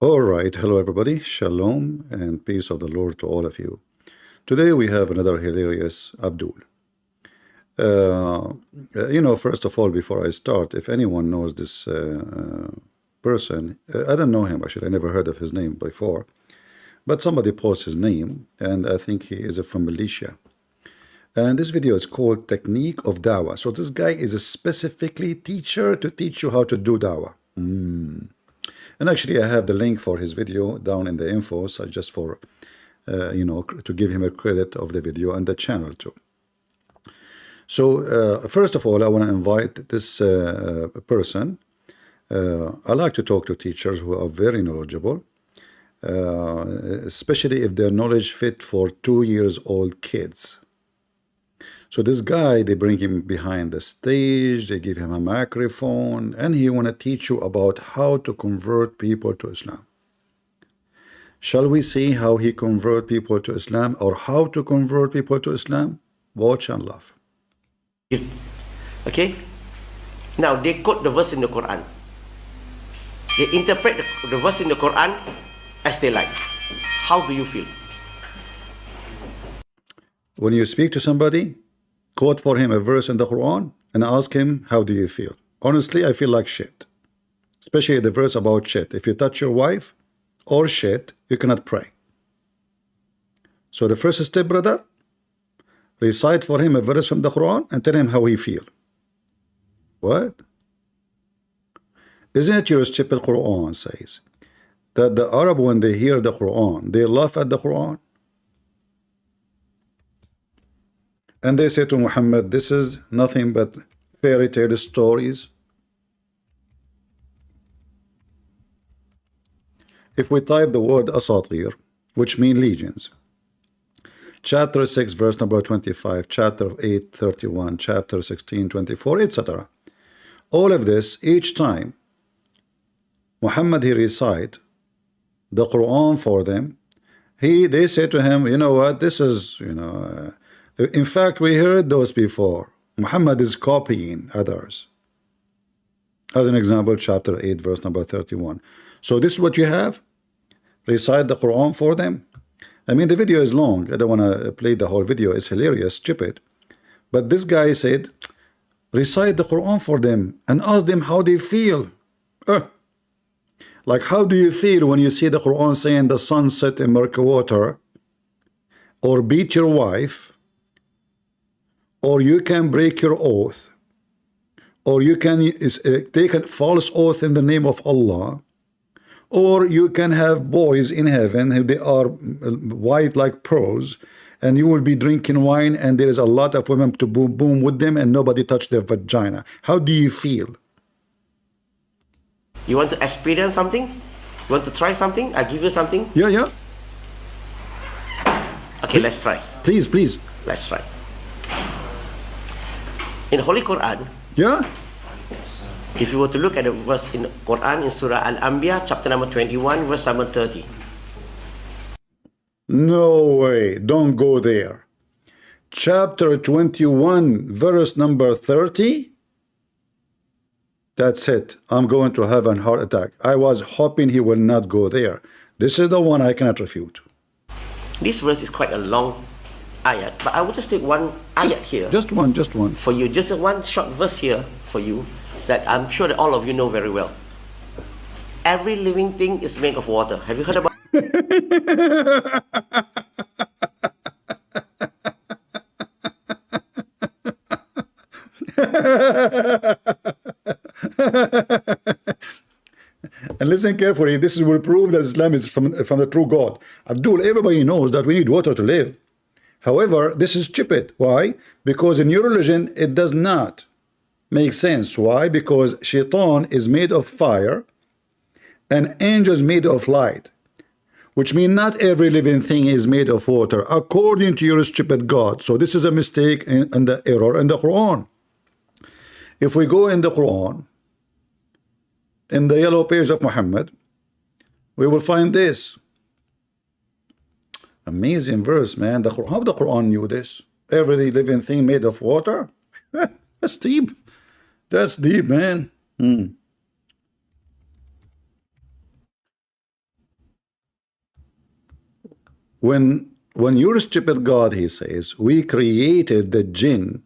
All right, hello everybody. Shalom and peace of the Lord to all of you. Today we have another hilarious Abdul. First of all, before I start, if anyone knows this person, I don't know him actually. I never heard of his name before, but somebody posts his name, and I think he is from Malaysia. And this video is called Technique of Dawah. So this guy is a specifically teacher to teach you how to do Dawah. And actually, I have the link for his video down in the info, so just for, to give him a credit of the video and the channel too. So, first of all, I want to invite this person. I like to talk to teachers who are very knowledgeable, especially if their knowledge fit for 2 years old kids. So this guy, they bring him behind the stage, they give him a microphone, and he want to teach you about how to convert people to Islam. Shall we see how he convert people to Islam, or how to convert people to Islam? Watch and laugh. Okay? Now, they quote the verse in the Quran. They interpret the verse in the Quran as they like. How do you feel? When you speak to somebody, quote for him a verse in the Quran and ask him, how do you feel? Honestly, I feel like shit. Especially the verse about shit. If you touch your wife or shit, you cannot pray. So the first step, brother, recite for him a verse from the Quran and tell him how he feel. What? Isn't it your stupid Quran says that the Arab, when they hear the Quran, they laugh at the Quran? And they say to Muhammad, this is nothing but fairy tale stories. If we type the word asatir, which mean legions, chapter 6, verse number 25, chapter 8, 31, chapter 16, 24, etc. All of this, each time Muhammad, he recite the Quran for them, they say to him, you know what, this is, in fact, we heard those before. Muhammad is copying others. As an example, chapter 8, verse number 31. So this is what you have? Recite the Quran for them? I mean, the video is long. I don't want to play the whole video. It's hilarious, stupid. But this guy said, recite the Quran for them and ask them how they feel. Like, how do you feel when you see the Quran saying the sun set in murky water, or beat your wife, or you can break your oath, or you can take a false oath in the name of Allah, or you can have boys in heaven, they are white like pearls, and you will be drinking wine, and there is a lot of women to boom boom with them, and nobody touch their vagina. How do you feel? You want to experience something? You want to try something? I give you something? Yeah. Okay, let's try. Please. Let's try. In the Holy Quran, Yeah? if you were to look at the verse in the Quran in Surah Al-Anbiya, chapter number 21, verse number 30. No way. Don't go there. Chapter 21, verse number 30. That's it. I'm going to have a heart attack. I was hoping he will not go there. This is the one I cannot refute. This verse is quite a long ayat, but I will just take one ayat here. Just one. For you, just one short verse here for you that I'm sure that all of you know very well. Every living thing is made of water. Have you heard about And listen carefully, this will prove that Islam is from the true God. Abdul, everybody knows that we need water to live. However, this is stupid. Why? Because in your religion, it does not make sense. Why? Because shaitan is made of fire and angels made of light, which means not every living thing is made of water, according to your stupid God. So this is a mistake and the error in the Quran. If we go in the Quran, in the yellow page of Muhammad, we will find this. Amazing verse, man. How the Quran knew this? Every living thing made of water? That's deep. That's deep, man. when your stupid God, he says, we created the jinn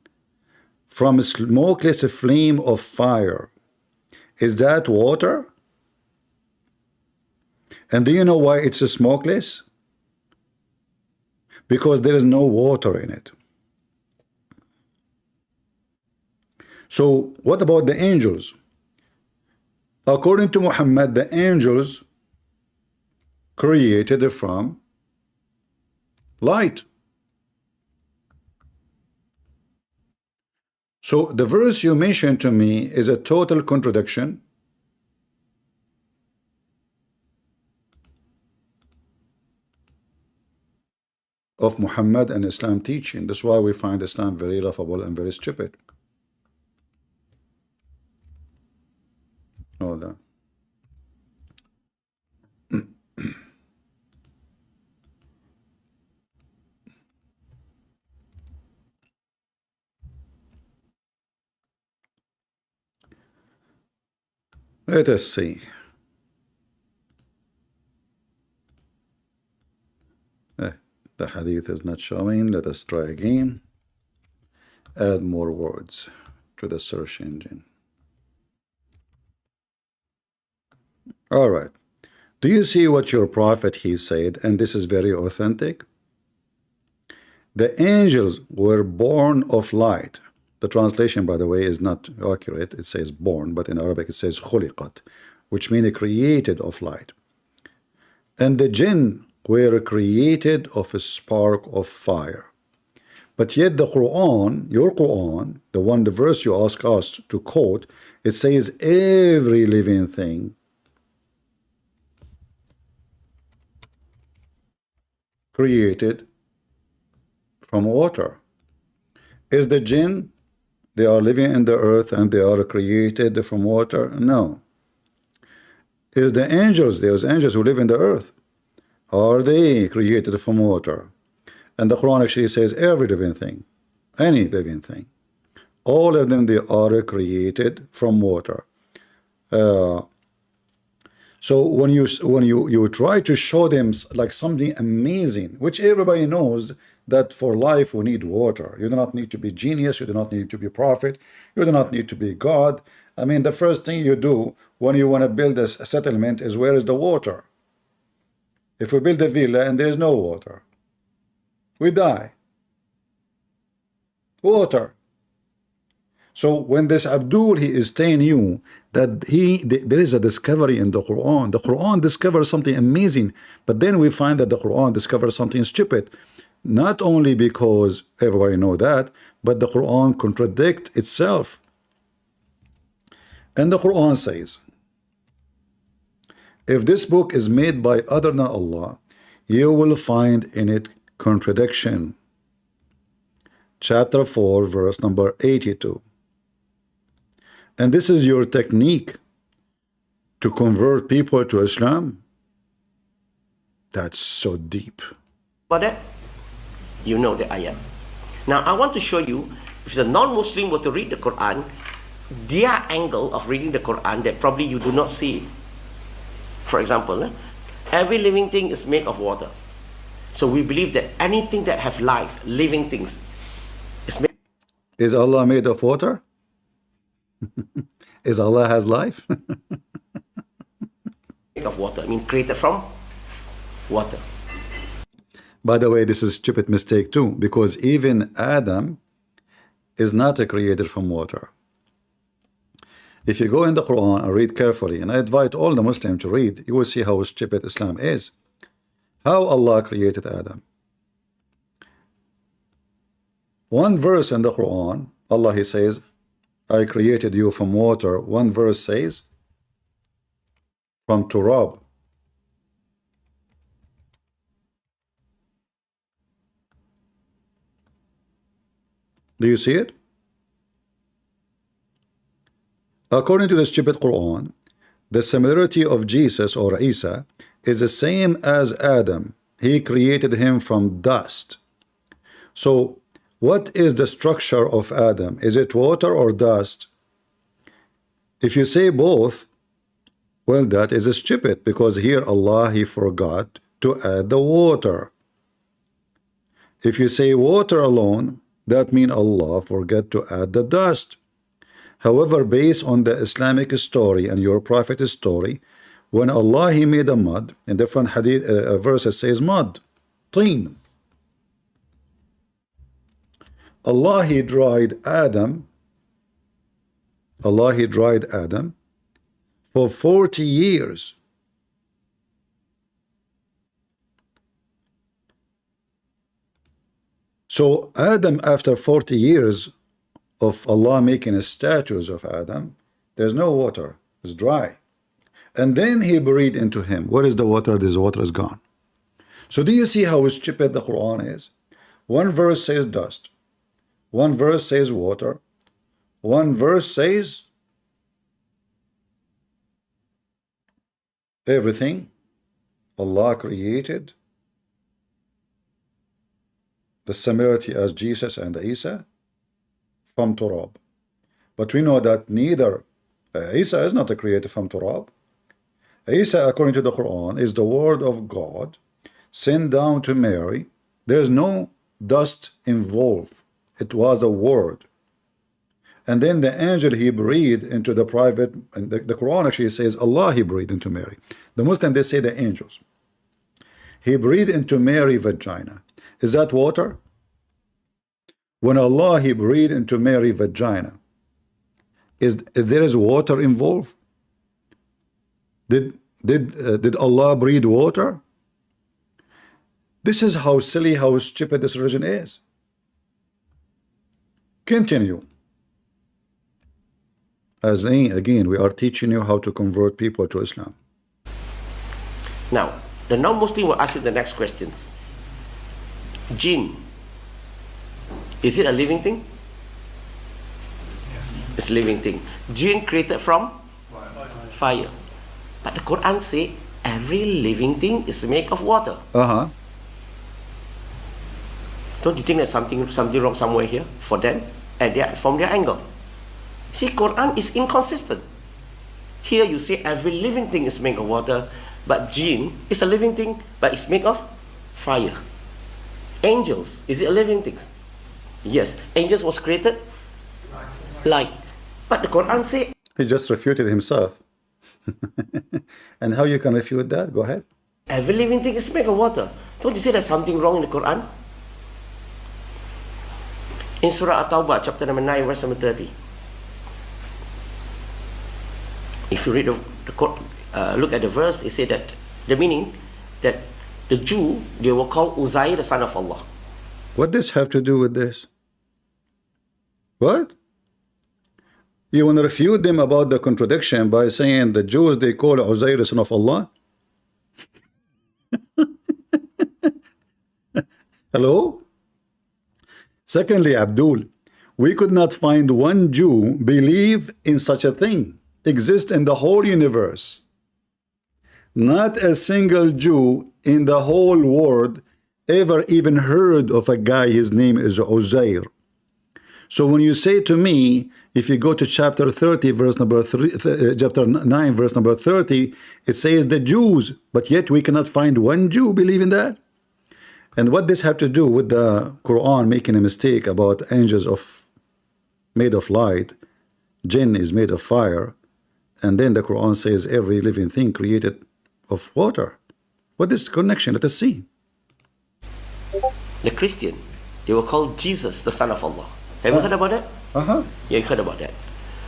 from a smokeless flame of fire, is that water? And do you know why it's a smokeless? Because there is no water in it. So what about the angels? According to Muhammad, the angels created from light. So the verse you mentioned to me is a total contradiction. Of Muhammad and Islam teaching. That's why we find Islam very laughable and very stupid. All that. Let us see. The hadith is not showing. Let us try again. Add more words to the search engine. All right. Do you see what your prophet he said? And this is very authentic. The angels were born of light. The translation, by the way, is not accurate. It says born, but in Arabic it says khuliqat, which means created of light. And the jinn were created of a spark of fire. But yet the Quran, your Quran, the verse you ask us to quote, it says every living thing created from water. Is the jinn, they are living in the earth and they are created from water? No. Is the angels, there's angels who live in the earth, are they created from water? And the Quran actually says every living thing, any living thing, all of them, they are created from water. So when you try to show them like something amazing, which everybody knows that for life we need water. You do not need to be genius, you do not need to be prophet, you do not need to be God. I mean, the first thing you do when you want to build a settlement is, where is the water? If we build a villa and there is no water, we die. Water. So when this Abdul, he is telling you that there is a discovery in the Quran discovers something amazing, but then we find that the Quran discovers something stupid. Not only because everybody know that, but the Quran contradicts itself. And the Quran says, if this book is made by other than Allah, you will find in it contradiction. Chapter 4, verse number 82. And this is your technique to convert people to Islam? That's so deep. About that, you know the ayah. Now I want to show you, if the non-Muslim were to read the Quran, their angle of reading the Quran that probably you do not see. For example, every living thing is made of water. So we believe that anything that have life, living things, is made. Is Allah made of water? Is Allah has life? Of water, I mean created from water. By the way, this is a stupid mistake too, because even Adam is not created from water. If you go in the Quran and read carefully, and I invite all the Muslims to read, you will see how stupid Islam is. How Allah created Adam. One verse in the Quran, Allah he says, I created you from water. One verse says, from turab. Do you see it? According to the stupid Quran, the similarity of Jesus or Isa is the same as Adam. He created him from dust. So what is the structure of Adam? Is it water or dust? If you say both, well, that is stupid, because here Allah, he forgot to add the water. If you say water alone, that means Allah forget to add the dust. However, based on the Islamic story and your prophet's story, when Allah he made a mud, in different hadith verses says mud, teen. Allah he dried Adam. Allah he dried Adam for 40 years. So Adam, after 40 years of Allah making statues of Adam, there's no water, it's dry. And then he breathed into him. Where is the water? This water is gone. So do you see how stupid the Quran is? One verse says dust, one verse says water, one verse says everything Allah created, the similarity as Jesus and Isa from Turab. But we know that neither Isa is not a created from Turab. Isa, according to the Quran, is the word of God sent down to Mary. There's no dust involved. It was a word. And then the angel he breathed into the private, and the Quran actually says Allah he breathed into Mary. The Muslim they say the angels. He breathed into Mary vagina. Is that water? When Allah he breathed into Mary vagina, there is water involved? Did Allah breathe water? This is how silly, how stupid this religion is. Continue. As again, we are teaching you how to convert people to Islam. Now, the non-Muslim will ask you the next questions. Jinn, is it a living thing? Yes. It's a living thing. Jinn created from fire. But the Quran says every living thing is made of water. Don't you think there's something wrong somewhere here for them from their angle? See, Quran is inconsistent. Here you say every living thing is made of water, but jinn is a living thing, but it's made of fire. Angels, is it a living thing? Yes. Angels was created light. But the Quran says he just refuted himself. And how you can refute that? Go ahead. Every living thing is made of water. Don't you say there's something wrong in the Quran? In Surah At-Tawbah, chapter number 9, verse number 30. If you read look at the verse, it says that the meaning that the Jew, they will call Uzair the son of Allah. What does have to do with this? What? You want to refute them about the contradiction by saying the Jews, they call Uzair the son of Allah? Hello? Secondly, Abdul, we could not find one Jew believe in such a thing, exist in the whole universe. Not a single Jew in the whole world ever even heard of a guy, his name is Uzair. So when you say to me, if you go to chapter 30, verse number 3, chapter 9, verse number 30, it says the Jews, but yet we cannot find one Jew believe in that. And what this have to do with the Quran making a mistake about angels made of light, jinn is made of fire, and then the Quran says every living thing created of water. What is the connection? Let us see. The Christian, they will call Jesus the son of Allah. Have you heard about that? Yeah, you heard about that.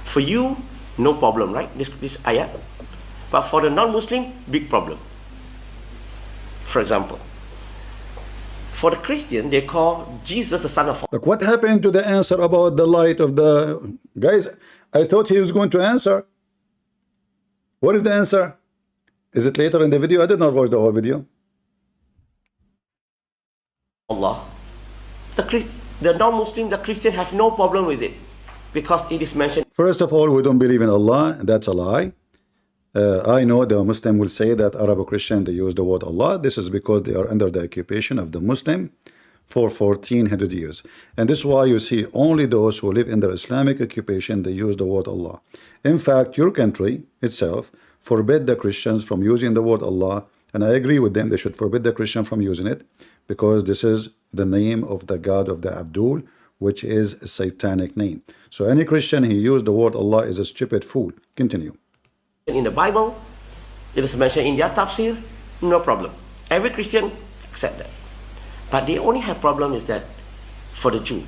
For you, no problem, right? This ayat. But for the non-Muslim, big problem. For example, for the Christian, they call Jesus the son of Allah. Look, what happened to the answer about the light of the... Guys, I thought he was going to answer. What is the answer? Is it later in the video? I did not watch the whole video. Allah. The non-Muslim, the Christian have no problem with it because it is mentioned. First of all, we don't believe in Allah. That's a lie. I know the Muslim will say that Arab Christian, they use the word Allah. This is because they are under the occupation of the Muslim for 1400 years. And this is why you see only those who live in the Islamic occupation, they use the word Allah. In fact, your country itself forbid the Christians from using the word Allah And I agree with them. They should forbid the Christian from using it, because this is the name of the God of the Abdul, which is a satanic name. So any Christian who used the word Allah is a stupid fool. Continue. In the Bible, it is mentioned in their tafsir, no problem. Every Christian accept that. But the only have problem is that for the Jew.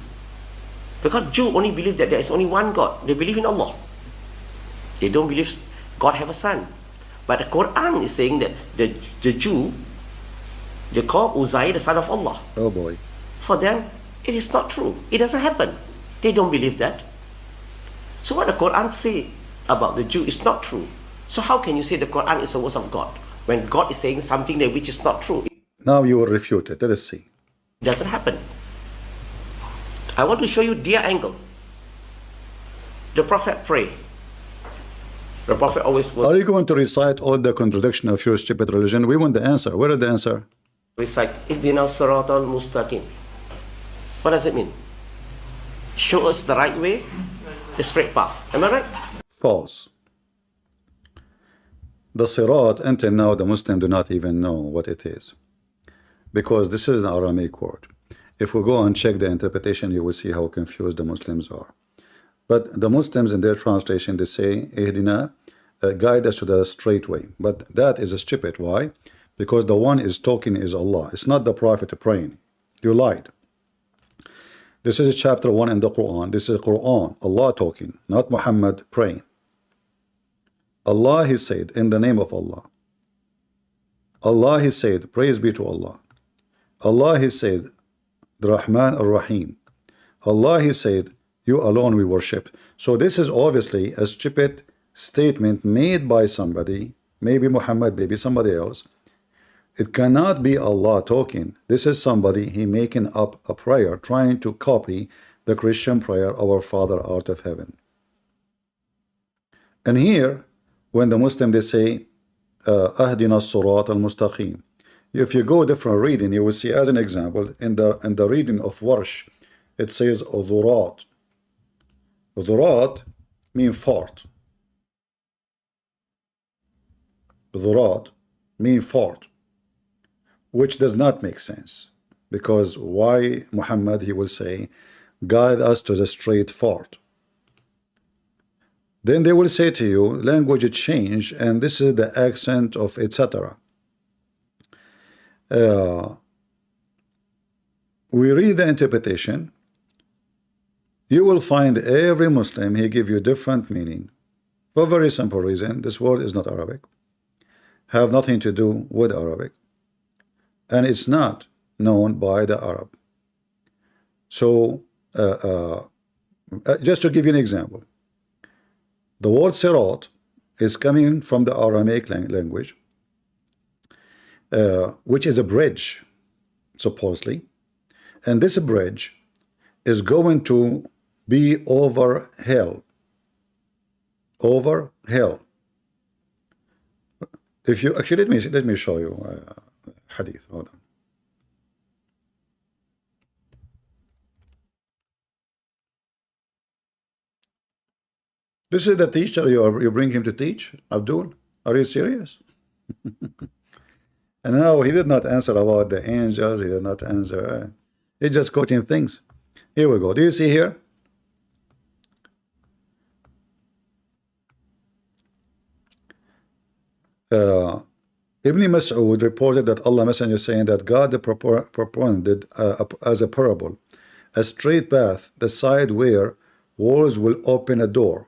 Because Jew only believe that there is only one God. They believe in Allah. They don't believe God have a son. But the Quran is saying that the Jew, they call Uzayr the son of Allah. Oh boy. For them, it is not true. It doesn't happen. They don't believe that. So what the Quran say about the Jew is not true. So how can you say the Quran is the words of God when God is saying something that which is not true? Now you will refute it. Let us see. It doesn't happen. I want to show you their angle. The Prophet pray. The Prophet always Are will you going to recite all the contradiction of your stupid religion? We want the answer. Where is the answer? recite Ihdina Siratal Mustaqim. What does it mean? Show us the right way, the straight path. Am I right? False. The Sirat, until now, the Muslims do not even know what it is, because this is an Aramaic word. If we go and check the interpretation, you will see how confused the Muslims are. But the Muslims, in their translation, they say, Ihdina, guide us to the straight way. But that is stupid. Why? Because the one is talking is Allah. It's not the Prophet praying. You lied. This is chapter 1 in the Quran. This is Quran, Allah talking, not Muhammad praying. Allah, He said, in the name of Allah. Allah, He said, praise be to Allah. Allah, He said, the Rahman ar-Rahim. Allah, He said, you alone we worship. So this is obviously a stupid statement made by somebody, maybe Muhammad, maybe somebody else. It cannot be Allah talking. This is somebody, he making up a prayer, trying to copy the Christian prayer, our Father art of heaven. And here, when the Muslim, they say, Ahdina Surat al-Mustaqim. If you go different reading, you will see, as an example, in the reading of Warsh, it says Dhurat. Dhurat mean fart. Dhurat mean fart, which does not make sense, because why Muhammad, he will say, guide us to the straight fart. Then they will say to you, language change, and this is the accent of etc. We read the interpretation. You will find every Muslim, he give you different meaning. For a very simple reason, this word is not Arabic, have nothing to do with Arabic, and it's not known by the Arab. So, just to give you an example, the word Sirat is coming from the Aramaic language, which is a bridge, supposedly, and this bridge is going to be over hell. Over hell. If you actually let me show you hadith. Hold on. This is the teacher you bring him to teach, Abdul. Are you serious? And now he did not answer about the angels. He did not answer. He's just quoting things. Here we go. Do you see here? Ibn Mas'ud reported that Allah Messenger saying that God propounded as a parable, a straight path, the side where walls will open a door.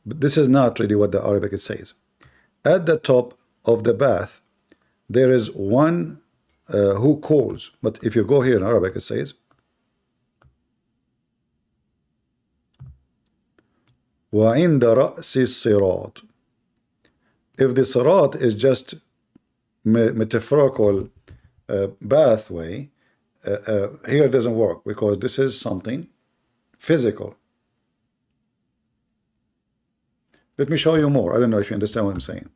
But this is not really what the Arabic it says. At the top of the path, there is one who calls. But if you go here in Arabic, it says, وَعِنْدَ رَأْسِ الصِّرَاطِ. If the sirat is just metaphorical pathway, here it doesn't work, because this is something physical. Let me show you more. I don't know if you understand what I'm saying.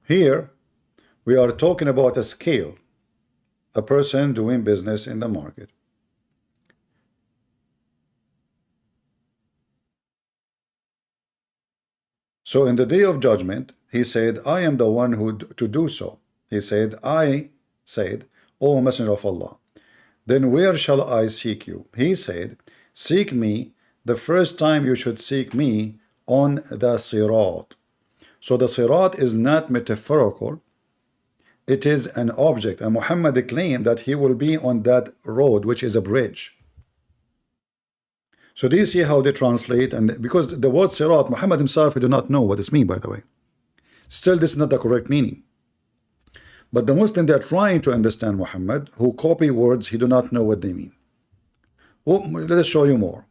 Here we are talking about a scale, a person doing business in the market. So in the day of judgment, he said, I am the one who to do so. He said, I said, O Messenger of Allah, then where shall I seek you? He said, seek me. The first time you should seek me on the Sirat. So the Sirat is not metaphorical. It is an object. And Muhammad claimed that he will be on that road, which is a bridge. So do you see how they translate? And because the word Sirat, Muhammad himself, he do not know what it means, by the way. Still, this is not the correct meaning. But the Muslim, they are trying to understand Muhammad, who copy words he do not know what they mean. Well, let us show you more.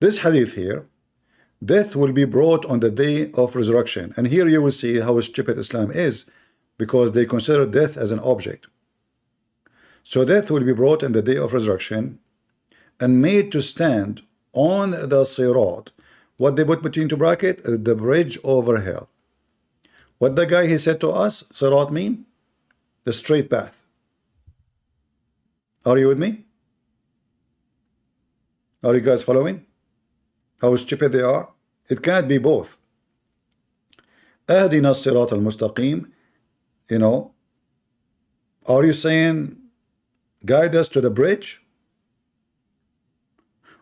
This hadith here, death will be brought on the day of resurrection. And here you will see how stupid Islam is, because they consider death as an object. So death will be brought in the day of resurrection and made to stand on the Sirat. What they put between two brackets, the bridge over hell. What the guy he said to us, Sirat mean? The straight path. Are you with me? Are you guys following how stupid they are? It can't be both. Ahdina Sirat al-Mustaqim, you know, are you saying guide us to the bridge?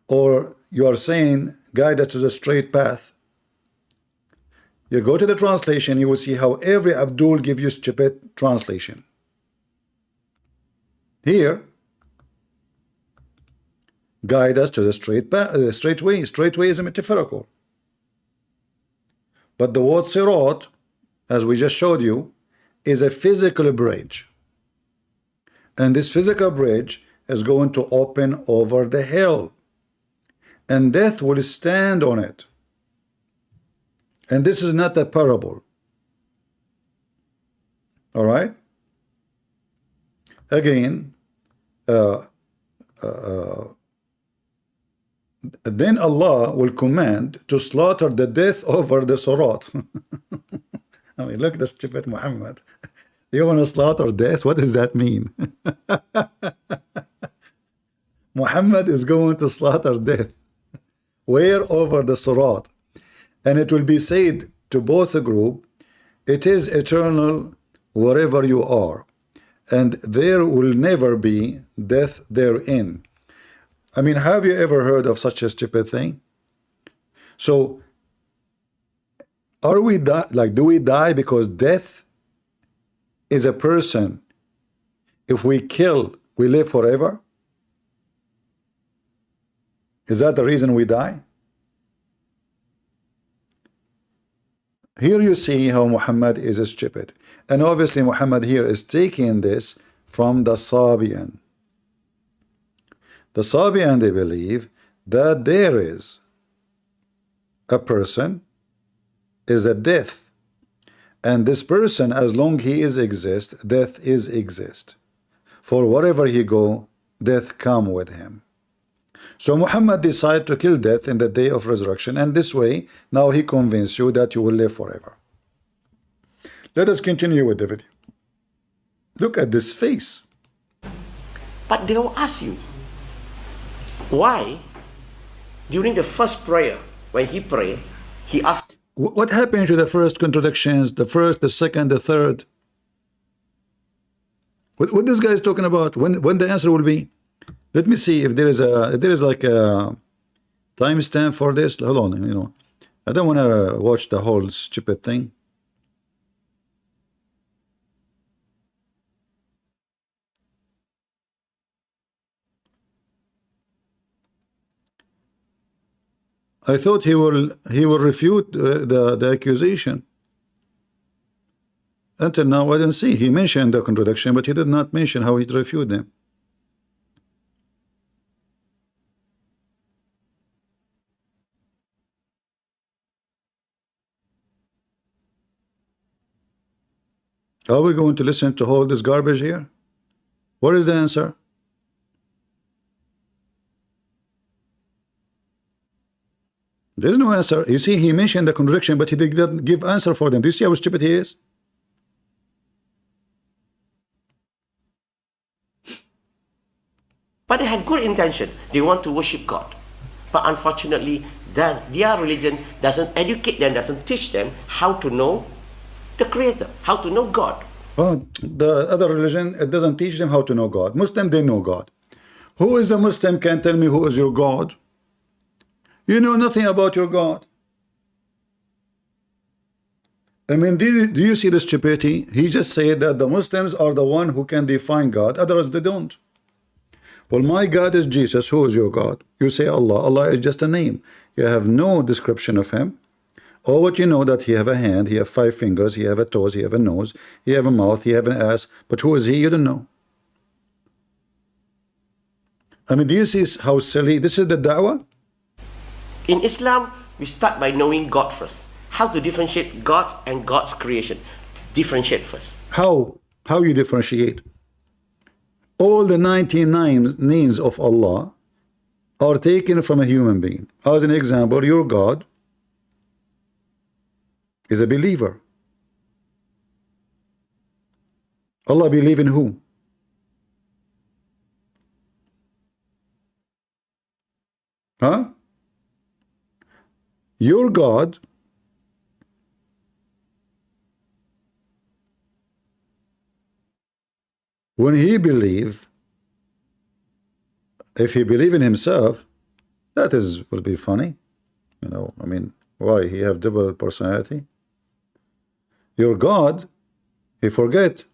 Or you are saying guide us to the straight path? You go to the translation, you will see how every Abdul give you stupid translation. Here, guide us to the straight path, straight way. Straight way is a metaphorical. But the word Sirat, as we just showed you, is a physical bridge. And this physical bridge is going to open over the hill. And death will stand on it. And this is not a parable. All right? Again, then Allah will command to slaughter the death over the Sirat. I mean, look at the stupid Muhammad. You want to slaughter death? What does that mean? Muhammad is going to slaughter death. Where? Over the Sirat. And it will be said to both a group, it is eternal wherever you are, and there will never be death therein. I mean, have you ever heard of such a stupid thing? So, are we do we die because death is a person? If we kill, we live forever? Is that the reason we die? Here you see how Muhammad is stupid. And obviously Muhammad here is taking this from the Sabian. The Sabian, they believe that there is a person, is a death. And this person, as long he is exist, death is exist. For wherever he go, death come with him. So Muhammad decided to kill death in the day of resurrection, and this way, now he convinced you that you will live forever. Let us continue with the video. Look at this face. But they will ask you, why, during the first prayer, when he prayed, he asked, What happened to the first contradictions, the first, the second, the third? What this guy is talking about? When the answer will be? Let me see if there is like a timestamp for this. Hold on, you know, I don't want to watch the whole stupid thing. I thought he will refute the accusation. Until now, I didn't see. He mentioned the contradiction, but he did not mention how he refuted them. Are we going to listen to all this garbage here? What is the answer? There's no answer. You see, he mentioned the contradiction, but he did not give answer for them. Do you see how stupid he is? But they have good intention. They want to worship God. But unfortunately, their religion doesn't educate them, doesn't teach them how to know the Creator, how to know God. Oh, the other religion, it doesn't teach them how to know God. Muslim, they know God. Who is a Muslim can tell me who is your God? You know nothing about your God. I mean, do you see the stupidity? He just said that the Muslims are the one who can define God, others they don't. Well, my God is Jesus. Who is your God? You say Allah. Allah is just a name. You have no description of him. All what you know that he have a hand, he have 5 fingers, he have a toes, he have a nose, he have a mouth, he have an ass. But who is he? You don't know. I mean, do you see how silly? This is the da'wah? In Islam, we start by knowing God first. How to differentiate God and God's creation. Differentiate first. How? How you differentiate? All the 99 names of Allah are taken from a human being. As an example, your God is a believer. Allah believe in who? Huh? Your God when he believe, if he believe in himself, that is will be funny. You know, I mean, why? He have double personality. Your God, he forget.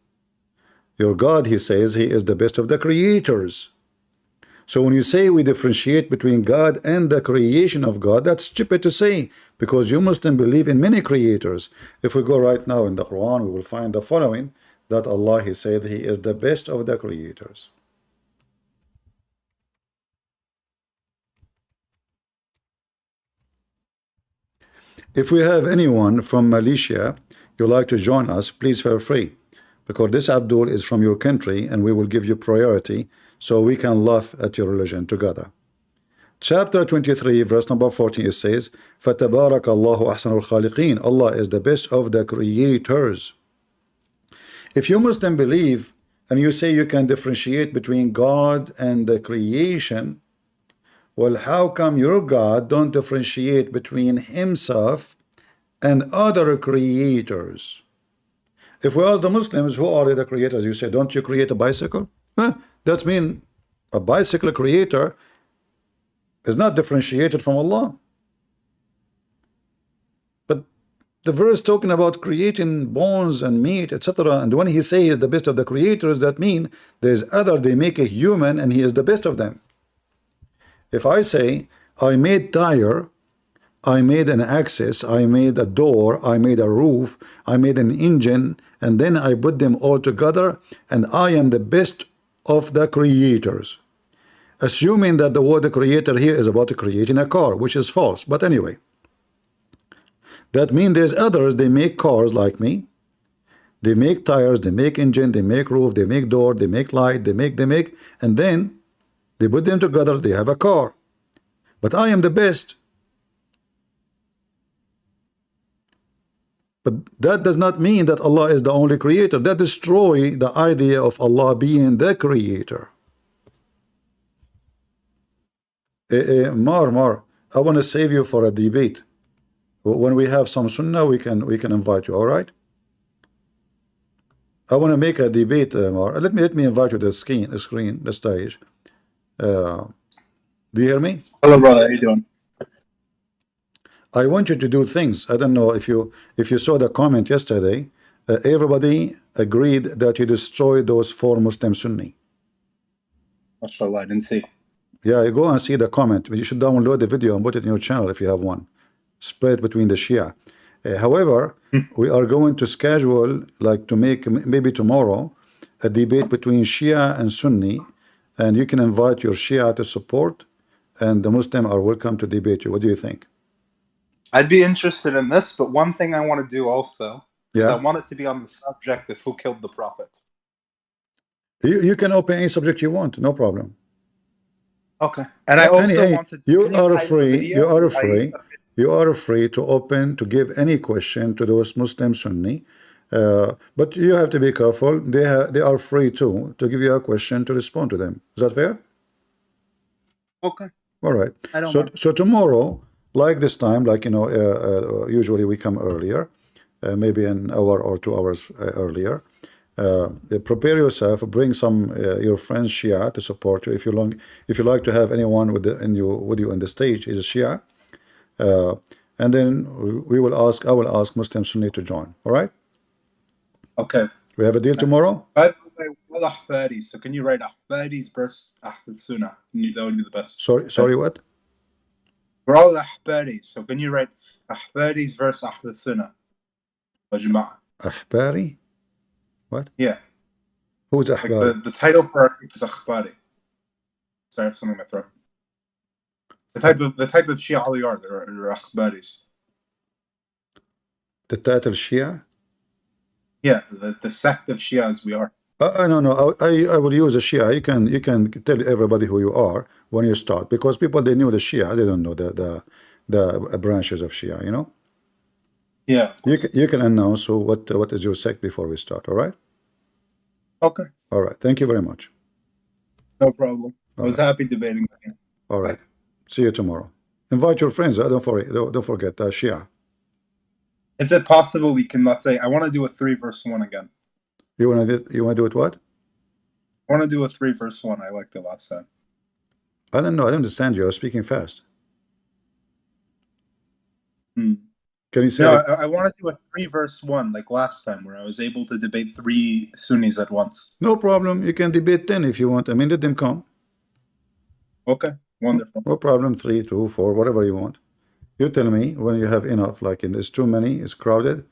Your God, he says, he is the best of the creators. So when you say we differentiate between God and the creation of God, that's stupid to say, because you Muslims believe in many creators. If we go right now in the Quran, we will find the following, that Allah, he said, he is the best of the creators. If we have anyone from Malaysia you like to join us, please feel free, because this Abdul is from your country and we will give you priority so we can laugh at your religion together. Chapter 23 verse number 14, it says, فَتَبَارَكَ اللَّهُ أَحْسَنُ الْخَالِقِينَ. Allah is the best of the creators. If you Muslim believe and you say you can differentiate between God and the creation, well, how come your God don't differentiate between himself and other creators? If we ask the Muslims, who are the creators? You say, don't you create a bicycle? That means a bicycle creator is not differentiated from Allah. But the verse talking about creating bones and meat, etc., and when he says he is the best of the creators, that means there's other, they make a human and he is the best of them. If I say I made tire, I made an axis, I made a door, I made a roof, I made an engine, and then I put them all together, and I am the best of the creators. Assuming that the word creator here is about creating a car, which is false. But anyway, that means there's others, they make cars like me. They make tires, they make engine, they make roof, they make door, they make light, they make, and then they put them together, they have a car. But I am the best. But that does not mean that Allah is the only creator. That destroys the idea of Allah being the creator. Mar, I want to save you for a debate. When we have some sunnah, we can invite you. All right? I want to make a debate, Mar. Let me invite you to the screen, the stage. Do you hear me? Hello, brother. How you doing? I want you to do things. I don't know if you saw the comment yesterday. Everybody agreed that you destroyed those 4 Muslim Sunni. MashaAllah, I didn't see. Yeah, you go and see the comment. You should download the video and put it in your channel if you have one. Spread between the Shia. However, we are going to schedule, like, to make maybe tomorrow a debate between Shia and Sunni, and you can invite your Shia to support, and the Muslim are welcome to debate you. What do you think? I'd be interested in this, but one thing I want to do also is Yeah. I want it to be on the subject of who killed the Prophet. You can open any subject you want, no problem. Okay. And I also wanted to... You are free. You are free. you are free to open to give any question to those Muslim Sunni, but you have to be careful. They are free to give you a question to respond to them. Is that fair? Okay. All right. I don't So mind. so tomorrow, like this time, like usually we come earlier, maybe an hour or 2 hours earlier. Prepare yourself. Bring some your friends Shia to support you. If you like to have anyone with you on the stage is a Shia, and then I will ask Muslim Sunni to join. All right. Okay. We have a deal tomorrow. By the way, well, Ahbadi, so can you write Ahbadi's verse after the Sunnah? That would be the best. Sorry, what? We're all Ahbadi, so can you write Ahbadi's verse after the Sunnah? Jama'ah. Ahbari? What? Yeah. Who's Like Ahbari? the title for our group is Ahbadi. Sorry, I have something in my throat. The type of Shia we are, they're Ahbadis. The title Shia? Yeah, the sect of Shias we are. No. I will use a Shia. You can tell everybody who you are when you start, because people, they knew the Shia, they don't know the branches of Shia. You know. Yeah. You can announce what is your sect before we start. All right. Okay. All right. Thank you very much. No problem. I was happy debating with you. All right. See you tomorrow. Invite your friends. Don't forget Shia. Is it possible we can, let's say, I want to do a 3 verse 1 again. You wanna do it what? I want to do a 3 verse 1. I liked it last time. I don't know. I don't understand you. You're speaking fast. Can you say? No, I want to do a 3 verse 1 like last time, where I was able to debate 3 Sunnis at once. No problem. You can debate 10 if you want. I mean, let them come. Okay, wonderful. No problem. 3, 2, 4, whatever you want. You tell me when you have enough. Like, there's too many, it's crowded.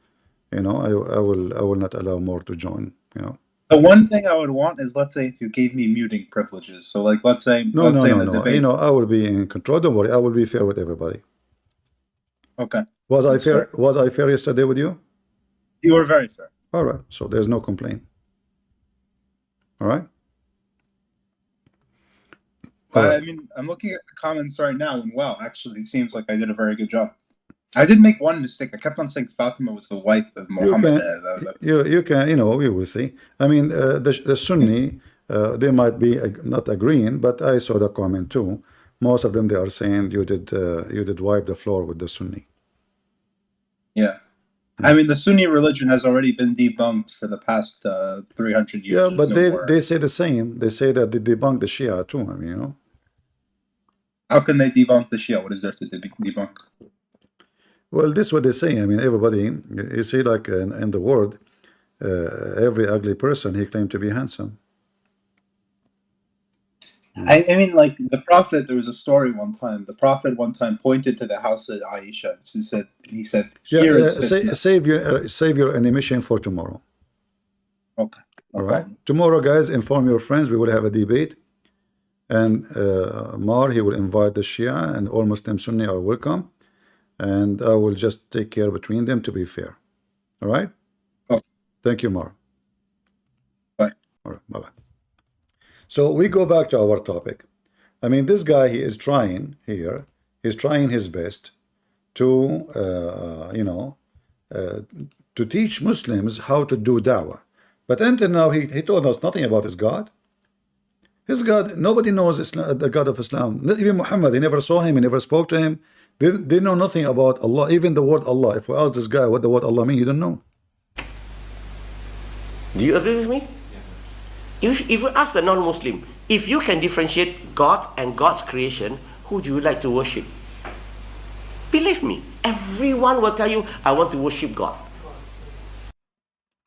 I will not allow more to join. The one thing I would want is, let's say, if you gave me muting privileges. So, like, let's say, No. in a debate. I will be in control. Don't worry. I will be fair with everybody. Okay. Was I fair? Was I fair yesterday with you? You were very fair. All right. So there's no complaint. All right. I mean, I'm looking at the comments right now, and wow, actually, seems like I did a very good job. I did make one mistake. I kept on saying Fatima was the wife of Muhammad. You can, we will see. I mean, the Sunni, they might be not agreeing, but I saw the comment too. Most of them, they are saying you did wipe the floor with the Sunni. Yeah. I mean, the Sunni religion has already been debunked for the past 300 years. Yeah, but they say the same. They say that they debunk the Shia too. I mean, How can they debunk the Shia? What is there to debunk? Well, this is what they say. I mean, everybody, you see, like in the world, every ugly person, he claimed to be handsome. I mean, like the Prophet, there was a story one time. The Prophet one time pointed to the house of Aisha. He said, "Here is fitna." Save your animation for tomorrow. Okay. All right. Tomorrow, guys, inform your friends. We will have a debate. And Mar, he will invite the Shia, and all Muslim Sunni are welcome. And I will just take care between them to be fair. All right? Okay. Thank you, Mar. Bye. All right. Bye-bye. So we go back to our topic. I mean, this guy, he is trying here. He's trying his best to, to teach Muslims how to do da'wah. But until now, he told us nothing about his God. His God, nobody knows Islam, the God of Islam. Not even Muhammad, he never saw him, he never spoke to him. They know nothing about Allah, even the word Allah. If we ask this guy what the word Allah means, he don't know. Do you agree with me? If you ask the non-Muslim, if you can differentiate God and God's creation, who do you like to worship? Believe me, everyone will tell you, I want to worship God.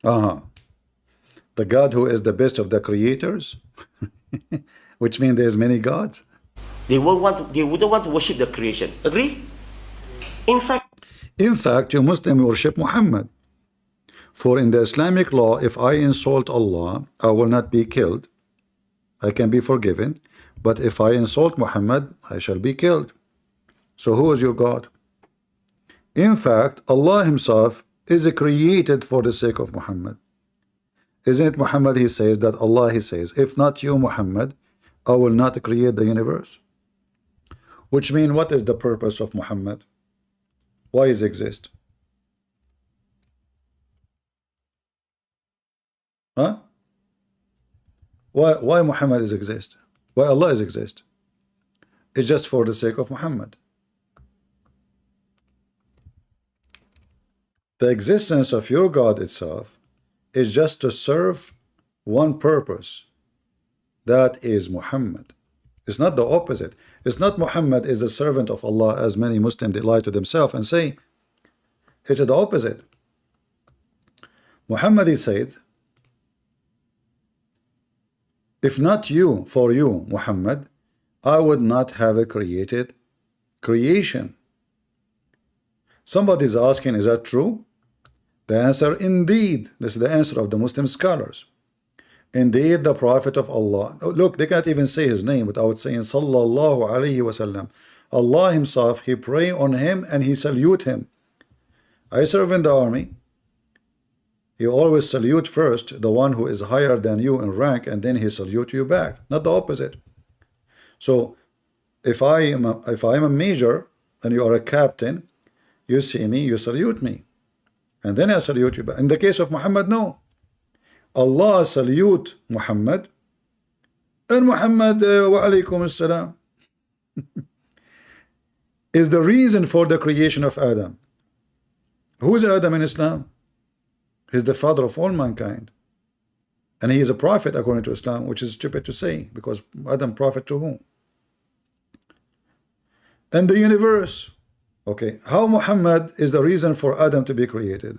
The God who is the best of the creators, which means there's many gods. They wouldn't want to worship the creation. Agree? In fact, you Muslim worship Muhammad. For in the Islamic law, if I insult Allah, I will not be killed. I can be forgiven. But if I insult Muhammad, I shall be killed. So who is your God? In fact, Allah himself is created for the sake of Muhammad. Isn't it Muhammad, he says, that Allah, he says, if not you, Muhammad, I will not create the universe. Which means, what is the purpose of Muhammad? Why is exist? Huh? Why Muhammad is exist? Why Allah is exist? It's just for the sake of Muhammad. The existence of your God itself is just to serve one purpose. That is Muhammad. It's not the opposite. It's not Muhammad is a servant of Allah, as many Muslims they lie to themselves and say. It's the opposite. Muhammad, he said, if not you, for you, Muhammad, I would not have a created creation. Somebody is asking, is that true? The answer, indeed. This is the answer of the Muslim scholars. Indeed, the Prophet of Allah. Look, they can't even say his name without saying Sallallahu Alaihi Wasallam. Allah himself, he pray on him and he salute him. I serve in the army. You always salute first the one who is higher than you in rank, and then he salute you back, not the opposite. So if I am a major and you are a captain, you see me, you salute me, and then I salute you back. In the case of Muhammad, no. Allah salute Muhammad, and Muhammad wa alaykum assalam is the reason for the creation of Adam. Who is Adam in Islam? He's the father of all mankind, and he is a prophet according to Islam, which is stupid to say, because Adam prophet to whom? And the universe. Okay, how Muhammad is the reason for Adam to be created?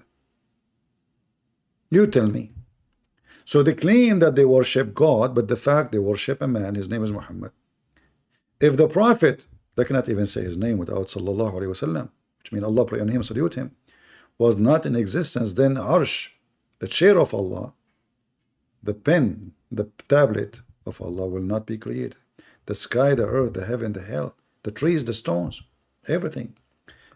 You tell me. So they claim that they worship God, but the fact they worship a man, his name is Muhammad. If the prophet, they cannot even say his name without Sallallahu Alaihi Wasallam, which means Allah pray on him, salute him, was not in existence, then Arsh, the chair of Allah, the pen, the tablet of Allah will not be created. The sky, the earth, the heaven, the hell, the trees, the stones, everything.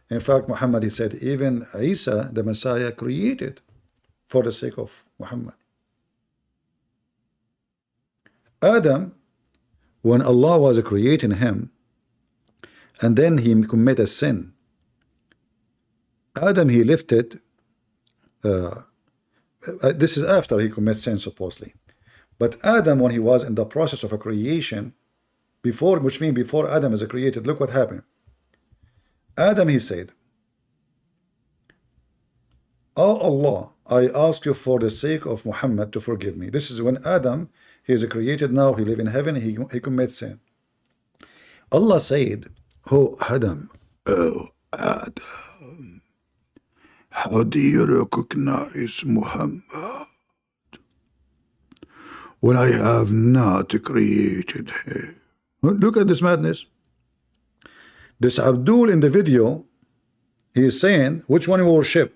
In fact, Muhammad, he said, even Isa, the Messiah, created for the sake of Muhammad. Adam, when Allah was creating him, and then he committed a sin, Adam, he lifted, this is after he commits sin supposedly, but Adam, when he was in the process of a creation, before, which means before Adam is created, look what happened. Adam, he said, Oh Allah, I ask you for the sake of Muhammad to forgive me. This is when Adam, he is created now, he live in heaven, he commits sin. Allah said, Oh Adam, how do you recognize Muhammad when I have not created him? Look at this madness. This Abdul in the video, he is saying, which one you worship?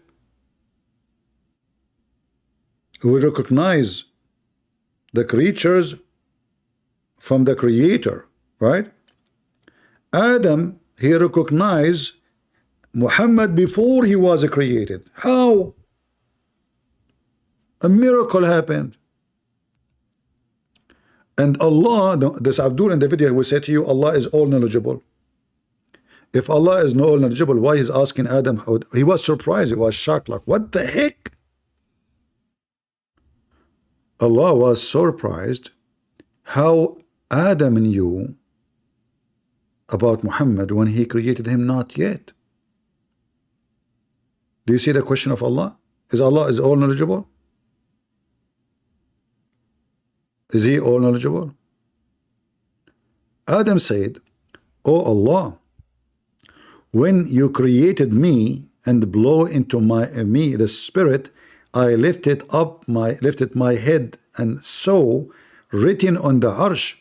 We recognize the creatures from the creator, right? Adam, he recognized Muhammad before he was created. How? A miracle happened. And Allah, this Abdul in the video will say to you, Allah is all knowledgeable. If Allah is all knowledgeable, why he's asking Adam? How, he was surprised, he was shocked, like, what the heck? Allah was surprised how Adam knew about Muhammad when he created him not yet. Do you see the question of Allah? Is Allah is all knowledgeable? Is he all knowledgeable? Adam said, Oh Allah, when you created me and blow into me the spirit, I lifted my head and saw written on the arsh,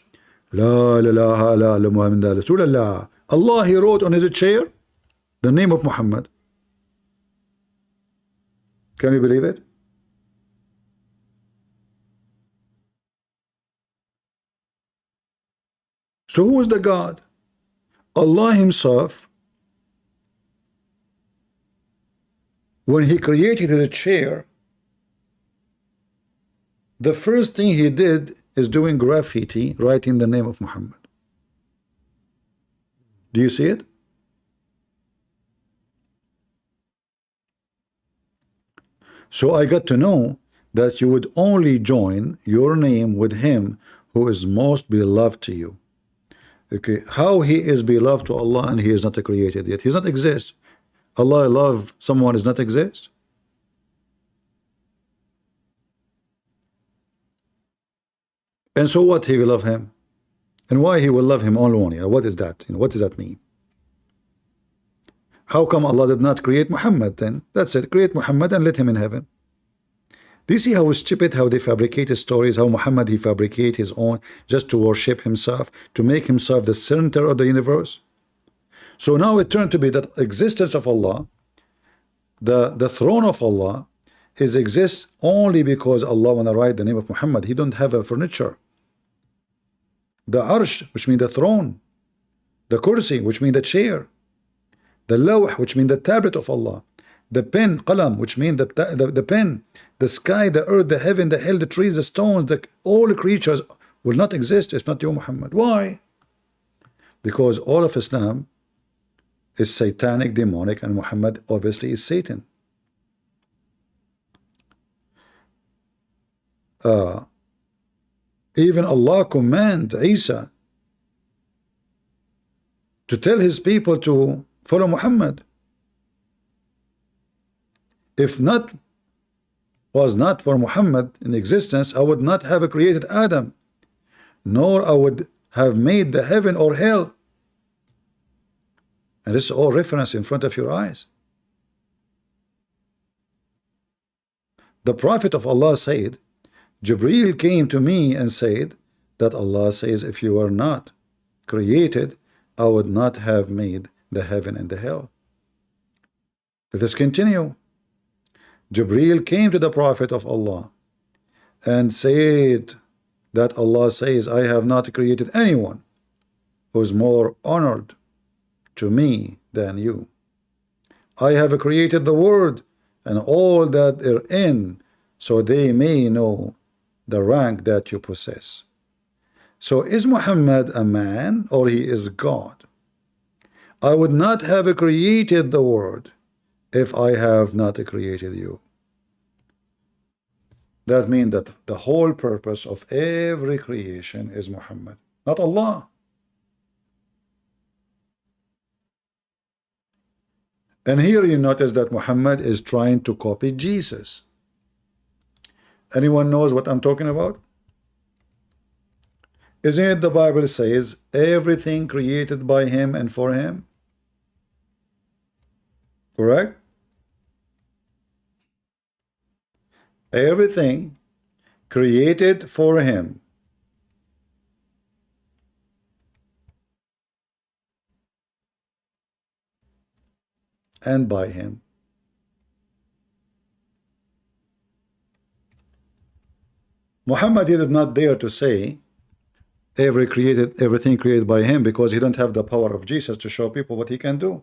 La ilaha illa Muhammad Rasulullah. Allah, he wrote on his chair the name of Muhammad. Can you believe it? So who is the God? Allah himself, when he created his chair, the first thing he did is doing graffiti, writing the name of Muhammad. Do you see it? So I got to know that you would only join your name with him who is most beloved to you. Okay, how he is beloved to Allah and he is not created yet? He does not exist. Allah love someone does not exist. And so what, he will love him? And why he will love him only one? What is that? What does that mean? How come Allah did not create Muhammad then? That's it, create Muhammad and let him in heaven. Do you see how stupid, how they fabricate stories, how Muhammad, he fabricate his own just to worship himself, to make himself the center of the universe? So now it turned to be that existence of Allah, the throne of Allah, exists only because Allah want to write the name of Muhammad. He don't have a furniture. The arsh, which means the throne, the kursi, which means the chair, the lawh, which means the tablet of Allah, the pen, qalam, which means the pen, the sky, the earth, the heaven, the hell, the trees, the stones, all the creatures will not exist if not you, Muhammad. Why? Because all of Islam is satanic, demonic, and Muhammad obviously is Satan. Even Allah command Isa to tell his people to follow Muhammad. If not was not for Muhammad in existence, I would not have created Adam, nor I would have made the heaven or hell. And this is all reference in front of your eyes. The Prophet of Allah said, Jibreel came to me and said that Allah says, if you were not created, I would not have made the heaven and the hell. Let us continue. Jibreel came to the Prophet of Allah and said that Allah says, I have not created anyone who is more honored to me than you. I have created the world and all that are in, so they may know the rank that you possess. So is Muhammad a man or he is God? I would not have created the world if I have not created you. That means that the whole purpose of every creation is Muhammad, not Allah. And here you notice that Muhammad is trying to copy Jesus. Anyone knows what I'm talking about? Isn't it the Bible says everything created by him and for him? Correct? Everything created for him. And by him. Muhammad, he did not dare to say everything created by him, because he don't have the power of Jesus to show people what he can do.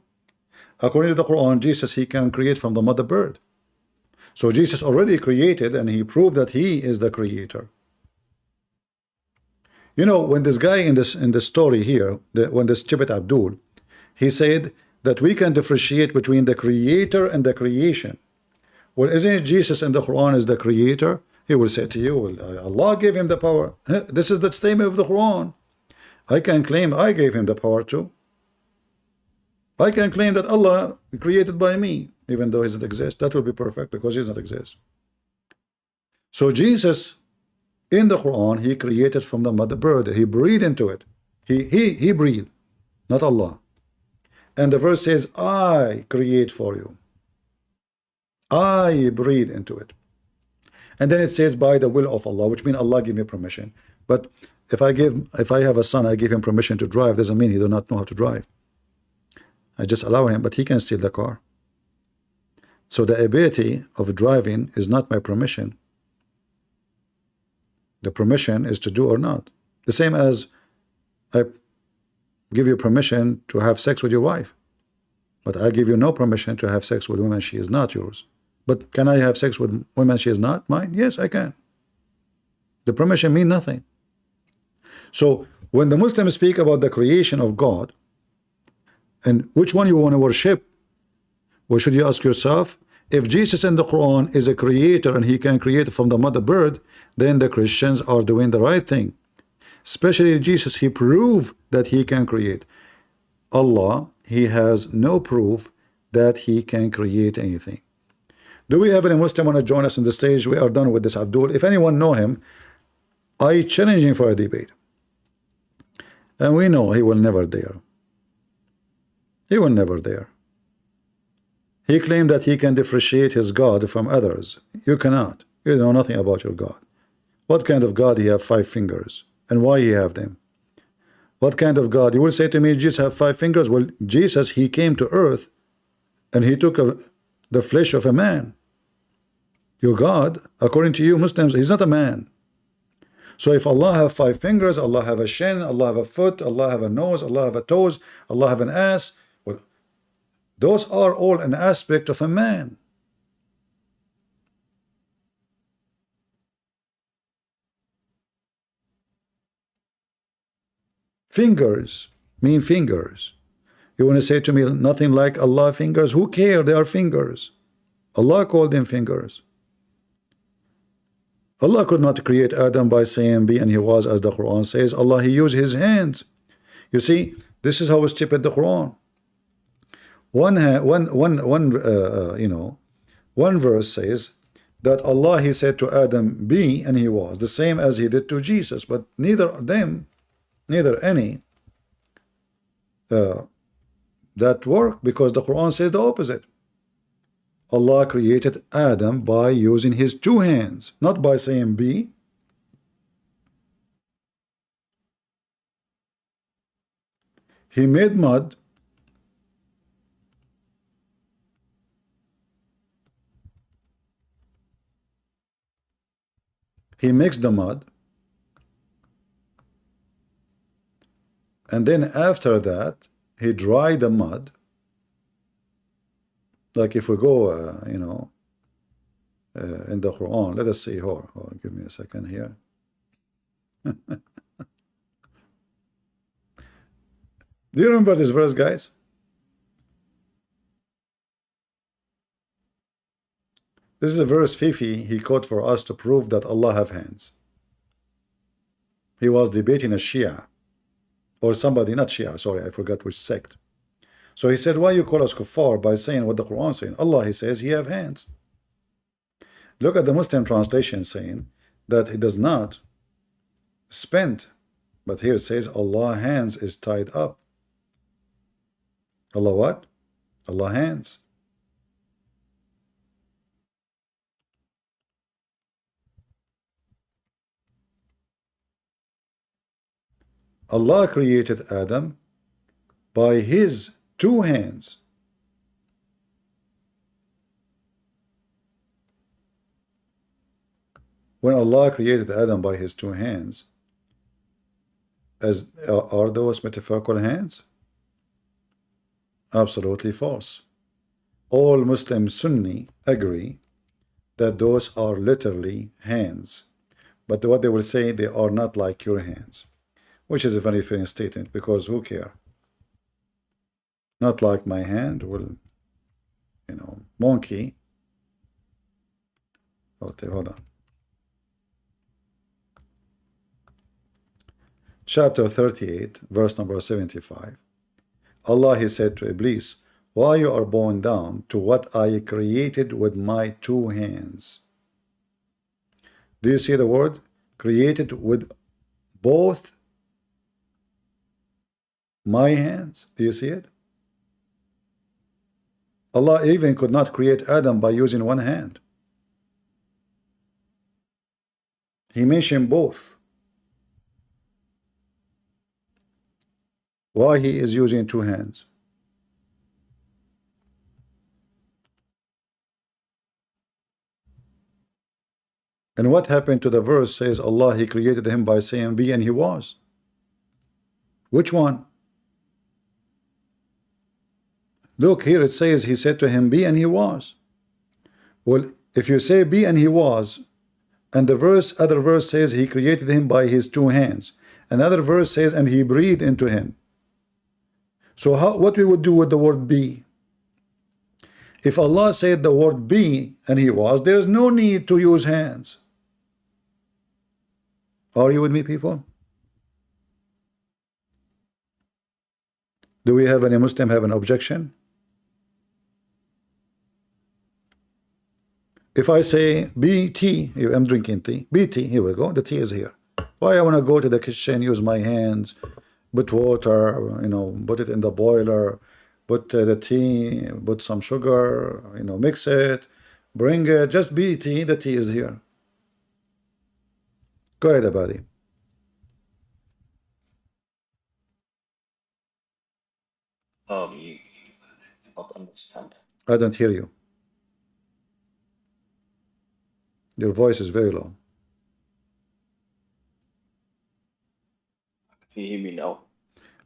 According to the Quran, Jesus, he can create from the mother bird. So Jesus already created, and he proved that he is the creator. You know, when this guy in this story here, when this stupid Abdul, he said that we can differentiate between the creator and the creation. Well, isn't Jesus in the Quran is the creator? He will say to you, well, Allah gave him the power. This is the statement of the Quran. I can claim I gave him the power too. I can claim that Allah created by me, even though he doesn't exist. That will be perfect because he does not exist. So Jesus in the Quran, he created from the mother bird. He breathed into it. He breathed, not Allah. And the verse says, I create for you. I breathe into it. And then it says by the will of Allah, which means Allah give me permission. But if I have a son, I give him permission to drive, doesn't mean he do not know how to drive. I just allow him, but he can steal the car. So the ability of driving is not my permission. The permission is to do or not. The same as I give you permission to have sex with your wife, but I give you no permission to have sex with women she is not yours. But can I have sex with women she is not mine? Yes, I can. The permission means nothing. So when the Muslims speak about the creation of God and which one you want to worship, well, should you ask yourself, If Jesus in the Quran is a creator and he can create from the mother bird, then the Christians are doing the right thing. Especially Jesus, he proved that he can create. Allah, he has no proof that he can create anything. Do we have any Muslim want to join us on the stage? We are done with this Abdul. If anyone know him, I challenge him for a debate. And we know he will never dare. He will never dare. He claimed that he can differentiate his God from others. You cannot. You know nothing about your God. What kind of God he have 5 fingers? And why he have them? What kind of God? You will say to me, Jesus have 5 fingers. Well, Jesus, he came to earth and he took the flesh of a man. Your God, according to you Muslims, he's not a man. So if Allah have 5 fingers, Allah have a shin, Allah have a foot, Allah have a nose, Allah have a toes, Allah have an ass, well, those are all an aspect of a man. Fingers mean fingers. You want to say to me nothing like Allah fingers? Who care? They are fingers. Allah called them fingers. Allah could not create Adam by saying be and he was, as the Quran says. Allah, he used his hands. You see, this is how stupid the Quran. One verse says that Allah, he said to Adam be and he was, the same as he did to Jesus. But neither any that work, because the Quran says the opposite. Allah created Adam by using his 2 hands, not by saying be. He made mud. He mixed the mud. And then after that, he dried the mud. Like if we go, in the Quran, let us see. Give me a second here. Do you remember this verse, guys? This is a verse Fifi he quote for us to prove that Allah have hands. He was debating a Shia, or somebody, not Shia, sorry, I forgot which sect. So he said, why you call us kuffar by saying what the Quran is saying? Allah, he says, he have hands. Look at the Muslim translation saying that he does not spend. But here it says, Allah hands is tied up. Allah what? Allah hands. Allah created Adam by his 2 hands. When Allah created Adam by his 2 hands, are those metaphorical hands? Absolutely false. All Muslim Sunni agree that those are literally hands, but what they will say, they are not like your hands, which is a very fair statement, because who care? Not like my hand. Well, monkey. Okay, hold on. Chapter 38, verse number 75. Allah, he said to Iblis, why you are bowing down to what I created with my 2 hands? Do you see the word? Created with both my hands. Do you see it? Allah even could not create Adam by using 1 hand. He mentioned both. Why he is using 2 hands? And what happened to the verse says Allah, he created him by saying be and he was? Which one? Look, here it says he said to him be and he was. Well, if you say be and he was, and the other verse says he created him by his 2 hands, another verse says and he breathed into him. So what we would do with the word be? If Allah said the word be and he was, there is no need to use hands. Are you with me, people? Do we have any Muslim have an objection? If I say be tea, I'm drinking tea, be tea, here we go, the tea is here. Why I want to go to the kitchen, use my hands, put water, you know, put it in the boiler, put the tea, put some sugar, you know, mix it, bring it, just be tea, the tea is here. Go ahead, Abadi. Not understand. I don't hear you. Your voice is very low. Can you hear me now?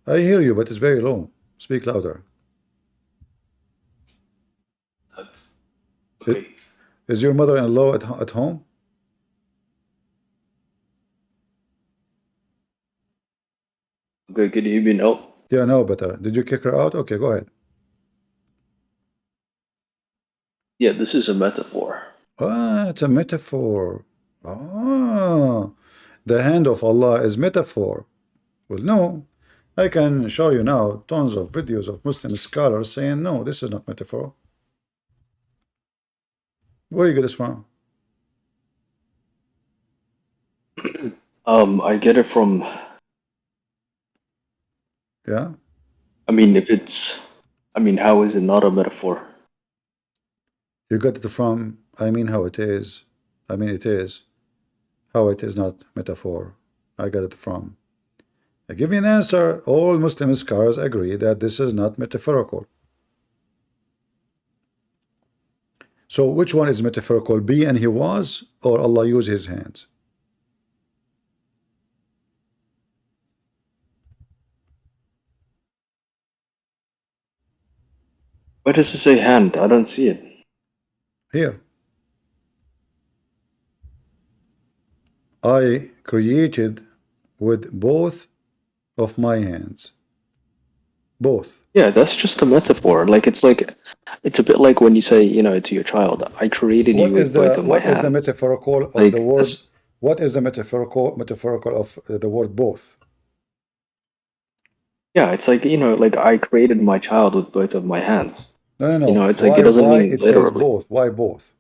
I hear you, but it's very low. Speak louder. Okay. Is your mother-in-law at home? Okay, can you hear me now? Yeah, no, better. Did you kick her out? Okay, go ahead. Yeah, this is a metaphor. Ah, it's a metaphor. Ah, the hand of Allah is metaphor. Well, no. I can show you now tons of videos of Muslim scholars saying, no, this is not metaphor. Where do you get this from? I get it from, Yeah? I mean, how is it not a metaphor? You got it from, I mean how it is. I mean it is. How it is not metaphor. I got it from. I give you an answer. All Muslim scholars agree that this is not metaphorical. So which one is metaphorical? Be and he was, or Allah used his hands? Where does it say hand? I don't see it. Here. I created with both of my hands. Both. Yeah, that's just a metaphor. It's a bit like when you say, to your child, I created you with both of my what hands. is the metaphorical of Like, the word? that's- What is the metaphorical of the word both? Yeah, it's like, I created my child with both of my hands. No. It's like it doesn't Why mean it says literally. both? Why both?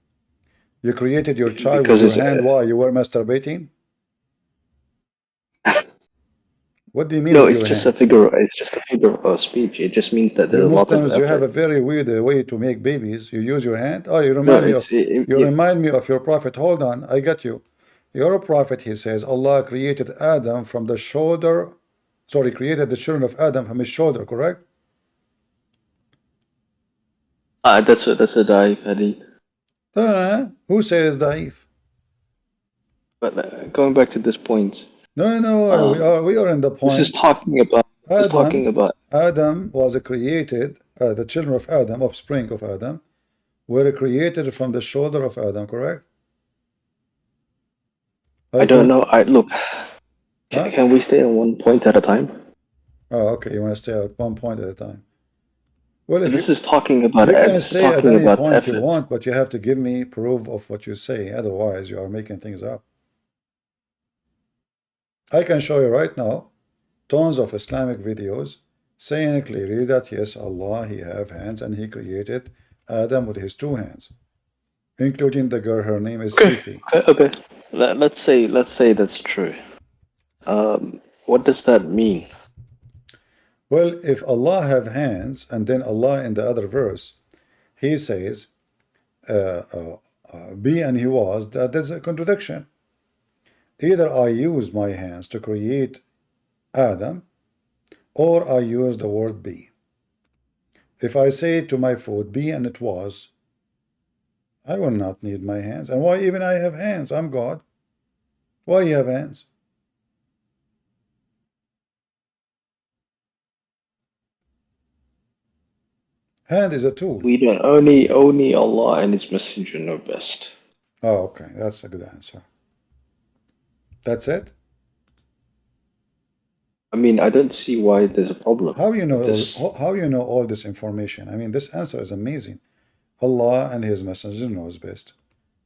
You created your child Because with your it's hand. Why? You were masturbating? What do you mean no, with it's your just hand? it's just a figure of speech. It just means that there's You a lot of Muslims, you have a effort. very weird way to make babies. You use your hand. Oh, you No, remind me of it's it, you it, remind me of your prophet. Hold on, I got you. Your prophet, he says, Allah created Adam from the shoulder. Sorry, created the children of Adam from his shoulder. Correct? that's a dive, Hadith. Who says daif? But going back to this point, No. We are in the this is point. talking about. This is talking about. Adam was created. The children of Adam, offspring of Adam, were created from the shoulder of Adam. Correct? I don't know. Look. Huh? Can we stay on one point at a time? Oh, okay. You want to stay at one point at a time. Well, if This is talking about. you can This is stay at talking any about point you effort. want, but you have to give me proof of what you say. Otherwise, you are making things up. I can show you right now tons of Islamic videos saying clearly that yes, Allah, he have hands and he created Adam with his two hands, including the girl. Her name is Fifi. Okay. Let's say that's true. What does that mean? Well, if Allah have hands, and then Allah in the other verse, he says, be and he was, that there's a contradiction. Either I use my hands to create Adam, or I use the word be. If I say to my food, be and it was, I will not need my hands. And why even I have hands? I'm God. Why you have hands? Hand is a tool. We don't only Allah and His Messenger know best. Oh, okay. That's a good answer. That's it? I mean, I don't see why there's a problem. How you know with this. how you know all this information? I mean, this answer is amazing. Allah and His Messenger knows best.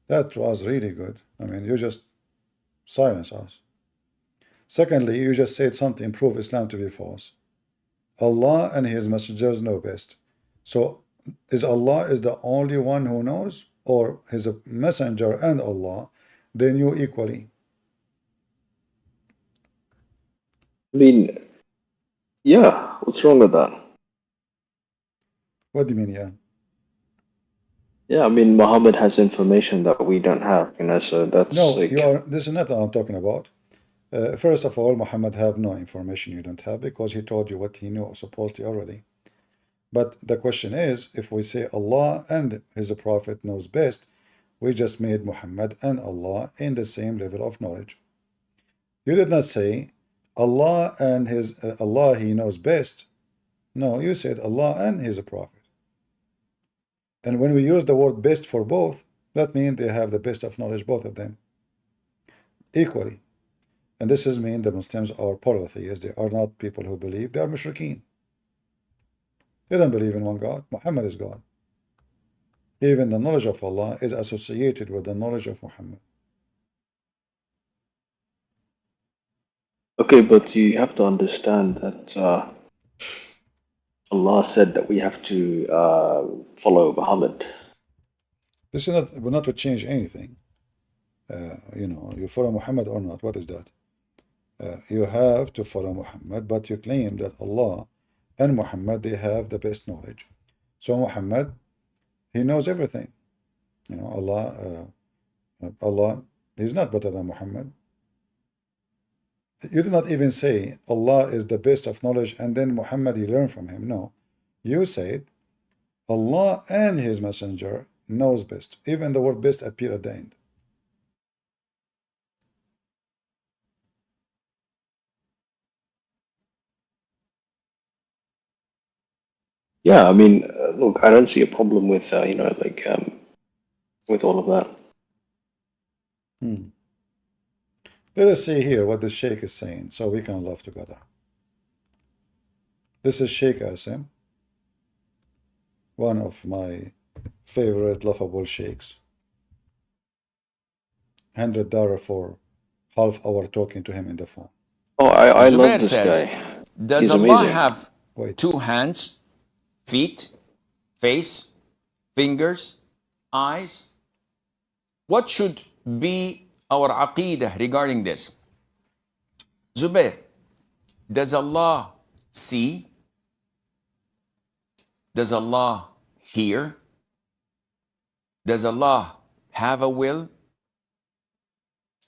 That was really good. I mean, you just silence us. Secondly, you just said something, prove Islam to be false. Allah and His messengers know best. So is Allah is the only one who knows, or His messenger and Allah, they knew equally? I mean, yeah, what's wrong with that? What do you mean, yeah? Yeah, I mean, Muhammad has information that we don't have, you know, so that's No, like, this is not what I'm talking about. First of all, Muhammad have no information you don't have, because he told you what he knew supposedly already. But the question is, if we say Allah and His Prophet knows best, we just made Muhammad and Allah in the same level of knowledge. You did not say Allah and Allah, He knows best. No, you said Allah and His Prophet. And when we use the word best for both, that means they have the best of knowledge, both of them, equally. And this is mean the Muslims are polytheists. They are not people who believe. They are mushrikeen. They don't believe in one God. Muhammad is God. Even the knowledge of Allah is associated with the knowledge of Muhammad. okay, but you have to understand that Allah said that we have to follow Muhammad. This is not, we're not to change anything. You know, you follow Muhammad or not. What is that? You have to follow Muhammad, but you claim that Allah and Muhammad, they have the best knowledge. So Muhammad, he knows everything. You know, Allah, he's not better than Muhammad. You do not even say Allah is the best of knowledge and then Muhammad, you learn from him. No, you said Allah and His messenger knows best. Even the word best appear at the end. Yeah, I mean, look, I don't see a problem with, you know, like, with all of that. Let us see here what the Sheikh is saying so we can laugh together. This is Sheikh Asim, one of my favorite laughable sheikhs. $100 for half hour talking to him in the phone. Oh, I love Zubair this says, guy. does He's Allah amazing. have Wait. 2 hands, feet, face, fingers, eyes? What should be our aqidah regarding this? Zubair, does Allah see? Does Allah hear? Does Allah have a will?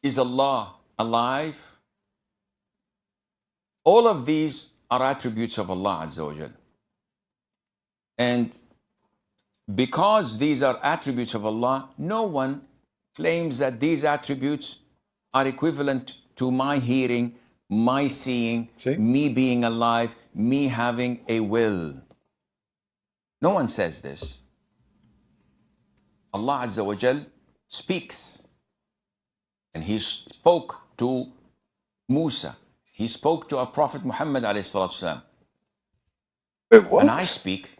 Is Allah alive? All of these are attributes of Allah Azza wa Jal. And because these are attributes of Allah, no one claims that these attributes are equivalent to my hearing, my seeing, See? me being alive, me having a will. No one says this. Allah Azza wa Jal speaks. And He spoke to Musa. He spoke to our Prophet Muhammad alayhi salatu wasalam. Wait, what? And I speak.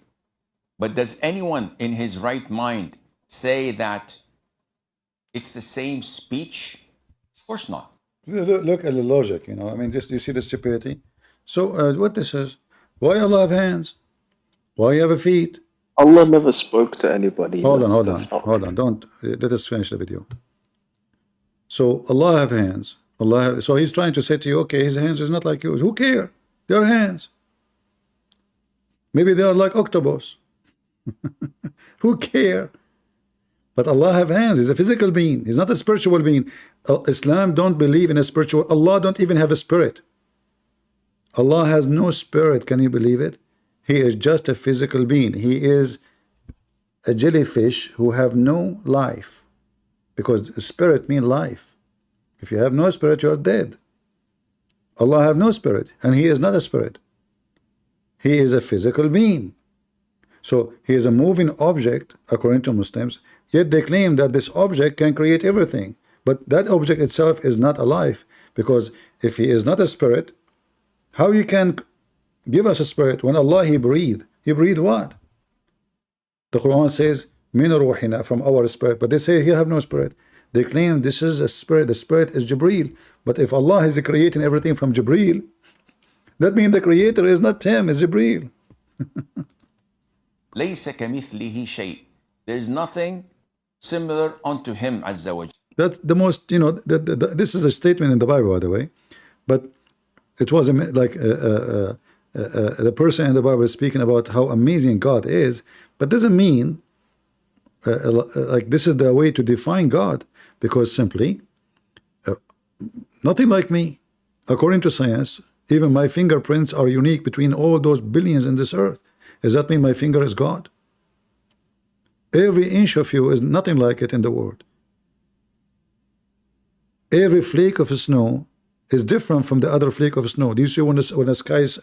But does anyone in his right mind say that it's the same speech? Of course not. Look at the logic, you know. I mean, just you see the stupidity. So what this is? Why Allah have hands? Why you have a feet? Allah never spoke to anybody. Hold on, That's not- don't. Let us finish the video. So Allah have hands. So He's trying to say to you, okay, His hands is not like yours. Who care? They are hands. Maybe they are like octopus. Who care? But Allah have hands. He's a physical being. He's not a spiritual being. Islam don't believe in a spiritual. Allah don't even have a spirit. Allah has no spirit. Can you believe it? He is just a physical being. He is a jellyfish who have no life, because spirit means life. If you have no spirit, you are dead. Allah have no spirit, and He is not a spirit. He is a physical being. So He is a moving object according to Muslims, yet they claim that this object can create everything. But that object itself is not alive, because if He is not a spirit, how you can give us a spirit when Allah He breathed? He breathed what? The Quran says, min ruhina, from our spirit. But they say here have no spirit. They claim this is a spirit. The spirit is Jibreel. But if Allah is creating everything from Jibreel, that means the creator is not him, it's Jibreel. لَيْسَ كَمِثْلِهِ شَيْءٍ. There is nothing similar unto him, Azza wa Jal. That's the most, you know, this is a statement in the Bible, by the way. But it was like the person in the Bible is speaking about how amazing God is, but doesn't mean like this is the way to define God, because simply nothing like me. According to science, even my fingerprints are unique between all those billions in this earth. Does that mean my finger is God? Every inch of you is nothing like it in the world. Every flake of snow is different from the other flake of snow. Do you see when the skies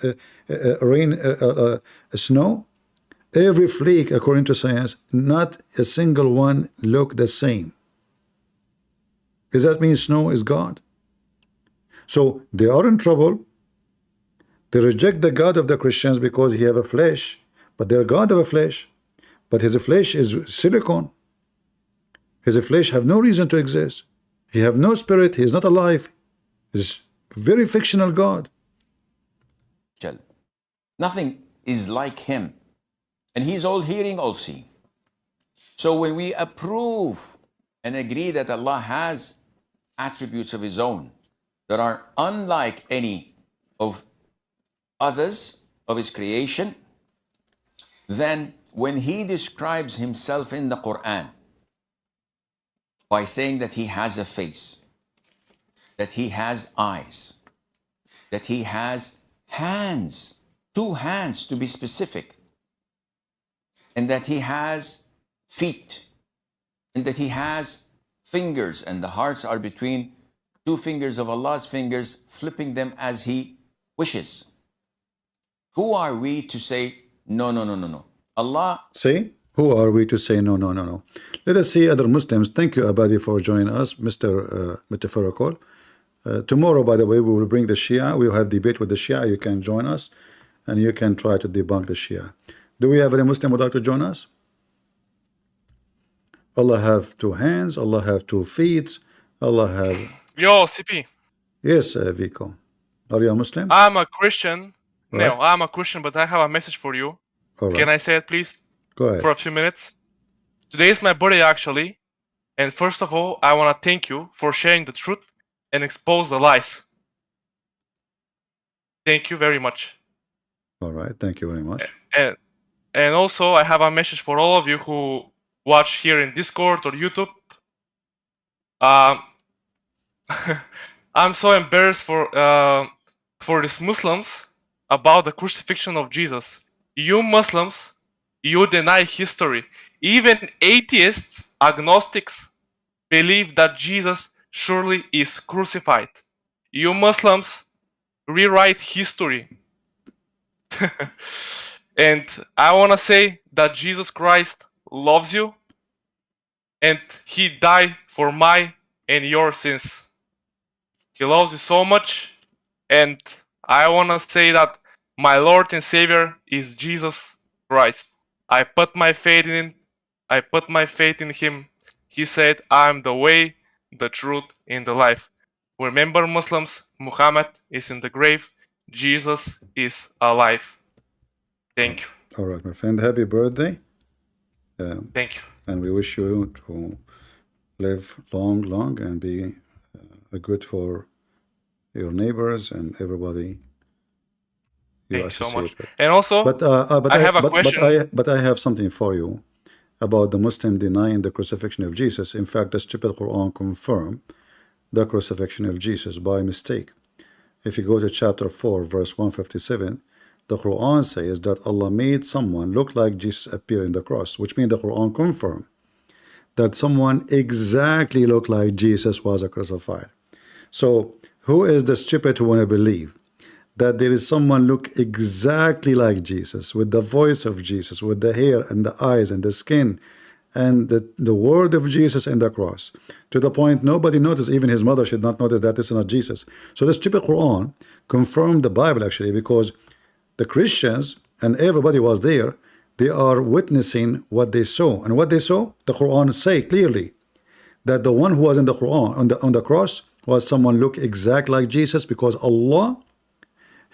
snow? Every flake, according to science, not a single one look the same. Does that mean snow is God? So they are in trouble. They reject the God of the Christians because he have a flesh, but they're God of a flesh. But his flesh is silicon. His flesh have no reason to exist. He have no spirit. He is not alive. He's very fictional God. Nothing is like him. And he's all hearing, all seeing. So when we approve and agree that Allah has attributes of his own that are unlike any of others of his creation, then when he describes himself in the Quran by saying that he has a face, that he has eyes, that he has hands, 2 hands to be specific, and that he has feet, and that he has fingers, and the hearts are between 2 fingers of Allah's fingers, flipping them as he wishes. Who are we to say, no, no, no, no, no? Allah. See? Who are we to say no, no, no, no? Let us see other Muslims. Thank you, Abadi, for joining us, Mr. Metaphorical. Tomorrow, by the way, we will bring the Shia. We will have debate with the Shia. You can join us, and you can try to debunk the Shia. Do we have any Muslim who would like to join us? Allah have 2 hands. Allah have 2 feet. Allah have... Yo, CP. Yes, Vico. Are you a Muslim? I'm a Christian. Right. No, I'm a Christian, but I have a message for you. All right. Can I say it, please? Go ahead. For a few minutes. Today is my birthday, actually. And first of all, I want to thank you for sharing the truth and expose the lies. Thank you very much. All right. Thank you very much. And also, I have a message for all of you who watch here in Discord or YouTube. I'm so embarrassed for these Muslims about the crucifixion of Jesus. You Muslims, you deny history. Even atheists, agnostics, believe that Jesus surely is crucified. You Muslims rewrite history. And I want to say that Jesus Christ loves you, and he died for my and your sins. He loves you so much, and I want to say that my Lord and Savior is Jesus Christ. I put my faith in him. I put my faith in him. He said, I am the way, the truth, and the life. Remember, Muslims, Muhammad is in the grave. Jesus is alive. Thank you. All right, my friend. Happy birthday. Thank you. And we wish you to live long and be good for your neighbors and everybody you Thank you so associate much. with. And also, But I have a question. But I have something for you about the Muslim denying the crucifixion of Jesus. In fact, the stupid Quran confirmed the crucifixion of Jesus by mistake. If you go to chapter 4, verse 157, the Quran says that Allah made someone look like Jesus appear in the cross, which means the Quran confirmed that someone exactly looked like Jesus was crucified. So who is the stupid who want to believe that there is someone look exactly like Jesus, with the voice of Jesus, with the hair and the eyes and the skin and the word of Jesus in the cross, to the point nobody noticed, even his mother should not notice that this is not Jesus. So the stupid Quran confirmed the Bible actually, because the Christians and everybody was there, They are witnessing what they saw. And what they saw, the Quran say clearly that the one who was in the Quran on the cross was someone look exact like Jesus, because Allah,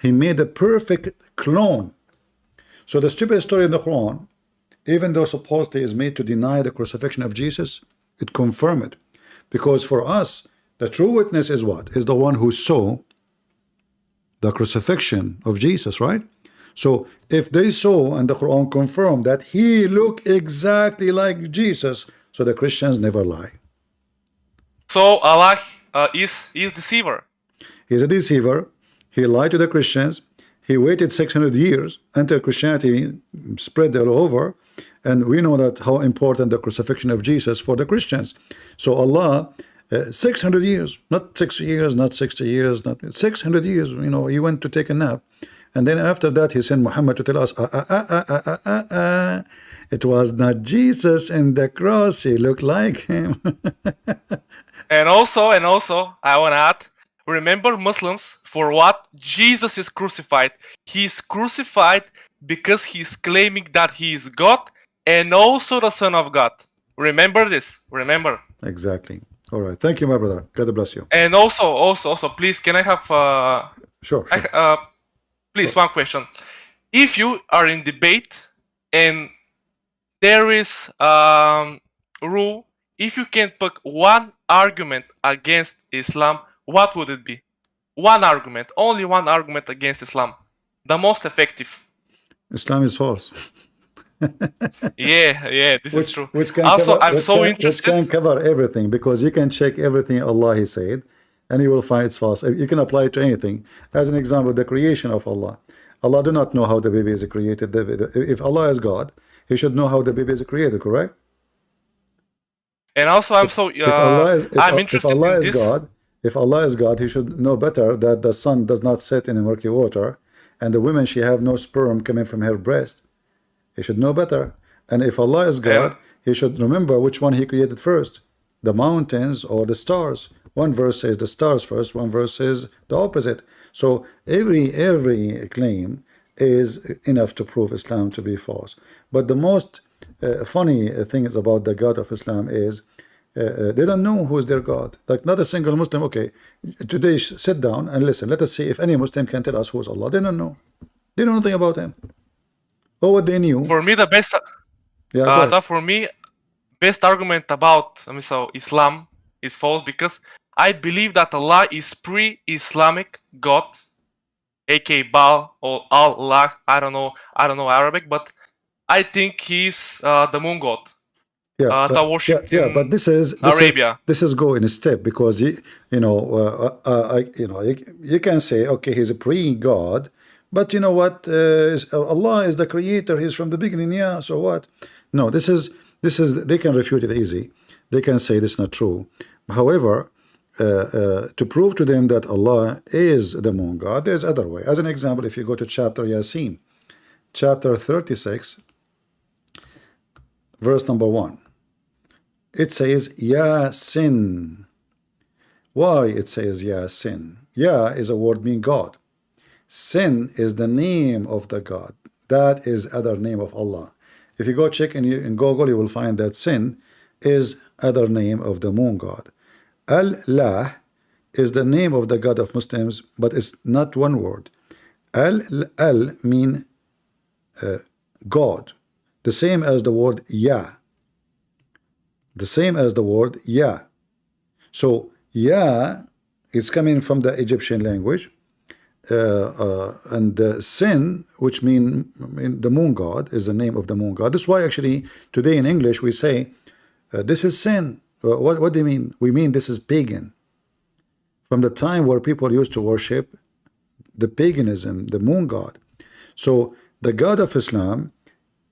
He made a perfect clone. So the stupid story in the Quran, even though supposedly is made to deny the crucifixion of Jesus, it confirmed it. Because for us, the true witness is what? Is the one who saw the crucifixion of Jesus, right? So if they saw and the Quran confirmed that he looked exactly like Jesus, so the Christians never lie. So Allah is deceiver. He's a deceiver. He lied to the Christians. He waited 600 years until Christianity spread all over. And we know that how important the crucifixion of Jesus for the Christians. So Allah, 600 years, not 6 years, not 60 years, not 600 years, you know, he went to take a nap. And then after that, he sent Muhammad to tell us, it was not Jesus in the cross. He looked like him. And also, I want to add, remember Muslims, for what Jesus is crucified. He's crucified because he's claiming that he is God and also the Son of God. Remember this. Remember. Exactly. All right. Thank you, my brother. God bless you. And also, please, can I have Sure. please, one question. If you are in debate and there is rule, if you can pick one argument against Islam, what would it be? One argument, only one argument against Islam, the most effective. Islam is false. Yeah, this is true. Which can Also, cover, I'm which so can, interested. Which can cover everything, because you can check everything Allah He said, and you will find it's false. You can apply it to anything. As an example, the creation of Allah. Allah do not know how the baby is created. If Allah is God, He should know how the baby is created, correct? And also, I'm interested in this. If Allah is God, He should know better that the sun does not set in the murky water, and the woman, she have no sperm coming from her breast. He should know better. And if Allah is God, He should remember which one He created first, the mountains or the stars. One verse says the stars first, one verse says the opposite. So every claim is enough to prove Islam to be false. But the most funny thing is about the God of Islam is they don't know who is their God. Like not a single Muslim. Okay, today sit down and listen. Let us see if any Muslim can tell us who is Allah. They don't know. They know nothing about Him. Oh, what they knew. For me, the best. For me, best argument about Islam is false, because I believe that Allah is pre-Islamic God, aka Baal or Allah. I don't know Arabic, but I think He's the moon god. But this is Arabia. This is go in a step, because you can say, okay, He's a pre-God, but you know what? Allah is the creator. He's from the beginning. Yeah. So what? No. This is. They can refute it easy. They can say this is not true. However, to prove to them that Allah is the moon god, there's other way. As an example, if you go to chapter Yasin, chapter 36, verse number 1, it says Yasin. Why it says Yasin? Ya is a word meaning God. Sin is the name of the God. That is other name of Allah. If you go check in Google, you will find that sin is other name of the moon god. Allah is the name of the God of Muslims, but it's not one word. Al mean God, the same as the word Ya. The same as the word Ya. So Ya is coming from the Egyptian language. And the sin, which mean the moon god, is the name of the moon god. That's why actually today in English we say this is sin. What do you mean? We mean this is pagan. From the time where people used to worship the paganism, the moon god. So the God of Islam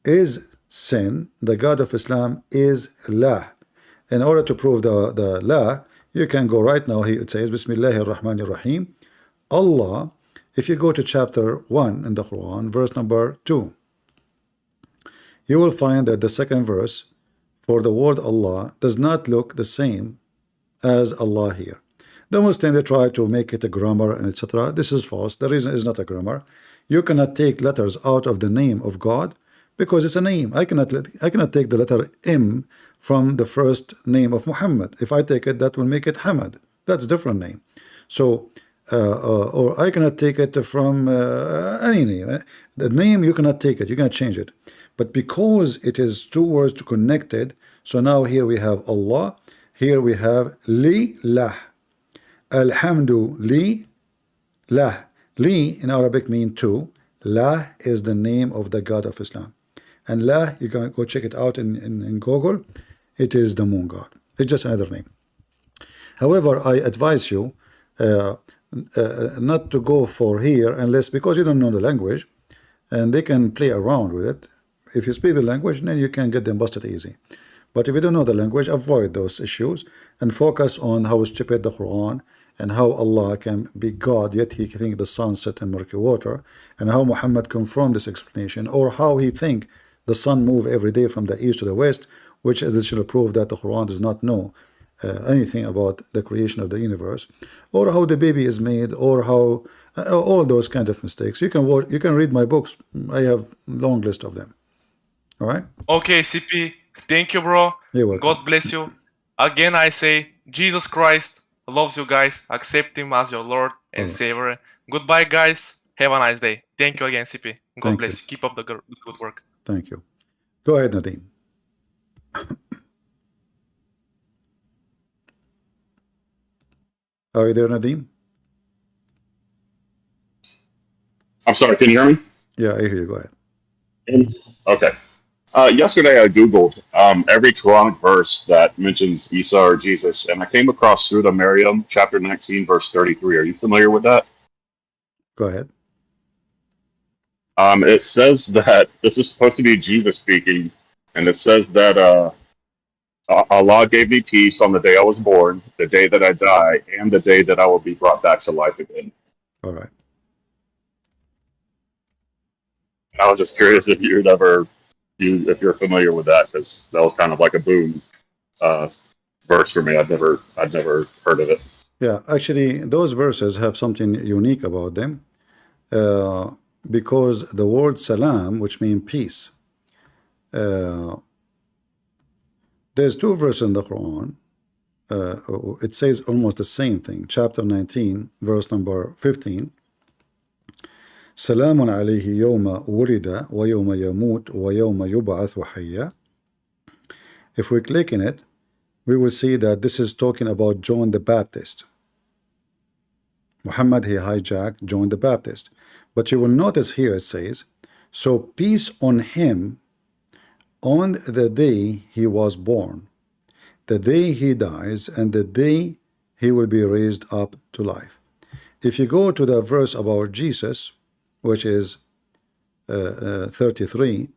is sin. The God of Islam is La. In order to prove the La, you can go right now. Here it says Bismillahir Rahmanir Rahim. Allah. If you go to chapter 1 in the Quran, verse number 2, you will find that the second verse for the word Allah does not look the same as Allah here. The Muslims, they try to make it a grammar and etc. This is false. The reason is not a grammar. You cannot take letters out of the name of God, because it's a name. I cannot take the letter M from the first name of Muhammad. If I take it, that will make it Hamad. That's a different name. So or I cannot take it from any name. The name, you cannot take it, you cannot change it. But because it is two words connected, so now here we have Allah, here we have li lah. Alhamdu li lah. Li in Arabic mean two. Lah is the name of the God of Islam. And lah, you can go check it out in Google. It is the moon god. It's just another name. However, I advise you not to go for here unless, because you don't know the language, and they can play around with it. If you speak the language, then you can get them busted easy. But if you don't know the language, avoid those issues and focus on how stupid the Quran and how Allah can be God, yet he can think the sun set in murky water, and how Muhammad confirmed this explanation, or how he think the sun move every day from the east to the west, which additional proof that the Quran does not know anything about the creation of the universe, or how the baby is made, or how all those kind of mistakes. You can watch, you can read my books. I have long list of them. All right. Okay, CP. Thank you, bro. You're welcome. God bless you. Again, I say, Jesus Christ loves you guys. Accept him as your Lord and Savior. Goodbye, guys. Have a nice day. Thank you again, CP. God Thank bless you. you. Keep up the good work. Thank you. Go ahead, Nadeem. Are you there, Nadeem? I'm sorry, can you hear me? Yeah, I hear you. Go ahead. Okay. Yesterday I Googled every Quranic verse that mentions Isa or Jesus, and I came across Surah Maryam, chapter 19, verse 33. Are you familiar with that? Go ahead. It says that this is supposed to be Jesus speaking, and it says that Allah gave me peace on the day I was born, the day that I die, and the day that I will be brought back to life again. All right. I was just curious if you'd ever, if you're familiar with that, because that was kind of like a boom verse for me. I'd never heard of it. Yeah, actually, those verses have something unique about them, because the word salam, which means peace, there's two verses in the Quran. It says almost the same thing. Chapter 19, verse number 15. سلام عليه يوم ولد ويوم يموت ويوم يبعث حيا. If we click in it, we will see that this is talking about John the Baptist. Muhammad, he hijacked John the Baptist. But you will notice here it says, so peace on him on the day he was born, the day he dies, and the day he will be raised up to life. If you go to the verse about Jesus, which is 33.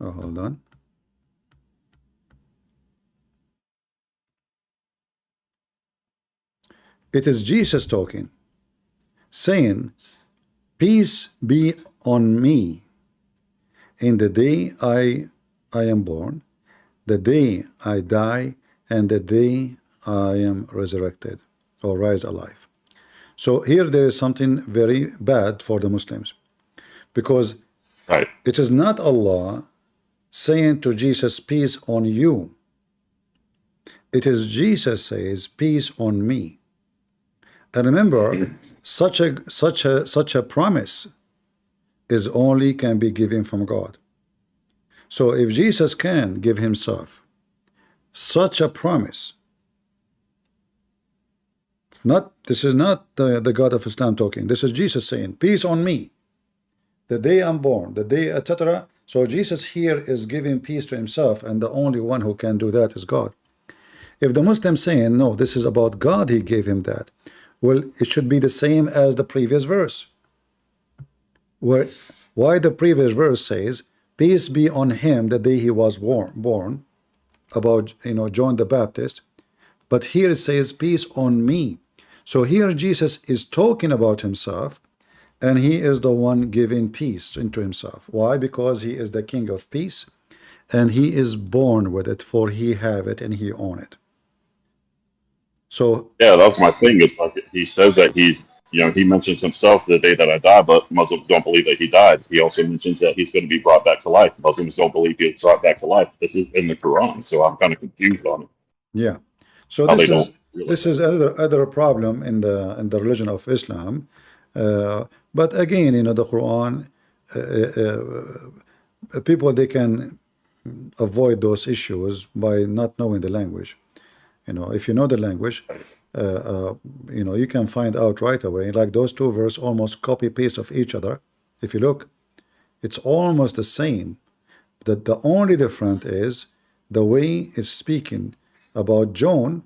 Oh, hold on. It is Jesus talking, saying, peace be on me in the day I am born, the day I die, and the day I am resurrected or rise alive. So here there is something very bad for the Muslims, because it is not Allah saying to Jesus, peace on you. It is Jesus says, peace on me. And remember, such a promise is only can be given from God. So if Jesus can give himself such a promise, this is not the God of Islam talking. This is Jesus saying, peace on me, the day I'm born, the day, etc. So Jesus here is giving peace to himself, and the only one who can do that is God. If the Muslim saying, no, this is about God, he gave him that, well, it should be the same as the previous verse. Why the previous verse says, peace be on him the day he was born, about John the Baptist, but here it says, peace on me. So here Jesus is talking about himself, and he is the one giving peace into himself. Why? Because he is the King of peace, and he is born with it, for he have it and he own it. So yeah, that was my thing. It's like he says that he's You know, he mentions himself the day that I die, but Muslims don't believe that he died. He also mentions that he's going to be brought back to life. Muslims don't believe he was brought back to life. This is in the Quran, so I'm kind of confused on it. Yeah. So How they this don't is realize other problem in the religion of Islam. But again, you know, the Quran, people, they can avoid those issues by not knowing the language. You know, if you know the language, you know, you can find out right away. Like those two verses almost copy paste of each other. If you look, it's almost the same. That the only difference is the way it's speaking about John.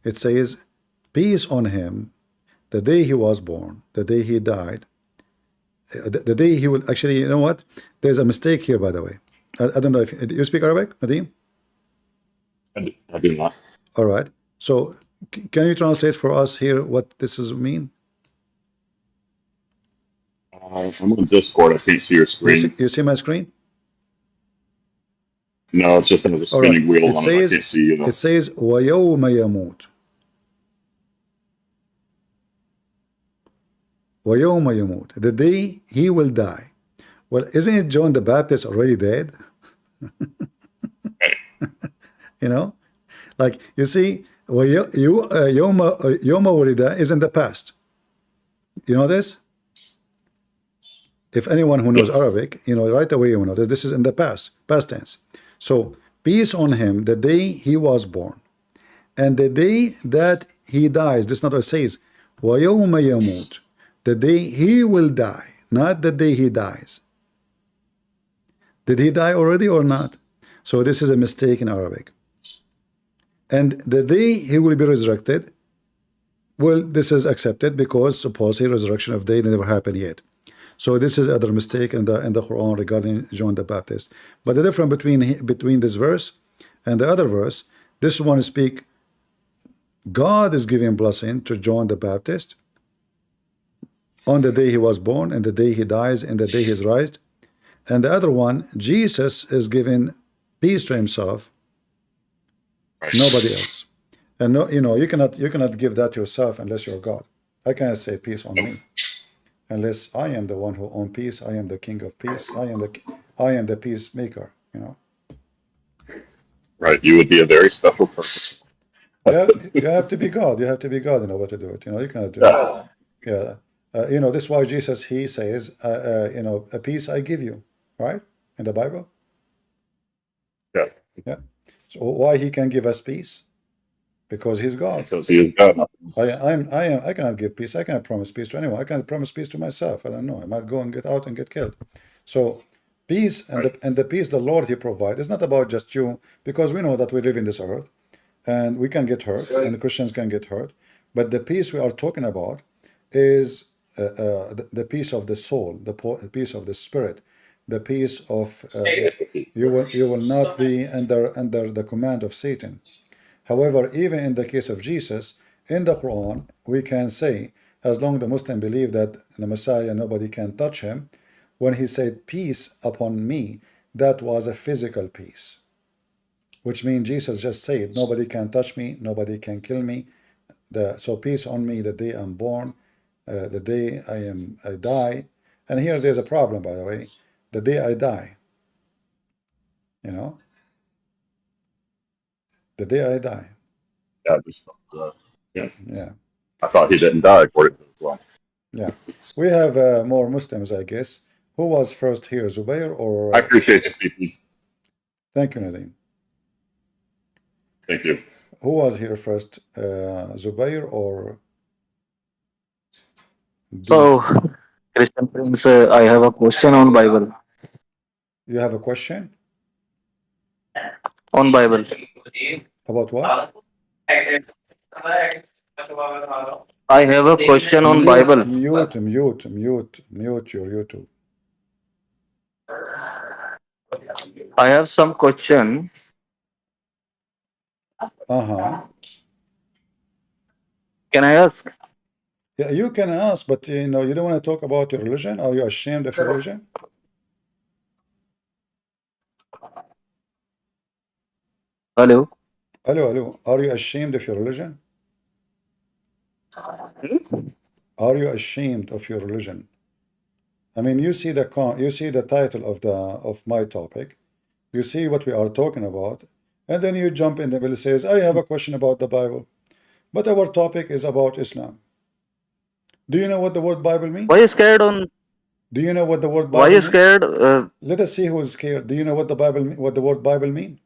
It says, "Peace on him, the day he was born, the day he died, the day he will." Actually, you know what? There's a mistake here, by the way. I don't know if you speak Arabic, Nadim. I do not. All right. So can you translate for us here what this is mean? I'm on Discord. I can't see your screen. You see my screen? No, it's just has a All right. spinning wheel It on it. I says can't see, you know. وَيَوْمَ يَمُوتُ. وَيَوْمَ يَمُوتُ. The day he will die. Well, isn't it John the Baptist already dead? You know? Like, you see, يَوْمَ وُلِدَ is in the past. You know this? If anyone who knows Arabic, you know, right away you know this is in the past tense. So, peace on him the day he was born. And the day that he dies, this not what it says, وَيَوْمَ يَمُوتُ. The day he will die, not the day he dies. Did he die already or not? So this is a mistake in Arabic. And the day he will be resurrected, well, this is accepted because supposedly resurrection of day never happened yet. So this is other mistake in the Quran regarding John the Baptist. But the difference between this verse and the other verse, this one speak God is giving blessing to John the Baptist on the day he was born, and the day he dies, and the day he is raised. And the other one, Jesus is giving peace to himself, nobody else. And no, you know, you cannot give that to yourself unless you're God. I cannot say peace on me unless I am the one who owns peace. I am the king of peace. I am the peacemaker. You know. Right. You would be a very special person. You have to be God. You have to be God in order to do it. You know, you cannot do it. Yeah. You know, this is why Jesus, he says, you know, a peace I give you, right? In the Bible. Yeah. Yeah. So why he can give us peace? Because he's God. Because he is God. I cannot give peace. I cannot promise peace to anyone. I cannot promise peace to myself. I don't know. I might go and get out and get killed. So peace and the peace the Lord he provides is not about just you, because we know that we live in this earth and we can get hurt and the Christians can get hurt. But the peace we are talking about is the peace of the soul, the peace of the spirit, the peace of you will not be under the command of Satan. However, even in the case of Jesus, in the Quran, we can say, as long as the Muslim believe that the Messiah, nobody can touch him, when he said, peace upon me, that was a physical peace. Which means Jesus just said, nobody can touch me, nobody can kill me. So peace on me the day I'm born, the day I die. And here there's a problem, by the way. The day I die, you know, the day I die. Yeah. Yeah. I thought he didn't die according to Islam. Yeah. We have more Muslims, I guess. Who was first here, Zubair or? I appreciate you speaking. Thank you, Nadim. Thank you. Who was here first, Zubair or? So, Christian Prince, I have a question on Bible. You have a question On Bible. about what? I have a question on Bible. Mute your YouTube. I have some question. Can I ask? Yeah, you can ask, but you know, you don't want to talk about your religion. Are you ashamed of your religion? Hello. Hello. Are you ashamed of your religion? Are you ashamed of your religion? I mean, you see the title of my topic, you see what we are talking about, and then you jump in the middle and says, I have a question about the Bible, but our topic is about Islam. Do you know what the word Bible means? Why you scared on? Do you know what the word Why Bible you means? scared? Let us see who is scared. Do you know what the word Bible means?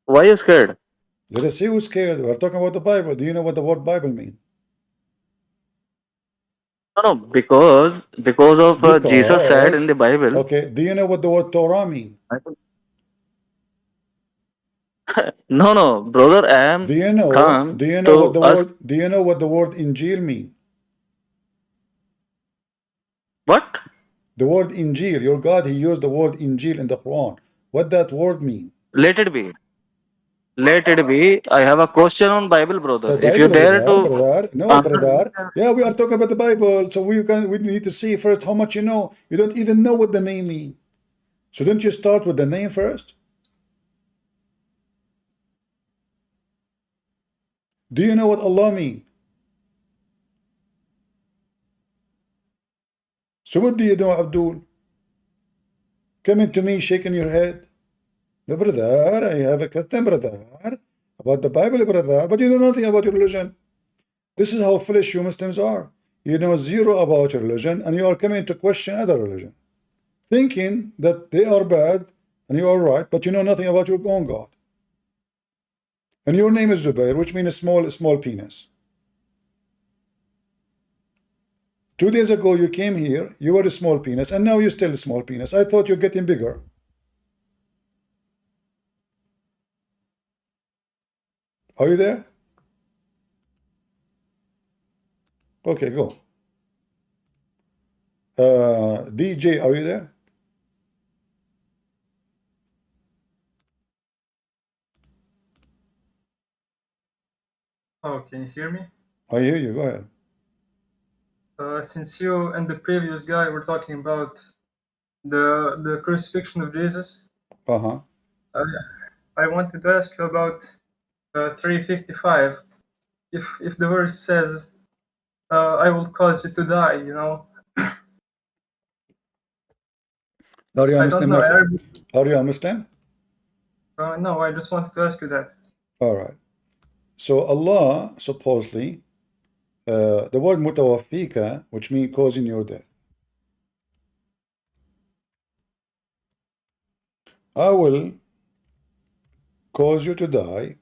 Why you scared? Let us see who's scared. We're talking about the Bible. Do you know what the word Bible means? No, because of Jesus said in Because, the Bible. okay, do you know what the word Torah means? No, brother, I am Do you know come to us. what the word Injil means? What? The word Injil, your God, he used the word Injil in the Quran. What that word mean? Let it be. Let it be. I have a question on Bible, The brother. If you Bible over dare there, to brother. No, brother. Yeah, we are talking about the Bible. So we need to see first how much you know. You don't even know what the name means. So don't you start with the name first? Do you know what Allah means? So what do you know, Abdul? Coming to me, shaking your head. No, brother, I have a question, brother, about the Bible, brother, but you know nothing about your religion. This is how foolish you Muslims are. You know zero about your religion, and you are coming to question other religion, thinking that they are bad and you are right, but you know nothing about your own God. And your name is Zubair, which means small penis. 2 days ago you came here, you were a small penis, and now you're still a small penis. I thought you're getting bigger. Are you there? Okay, go. DJ, are you there? Oh, can you hear me? I hear you, go ahead. Since you and the previous guy were talking about the crucifixion of Jesus, Uh-huh. I wanted to ask you about 355. If the verse says, "I will cause you to die," you know, Are you a I don't Muslim? know Arabic. Are you a Muslim? No, I just wanted to ask you that. All right. So Allah supposedly, the word mutawaffika, which means causing your death. I will cause you to die,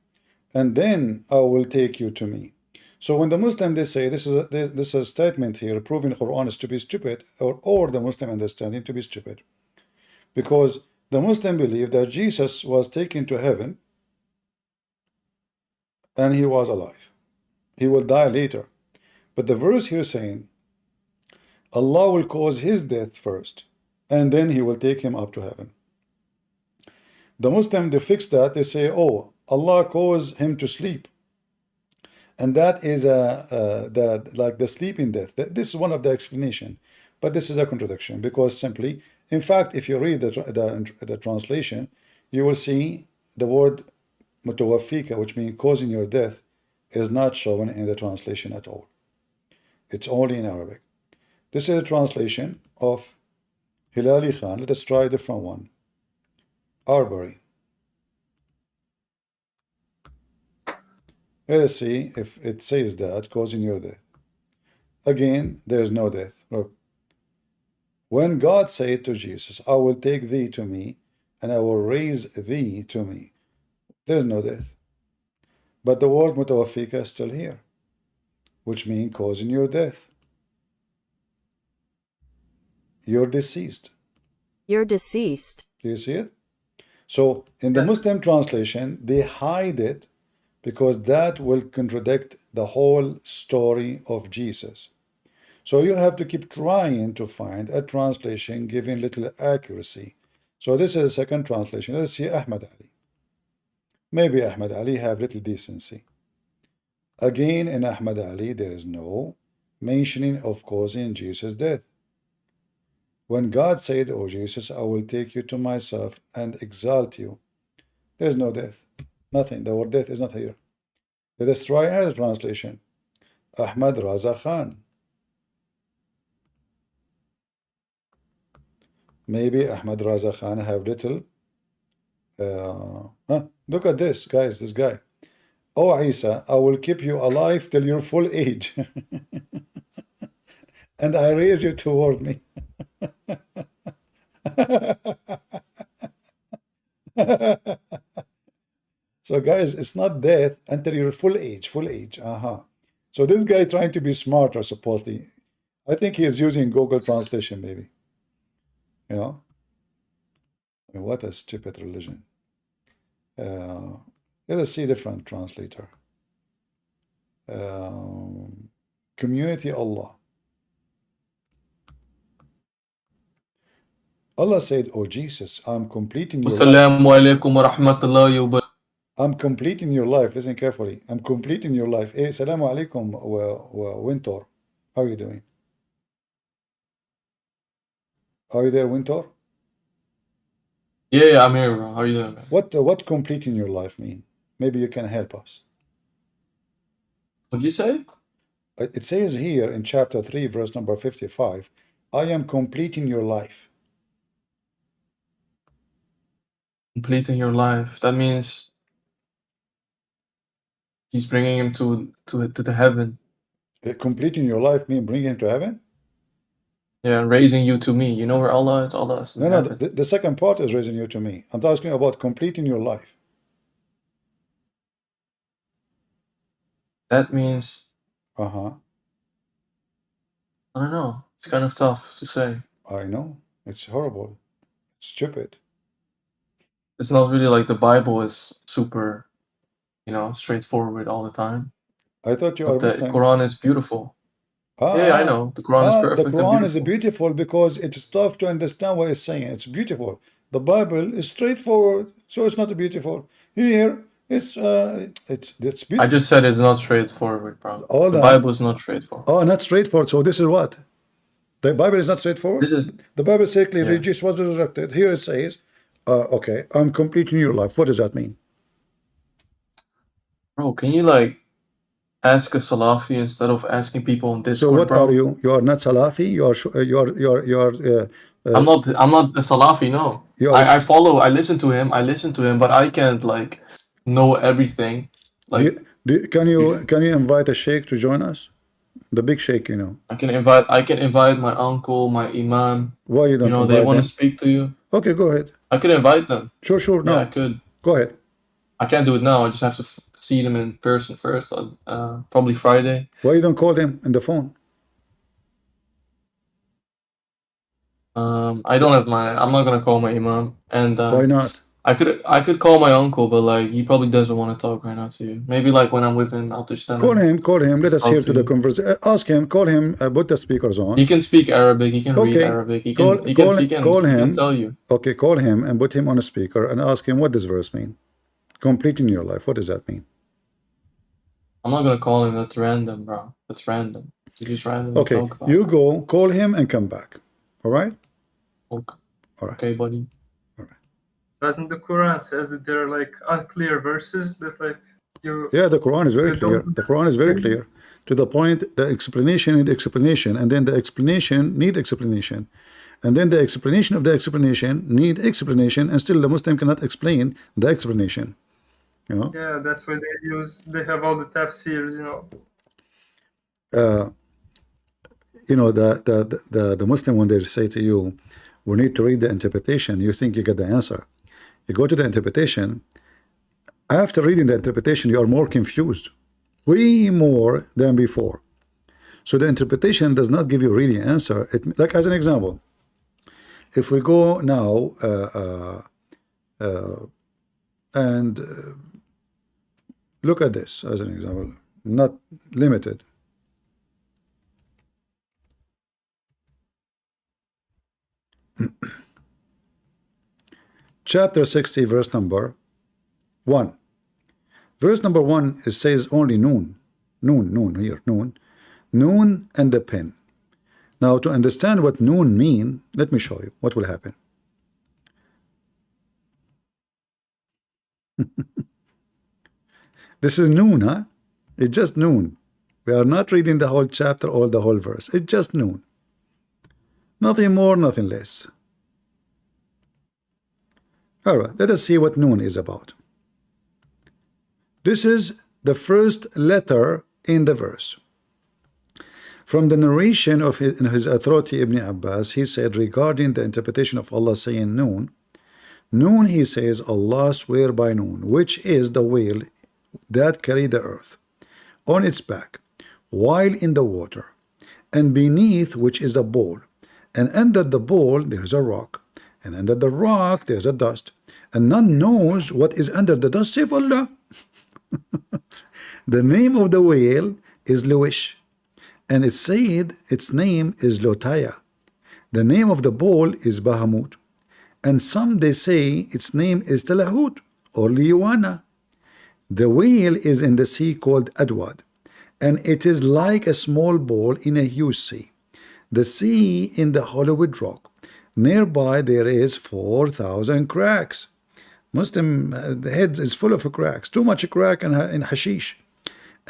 and then I will take you to me. So when the Muslim they say this is a statement here proving Quran is to be stupid, or the Muslim understanding to be stupid, because the Muslim believe that Jesus was taken to heaven and he was alive. He will die later. But the verse here saying Allah will cause his death first, and then he will take him up to heaven. The Muslim, they fix that. They say, oh, Allah caused him to sleep. And that is like the sleeping death. This is one of the explanation. But this is a contradiction, because simply, in fact, if you read the translation, you will see the word mutawaffika, which means causing your death, is not shown in the translation at all. It's only in Arabic. This is a translation of Hilali Khan. Let us try a different one. Arbery. Let us see if it says that causing your death. Again, there is no death. Look. When God said to Jesus, I will take thee to me, and I will raise thee to me, there is no death. But the word mutawaffika is still here, which means causing your death. You're deceased. You're deceased. Do you see it? So in the Yes. Muslim translation, they hide it because that will contradict the whole story of Jesus. So you have to keep trying to find a translation giving little accuracy. So this is a second translation. Let's see Ahmad Ali. Maybe Ahmad Ali have little decency. Again, in Ahmad Ali, there is no mentioning of causing Jesus' death. When God said, "O Jesus, I will take you to myself and exalt you," there is no death. Nothing. The word death is not here. Let us try another translation. Ahmad Raza Khan. Maybe Ahmad Raza Khan have little. Look at this, guys. This guy. Oh, Isa, I will keep you alive till your full age, and I raise you toward me. So, guys, it's not death until your full age. Full age. So this guy trying to be smarter, supposedly. I think he is using Google Translation, maybe. You know, I mean, what a stupid religion. Let us see different translator. Community Allah. Allah said, "Oh Jesus, I'm completing your life. Assalamu alaikum wa rahmatullahi wa barakatuh. I'm completing your life." Listen carefully. I'm completing your life. Hey, Assalamu alaikum, Winter. How are you doing? Are you there, Winter? Yeah, I'm here, bro. How are you doing, man? What completing your life mean? Maybe you can help us. What'd you say? It says here in chapter 3, verse number 55, I am completing your life. Completing your life. That means he's bringing him to the heaven. Completing your life mean bringing him to heaven? Yeah, raising you to me. You know where Allah is? Allah is in No, heaven. the second part is raising you to me. I'm asking about completing your life. That means, Uh-huh. I don't know. It's kind of tough to say. I know. It's horrible. It's stupid. It's not really like the Bible is super, straightforward all the time. I thought you But are the Muslim. Quran is beautiful. Yeah, I know. The Quran is perfect The Quran and is beautiful. beautiful because it's tough to understand what it's saying. It's beautiful. The Bible is straightforward, so it's not beautiful. Here, it's beautiful. I just said it's not straightforward, bro. All The that. Bible is not straightforward. Oh, not straightforward. So this is what? The Bible is not straightforward? This is, The Bible says clearly yeah. Jesus was resurrected. Here it says, okay, I'm completing your life. What does that mean? Bro, can you ask a Salafi instead of asking people on Discord, So what bro? are you? You are not Salafi? I'm not a Salafi, no. You are I listen to him, but I can't know everything. can you invite a sheikh to join us? The big sheikh, you know. I can invite my uncle, my imam. Why you don't invite they want to them? speak to you. Okay, go ahead. I could invite them. Sure, Yeah, no. I could. Go ahead. I can't do it now. I just have to see them in person first. Probably Friday. Why you don't call them on the phone? I don't have I'm not gonna call my imam. And Why not? I could call my uncle, but he probably doesn't want to talk right now to you. Maybe when I'm with him, I'll just Call him. Let us hear to the conversation. Ask him. Call him. Put the speakers on. He can speak Arabic. He can read Okay. Arabic. He Call can him. tell you. Okay, call him and put him on a speaker and ask him what this verse mean. Completing your life. What does that mean? I'm not gonna call him. That's random, bro. That's random. You just randomly Okay, talk about you go call him and come back. All right. Okay. All right. Okay, buddy. Doesn't the Quran says that there are unclear verses that you? Yeah, the Quran is very you clear. don't- The Quran is very clear. To the point, the explanation need explanation, and then the explanation need explanation, and then the explanation of the explanation need explanation, and still the Muslim cannot explain the explanation. You know. Yeah, that's why they have all the tafsirs, you know. The Muslim, when they say to you, we need to read the interpretation, you think you get the answer. You go to the interpretation. After reading the interpretation, you are more confused, way more than before. So the interpretation does not give you really an answer. Like as an example, if we go now and look at this as an example, not limited. Chapter 60, verse number 1. Verse number 1, it says only noon. Noon here, noon. Noon and the pen. Now, to understand what noon mean, let me show you what will happen. This is noon, huh? It's just noon. We are not reading the whole chapter or the whole verse. It's just noon. Nothing more, nothing less. All right, let us see what noon is about. This is the first letter in the verse. From the narration of his authority Ibn Abbas, he said regarding the interpretation of Allah saying noon, noon, he says, Allah swear by noon, which is the whale that carried the earth on its back while in the water, and beneath which is the bowl, and under the bowl there is a rock, and under the rock there is a dust, and none knows what is under the dust save Allah. The name of the whale is Luish, and it said its name is Lotaya. The name of the bowl is Bahamut, and some they say its name is Talahut or Liwana. The whale is in the sea called Adwad, and it is like a small ball in a huge sea. The sea in the hollowed rock. Nearby there is 4,000 cracks. Muslim the head is full of cracks, too much crack in hashish.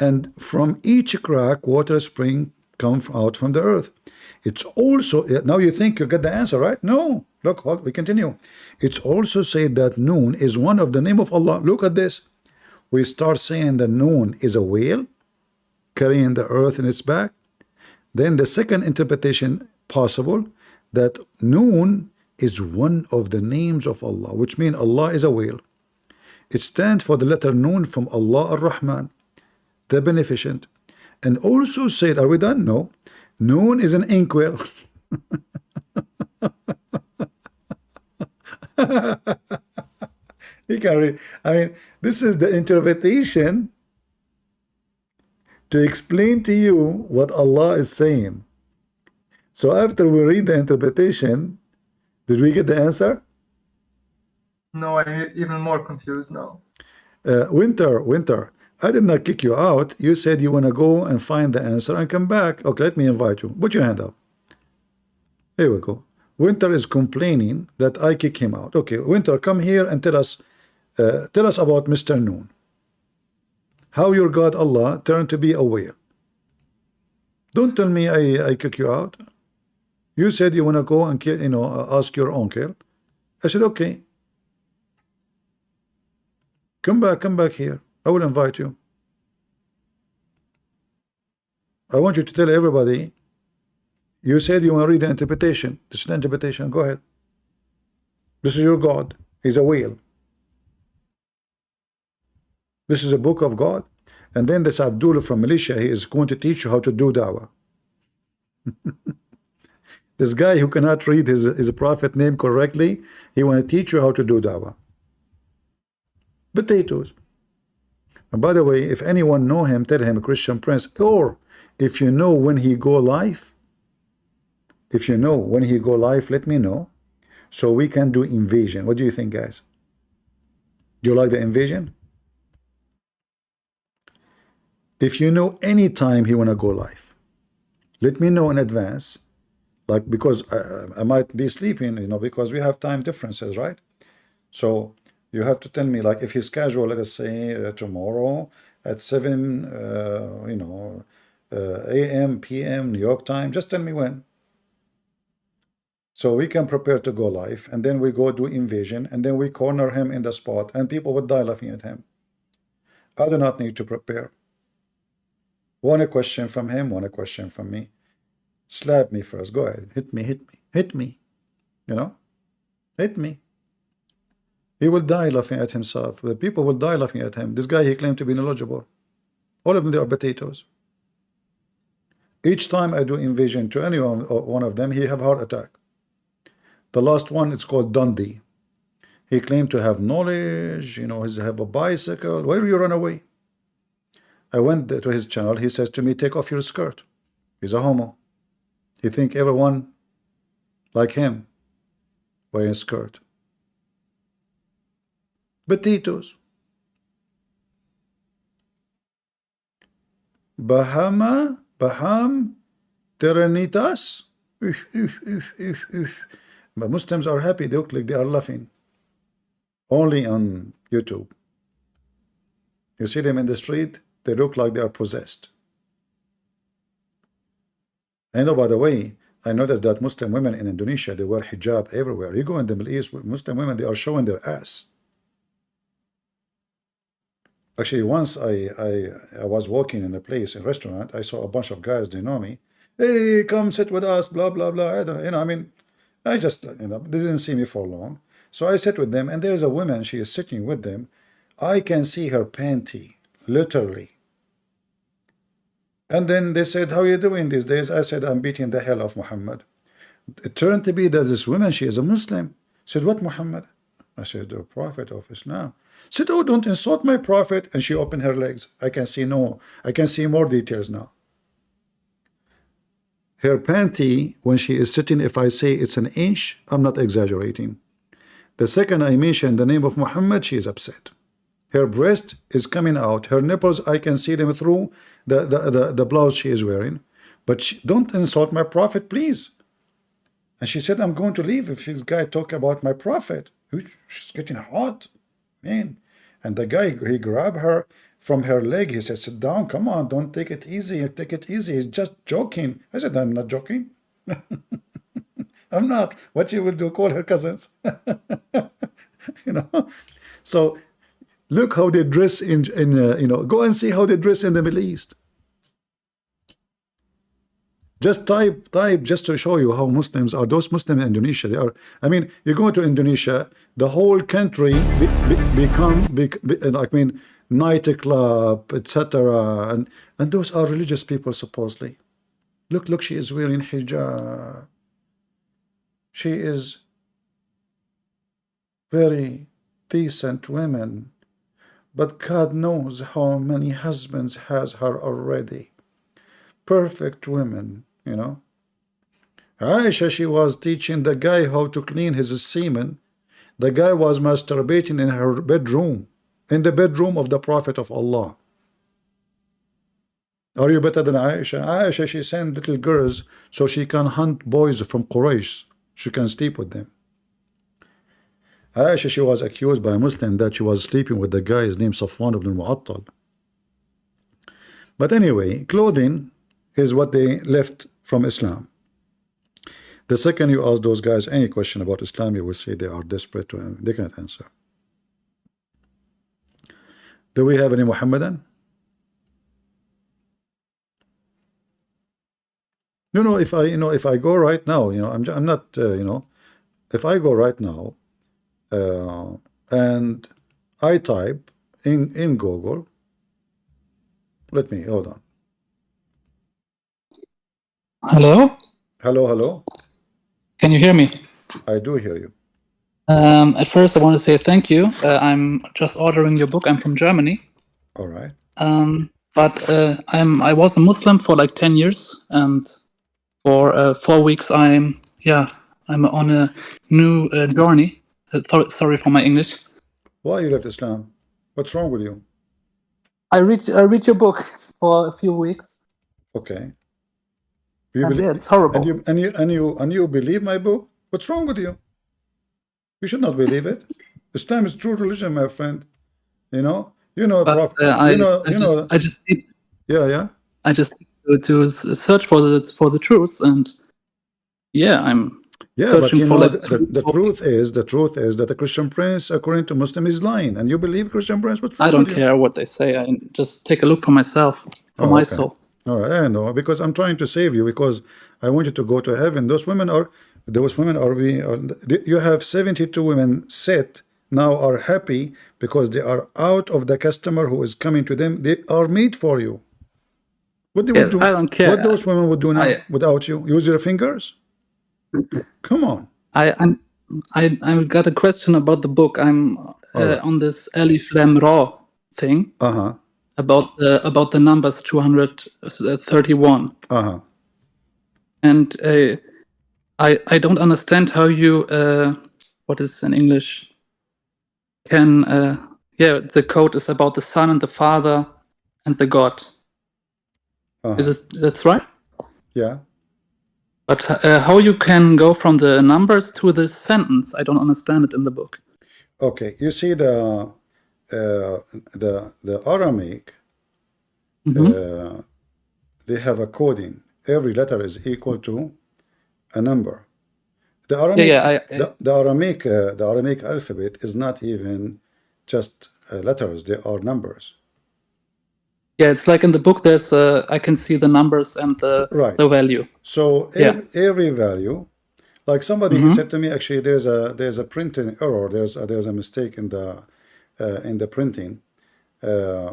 And from each crack water spring come out from the earth. It's also, now you think you get the answer, right? No, look, we continue. It's also said that noon is one of the name of Allah. Look at this. We start saying that noon is a whale carrying the earth in its back. Then the second interpretation possible, that noon is one of the names of Allah, which means Allah is a whale. It stands for the letter noon from Allah ar-Rahman, the beneficent. And also said, are we done? No. Noon is an inkwell. You can read. I mean, this is the interpretation to explain to you what Allah is saying. So after we read the interpretation, did we get the answer? No, I'm even more confused now. Winter, I did not kick you out. You said you want to go and find the answer and come back. Okay, let me invite you. Put your hand up. Here we go. Winter is complaining that I kick him out. Okay, Winter, come here and tell us about Mr. Noon. How your God Allah turned to be a whale. Don't tell me I kick you out. You said you want to go and ask your uncle. I said okay. Come back here. I will invite you. I want you to tell everybody. You said you want to read the interpretation. This is the interpretation. Go ahead. This is your God. He's a whale. This is a book of God. And then this Abdullah from Malaysia, he is going to teach you how to do dawah. This guy who cannot read his prophet name correctly, he want to teach you how to do dawah. Potatoes. And by the way, if anyone know him, tell him Christian Prince. Or if you know when he go live, let me know, so we can do invasion. What do you think, guys? Do you like the invasion? If you know any time he wanna go live, let me know in advance. Like, because I might be sleeping, because we have time differences, right? So you have to tell me, like, if he's casual, let us say tomorrow at 7 a.m. p.m. New York time, just tell me when, so we can prepare to go live, and then we go do invasion, and then we corner him in the spot, and people would die laughing at him. I do not need to prepare. One a question from him, one a question from me. Slap me first. Go ahead. Hit me. Hit me. Hit me. He will die laughing at himself. The people will die laughing at him. This guy, he claimed to be knowledgeable. All of them, they are potatoes. Each time I do invasion to any one of them, he have heart attack. The last one, it's called Dundee. He claimed to have knowledge, he have a bicycle. Why do you run away? I went to his channel. He says to me, take off your skirt. He's a homo. He think everyone like him wearing a skirt. Potatoes. Baham, Terenitas. But Muslims are happy. They look like they are laughing. Only on YouTube. You see them in the street, they look like they are possessed. And by the way, I noticed that Muslim women in Indonesia, they wear hijab everywhere. You go in the Middle East, Muslim women, they are showing their ass. Actually, once I was walking in a place, in a restaurant, I saw a bunch of guys, they know me. Hey, come sit with us, blah, blah, blah. I don't, I mean, I just, they didn't see me for long. So I sit with them, and there's a woman, she is sitting with them. I can see her panty, literally. And then they said, how are you doing these days? I said, I'm beating the hell of Muhammad. It turned to be that this woman, she is a Muslim. Said, what Muhammad? I said, the Prophet of Islam. Said, oh, don't insult my Prophet. And she opened her legs. I can see more details now. Her panty, when she is sitting, if I say it's an inch, I'm not exaggerating. The second I mention the name of Muhammad, she is upset. Her breast is coming out. Her nipples, I can see them through the blouse she is wearing. But don't insult my Prophet, please. And she said, I'm going to leave if this guy talk about my Prophet. She's getting hot, man. And the guy, he grabbed her from her leg. He said, sit down, come on, don't take it easy. Take it easy. He's just joking. I said, I'm not joking. I'm not. What you will do, call her cousins. So look how they dress in go and see how they dress in the Middle East. Just type just to show you how Muslims are. Those Muslims in Indonesia, they are, I mean, you go to Indonesia, the whole country nightclub, etc. And those are religious people, supposedly. Look, she is wearing hijab. She is very decent women. But God knows how many husbands has her already. Perfect women, Aisha, she was teaching the guy how to clean his semen. The guy was masturbating in her bedroom, in the bedroom of the Prophet of Allah. Are you better than Aisha? Aisha, she sent little girls so she can hunt boys from Quraysh. She can sleep with them. Aisha, she was accused by a Muslim that she was sleeping with the guy, his name Safwan ibn Mu'attal. But anyway, clothing is what they left from Islam. The second you ask those guys any question about Islam, you will say they are desperate to, they cannot answer. Do we have any Muhammadan? If I go right now, I'm not, if I go right now and I type in Google, let me, hold on. Hello? Hello? Can you hear me? I do hear you. At first, I want to say thank you. I'm just ordering your book. I'm from Germany. All right. But I was a Muslim for like 10 years, and for 4 weeks I'm on a new journey. Sorry for my English. Why you left Islam? What's wrong with you? I read your book for a few weeks. Okay. It's horrible. And you believe my book? What's wrong with you? You should not believe it. Islam is true religion, my friend. I just need. Yeah. I just need to search for the truth, and I'm searching for the truth is that the Christian Prince, according to Muslim, is lying, and you believe Christian Prince. What's wrong I don't with care what they say. I just take a look for myself, for my soul. All right, I know, because I'm trying to save you, because I want you to go to heaven. You have 72 women set now are happy because they are out of the customer who is coming to them. They are made for you. What they would do? I don't care. What those women would do now without you? Use their fingers? Come on. I got a question about the book. I'm on this Alif Lam Ra thing. About the numbers 231. And I don't understand how you what is in English can the code is about the Son and the Father and the God. That's right? Yeah. But how you can go from the numbers to the sentence? I don't understand it in the book. Okay, you see the Aramaic, they have a coding. Every letter is equal to a number. The Aramaic alphabet is not even just letters; they are numbers. Yeah, it's like in the book. There's I can see the numbers and the value. So every value, like somebody he said to me, actually, there's a printing error. There's a mistake in the printing. I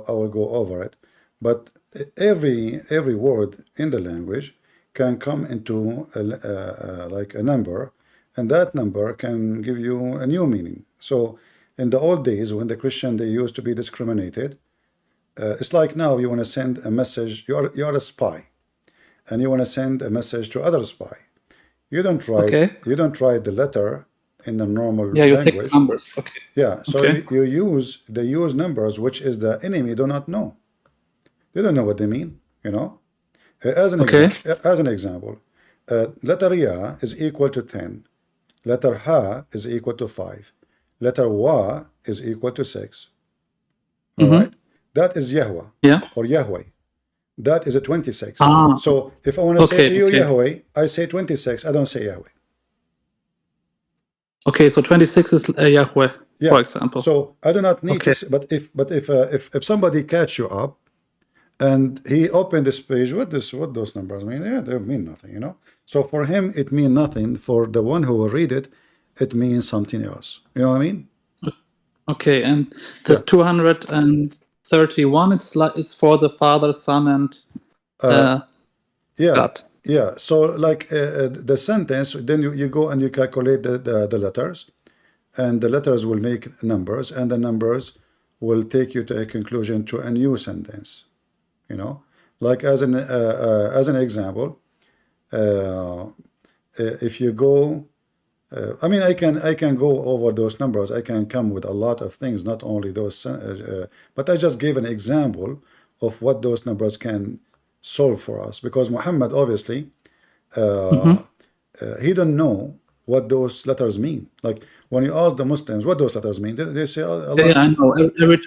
will go over it, but every word in the language can come into like a number, and that number can give you a new meaning. So in the old days, when the Christian, they used to be discriminated, it's like now you want to send a message. You are a spy, and you want to send a message to other spy. You don't write the letter in the normal language. You take numbers. So they use numbers, which is the enemy do not know. They don't know what they mean, you know. As an example, letter Ya is equal to 10. Letter Ha is equal to 5. Letter Wa is equal to 6. All right? That is Yahweh or Yahweh. That is a 26. So if I want to say to you Yahweh, I say 26. I don't say Yahweh. Okay, so 26 is Yahweh, for example. So I do not need to say, but if somebody catch you up and he opened this page, what those numbers mean? Yeah, they mean nothing, you know. So for him it means nothing. For the one who will read it, it means something else. You know what I mean? Okay, and the 231, it's for the Father, Son, and God. So like the sentence, then you go and you calculate the letters, and the letters will make numbers, and the numbers will take you to a conclusion to a new sentence. You know, like as an example, if you go, I mean, I can go over those numbers. I can come with a lot of things, not only those, but I just gave an example of what those numbers can solve for us, because Muhammad obviously he don't know what those letters mean. Like when you ask the Muslims what those letters mean, they say Allah. Yeah, I know. Every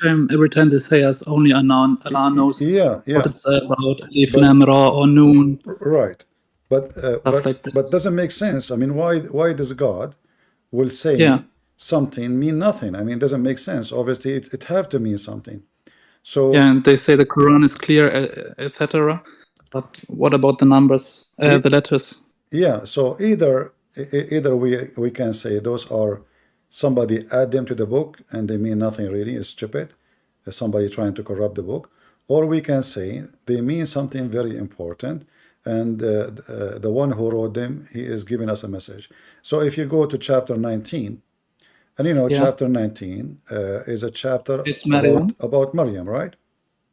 time they say us, only Allah knows what it's about. Alif, Lam, Ra, or Noon. Right, but doesn't make sense. I mean, why does God will say something mean nothing? I mean, it doesn't make sense. Obviously, it have to mean something. So and they say the Quran is clear, etc. But what about the numbers, the letters? Yeah, so either we can say those are somebody add them to the book and they mean nothing really, it's stupid, somebody trying to corrupt the book, or we can say they mean something very important, and the one who wrote them, he is giving us a message. So if you go to chapter 19, and you know, chapter 19 is a chapter about Maryam, right?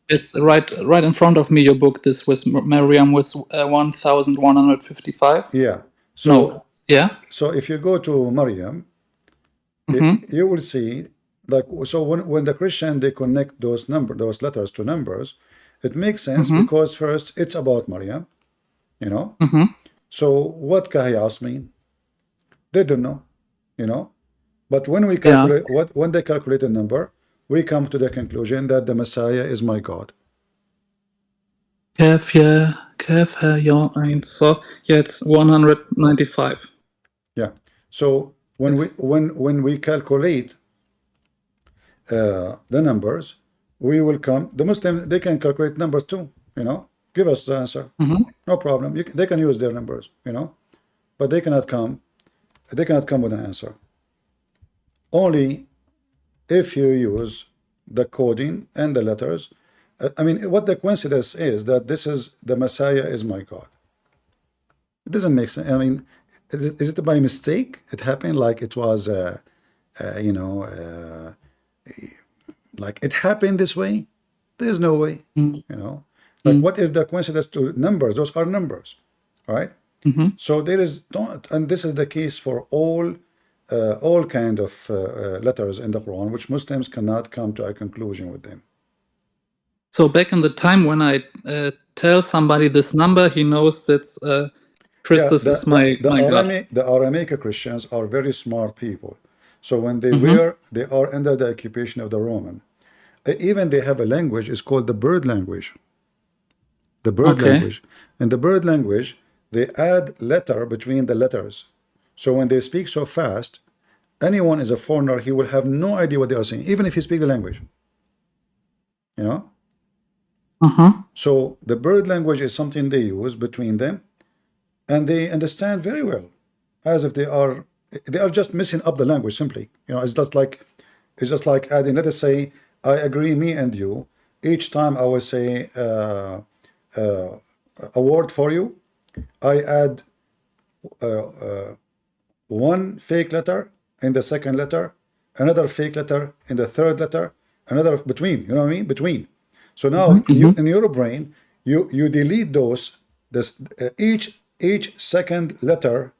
It's right in front of me, your book. This was Maryam was 1155. Yeah. So So if you go to Maryam, you will see, like, so when the Christian, they connect those letters to numbers, it makes sense because first it's about Maryam, you know. So what Kahiyas mean? They don't know, you know. But when we calculate when they calculate a number, we come to the conclusion that the Messiah is my God. So it's 195. Yeah. So when we calculate the numbers, we will come. The Muslim, they can calculate numbers too. You know, give us the answer. No problem. They can use their numbers. You know, but they cannot come. They cannot come with an answer. Only if you use the coding and the letters. I mean, what the coincidence is that this is the Messiah is my God. It doesn't make sense. I mean, is it by mistake? It happened like it was, you know, like it happened this way. There's no way, you know. Like what is the coincidence to numbers? Those are numbers, right? So there is and this is the case for all kind of letters in the Quran, which Muslims cannot come to a conclusion with them. So back in the time when I tell somebody this number, he knows it's Christus is my God. The Aramaic Christians are very smart people. So when they they are under the occupation of the Roman, even they have a language. It's called the bird language. The bird language. In the bird language, they add letter between the letters. So when they speak so fast, anyone is a foreigner, he will have no idea what they are saying, even if he speaks the language. You know? So the bird language is something they use between them, and they understand very well, as if they are just messing up the language simply. You know, it's just like adding, let us say, I agree, me and you. Each time I will say a word for you, I add one fake letter in the second letter, another fake letter in the third letter, another between, you know what I mean? Between. So now in your brain, you delete those, each second letter,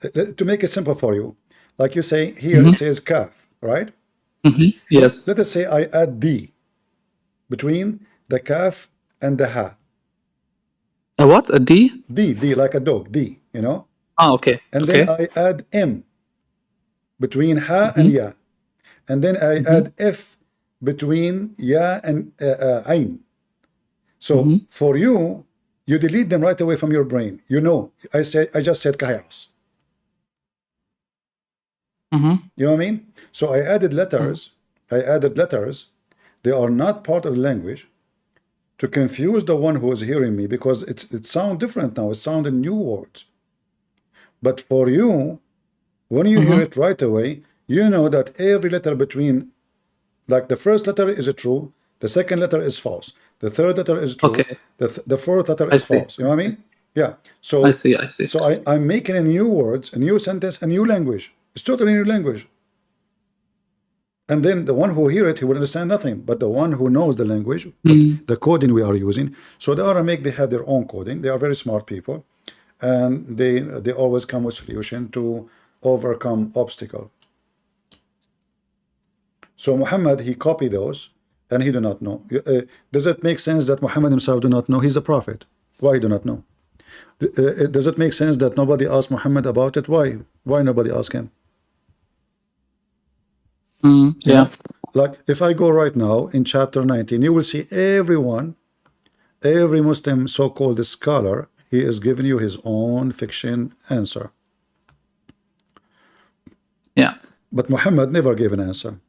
to make it simple for you. Like you say, here it says kaf, right? Yes. So let us say I add D between the kaf and the ha. A what? A D? D, like a dog, D, you know? Ah, okay. And then I add M between ha and ya. And then I add F between ya and ain. So for you, you delete them right away from your brain. You know, I just said chaos. You know what I mean? So I added letters. They are not part of the language to confuse the one who is hearing me, because it sounds different now. It sounds in new words. But for you, when you hear it right away, you know that every letter between, like the first letter is true, the second letter is false, the third letter is true, the fourth letter is false. You know what I mean? Yeah. So I see. So I'm making a new words, a new sentence, a new language. It's totally new language. And then the one who hear it, he will understand nothing. But the one who knows the language, the coding we are using, so the Aramaic, they have their own coding. They are very smart people, and they always come with solution to overcome obstacle. So Muhammad, he copied those, and he do not know. Does it make sense that Muhammad himself do not know? He's a prophet. Why he do not know? Does it make sense that nobody asked Muhammad about it? Why nobody asked him? Yeah. Like if I go right now in chapter 19, you will see every Muslim so-called scholar, he is giving you his own fiction answer. Yeah. But Muhammad never gave an answer,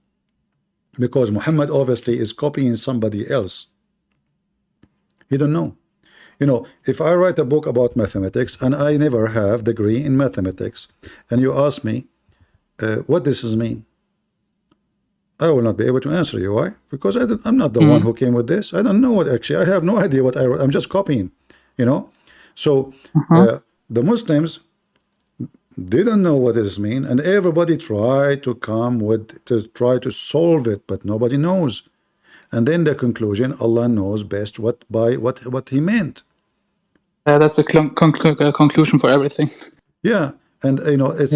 because Muhammad obviously is copying somebody else. He don't know. You know, if I write a book about mathematics and I never have degree in mathematics, and you ask me what this mean, I will not be able to answer you. Why? Because I'm not the one who came with this. I don't know what actually. I have no idea what I wrote. I'm just copying, you know. So the Muslims didn't know what this mean, and everybody tried to try to solve it, but nobody knows. And then the conclusion, Allah knows best what he meant. That's the conclusion for everything. Yeah. And you know, it's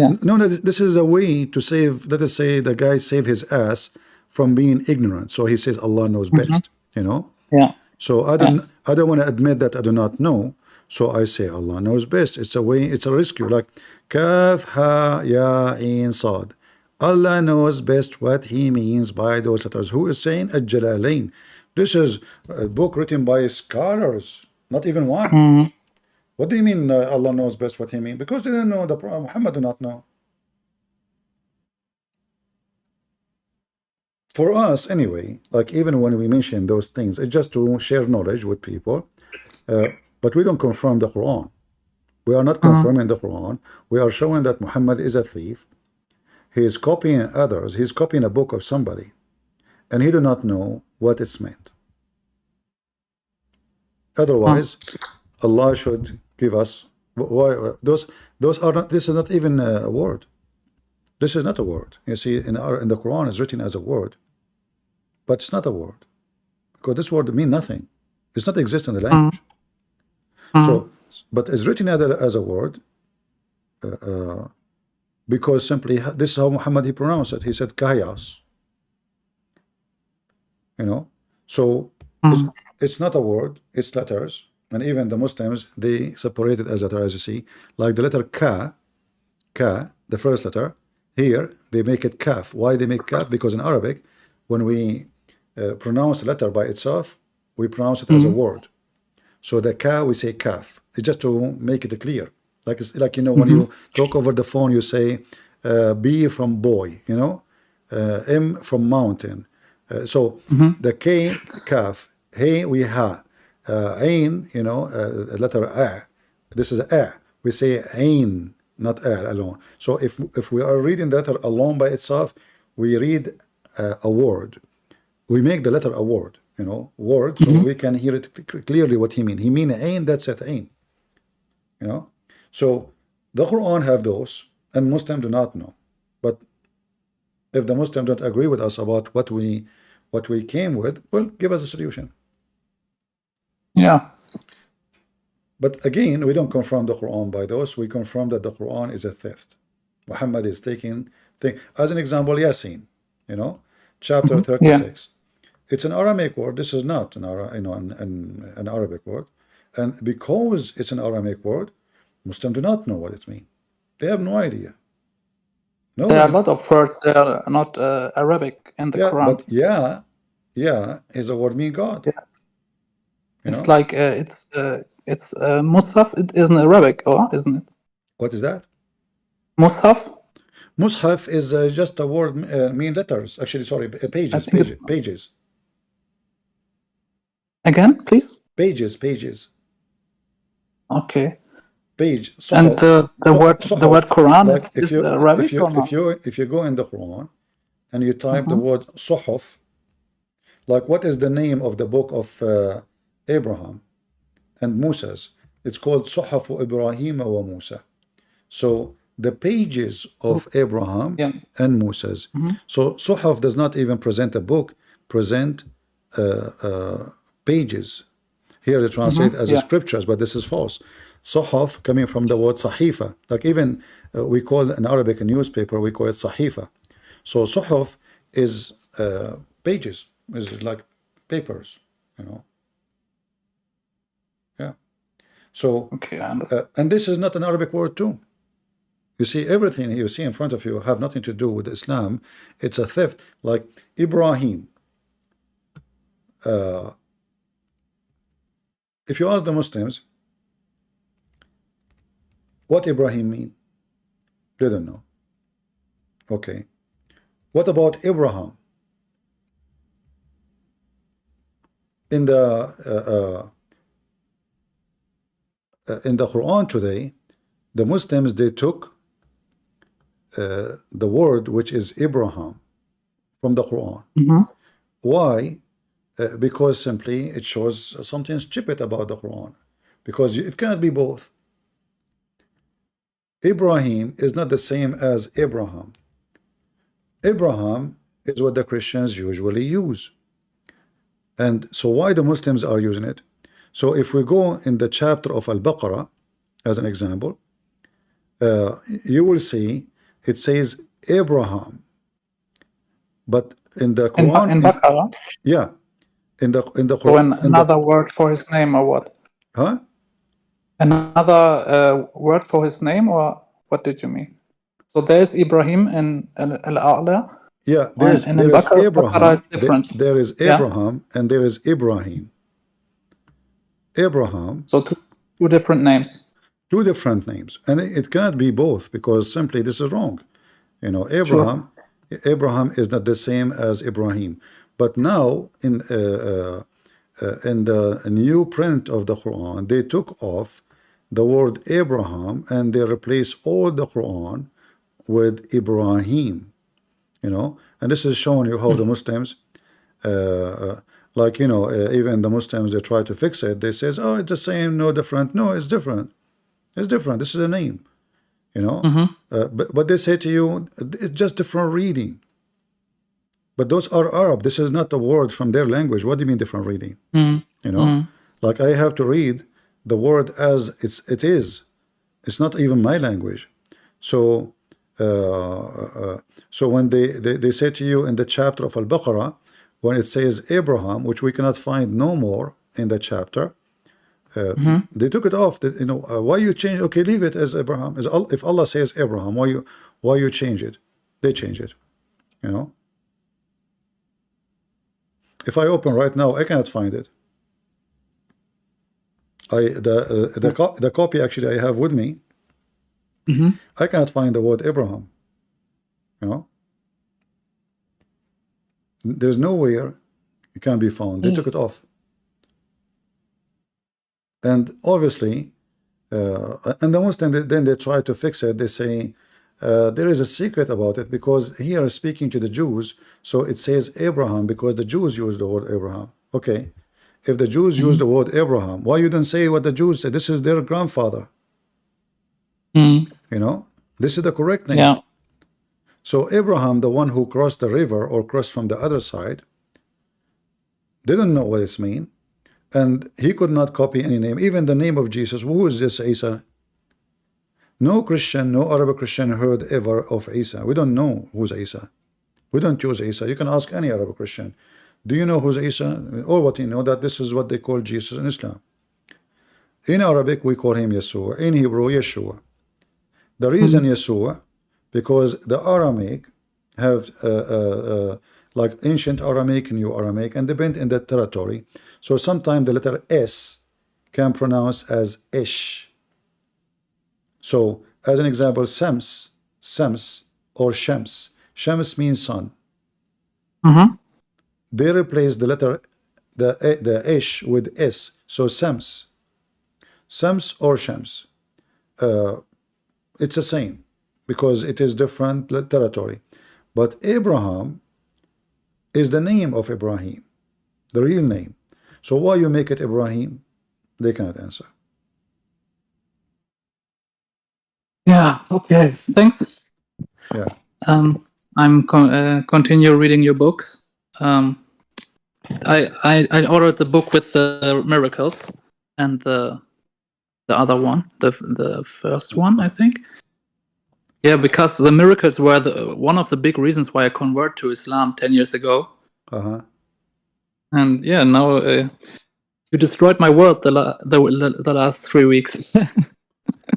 this is a way to save, let us say the guy save his ass from being ignorant. So he says Allah knows best, you know? Yeah. So I don't want to admit that I do not know. So I say Allah knows best. It's a way, it's a rescue, like Kaf Ha Ya Ain Sad. Allah knows best what he means by those letters. Who is saying Al-Jalalain? This is a book written by scholars, not even one. What do you mean Allah knows best what he means? Because they didn't know, the Prophet Muhammad do not know. For us anyway, like even when we mention those things, it's just to share knowledge with people, but we don't confirm the Quran. We are not confirming the Quran. We are showing that Muhammad is a thief. He is copying others. He's copying a book of somebody, and he do not know what it's meant. Otherwise, Allah should give us those are not. This is not even a word. This is not a word. You see, in the Quran is written as a word, but it's not a word, because this word mean nothing. It's not exist in the language. So, but it's written as a word because simply this is how Muhammad he pronounced it. He said chaos. You know, so it's not a word. It's letters. And even the Muslims, they separate it as letter, as you see, like the letter ka, the first letter. Here they make it kaf. Why they make kaf? Because in Arabic, when we pronounce a letter by itself, we pronounce it as a word. So the ka, we say kaf. It's just to make it clear. Like it's like, you know, when you talk over the phone, you say B from boy, you know, M from mountain. So the K, kaf, hey, we ha, ain, you know, letter a. This is a. We say ain, not a alone. So if we are reading the letter alone by itself, we read a word. We make the letter a word, you know, word, so we can hear it clearly what he mean. He mean ain, that's it, ain. You know, so the Quran have those, and Muslims do not know. But if the Muslims don't agree with us about what we came with, well, give us a solution. Yeah. But again, we don't confirm the Quran by those. We confirm that the Quran is a theft. Muhammad is taking thing as an example. Yasin, you know, chapter 36. It's an Aramaic word. This is not an Arabic word, and because it's an Aramaic word, Muslims do not know what it means. They have no idea. No, there are a lot of words that are not Arabic in the Quran. But yeah, is a word mean God. Yeah. You it's know? Like it's Musaf. It isn't Arabic, or isn't it? What is that? Musaf. Mushaf is just a word mean letters. Actually, sorry, pages. Again, please. Pages. Okay. Page. And the word Quran like is Arabic or not? If you go in the Quran and you type the word Suhuf, like what is the name of the book of Abraham and Moses? It's called Suhuf Ibrahim wa Musa. So the pages of Abraham and Moses. So Suhuf does not even present a book, present pages. Here they translate as scriptures, but this is false. Suhuf coming from the word sahifa. Like even we call an Arabic newspaper, we call it sahifa. So Suhuf is pages, is like papers, you know. Yeah. So okay, I understand. And this is not an Arabic word too. You see, everything you see in front of you have nothing to do with Islam. It's a theft. Like Ibrahim. If you ask the Muslims, what Ibrahim mean? They don't know. Okay. What about Abraham? In the Quran today, the Muslims, they took the word which is Abraham from the Quran. Why? Because simply it shows something stupid about the Quran. Because it cannot be both. Ibrahim is not the same as Abraham. Abraham is what the Christians usually use. And so why the Muslims are using it? So if we go in the chapter of Al-Baqarah, as an example, you will see it says Abraham. But in the Quran, in Baqarah? Yeah. In the Quran. So another word for his name, or what? Huh? Another word for his name, or what did you mean? So there's Ibrahim in Al-A'la. Yeah, there is Abraham. There is Abraham and there is Ibrahim. Abraham. So two different names. Two different names, and it cannot be both because simply this is wrong. You know, Abraham is not the same as Ibrahim. But now in the new print of the Quran, they took off the word Abraham and they replaced all the Quran with Ibrahim. You know, and this is showing you how the Muslims, like, you know, even the Muslims, they try to fix it. They say, oh, it's the same, no different. No, it's different. It's different. This is a name, you know. But they say to you, it's just different reading. But those are Arab. This is not a word from their language. What do you mean different reading? You know, like I have to read the word as it is. It's not even my language. So so when they say to you in the chapter of Al-Baqarah, when it says Abraham, which we cannot find no more in the chapter, they took it off. You know, why you change? Okay, leave it as Abraham. If Allah says Abraham, why you change it? They change it. You know. If I open right now, I cannot find it. The copy actually I have with me. I cannot find the word Abraham. You know, there's nowhere it can be found. They took it off, and obviously, and the Muslim then they try to fix it. They say there is a secret about it, because here speaking to the Jews, so it says Abraham because the Jews use the word Abraham. Okay, if the Jews use the word Abraham, why you don't say what the Jews say? This is their grandfather. You know, this is the correct name. Yeah. So Abraham, the one who crossed the river or crossed from the other side, didn't know what it means, and he could not copy any name, even the name of Jesus. Who is this Isa? No Christian, no Arabic Christian heard ever of Isa. We don't know who's Isa. We don't use Isa. You can ask any Arabic Christian, do you know who's Isa? Or what you know, that this is what they call Jesus in Islam. In Arabic, we call him Yeshua. In Hebrew, Yeshua. The reason Yeshua, because the Aramaic have like ancient Aramaic, new Aramaic, and depend in that territory. So sometimes the letter S can pronounce as Ish. So as an example, Sams or Shams. Shams means sun. They replace the letter the Ish with S. So Sams or Shams. It's the same, because it is different territory. But Abraham is the name of Ibrahim, the real name. So why you make it Ibrahim? They cannot answer. Yeah. Okay. Thanks. Yeah. I'm continue reading your books. I ordered the book with the miracles and the other one, the first one, I think. Yeah, because the miracles were one of the big reasons why I converted to Islam 10 years ago. And yeah, now you destroyed my world the last 3 weeks.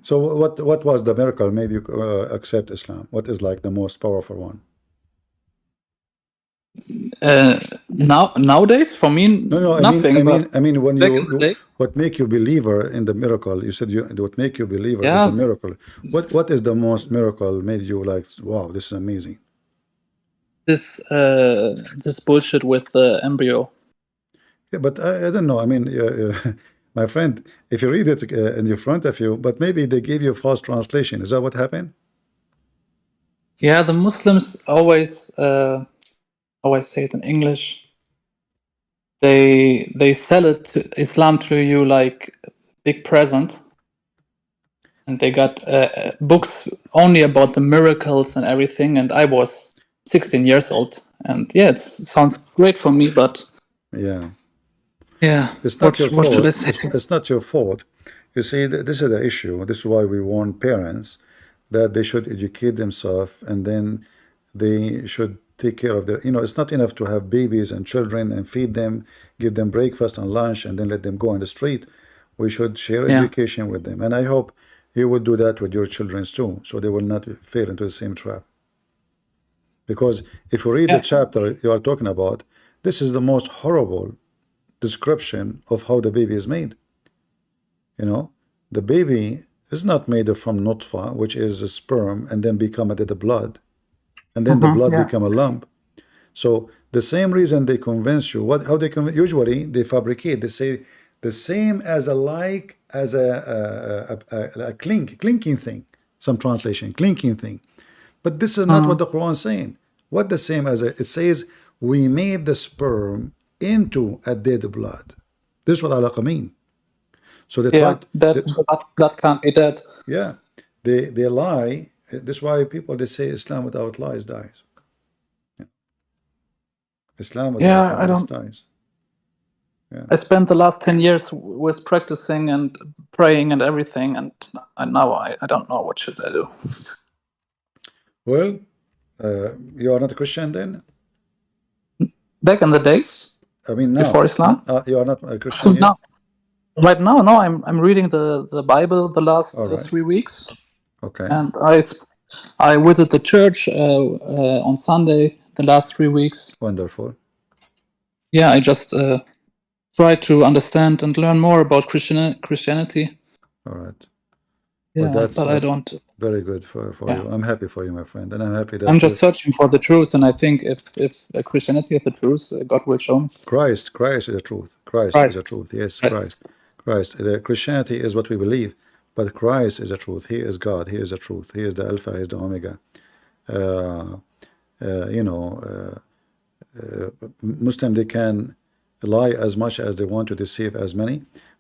So what was the miracle made you accept Islam? What is like the most powerful one? Nowadays, for me, nothing. I mean, when you what make you believer in the miracle? You said what make you believer is the miracle. What is the most miracle made you like? Wow, this is amazing. This bullshit with the embryo. Yeah, but I don't know. I mean, my friend, if you read it in front of you, but maybe they gave you a false translation. Is that what happened? Yeah, the Muslims always say it in English. They sell Islam to you like a big present, and they got books only about the miracles and everything. And I was 16 years old, and yeah, it sounds great for me, but yeah, it's not your fault. What should I say? It's not your fault. You see, this is the issue. This is why we warn parents that they should educate themselves, and then they should take care of their, it's not enough to have babies and children and feed them, give them breakfast and lunch, and then let them go on the street. We should share education with them. And I hope you would do that with your children too, so they will not fall into the same trap. Because if you read the chapter you are talking about, this is the most horrible description of how the baby is made. The baby is not made from nutfa, which is a sperm, and then become a dead blood. And then the blood become a lump. So the same reason they convince you, usually they fabricate, they say the same as a clinking thing, some translation, clinking thing. But this is not what the Quran is saying. What the same as it says, we made the sperm into a dead blood. This is what alaqa mean. So they that can't be dead. Yeah, they lie. This is why they say Islam without lies dies. Islam without lies dies. I spent the last 10 years with practicing and praying and everything, and now I don't know what should I do. Well, you are not a Christian then? Back in the days? I mean, now, before Islam? You are not a Christian yet? No. Right now, no. I'm reading the Bible the last 3 weeks. Okay. And I visit the church on Sunday the last 3 weeks. Wonderful. Yeah, I just try to understand and learn more about Christianity. All right. Yeah, Well, but I don't. very good for Yeah. you. I'm happy for you, my friend, and I'm happy that I'm just searching for the truth, and I think if Christianity is the truth, God will show me. Christ is the truth. Christ is the truth. Yes, Christ. The Christianity is what we believe, but Christ is the truth. He is God. He is the truth. He is the Alpha. He is the Omega. Muslim, they can lie as much as they want to deceive as many,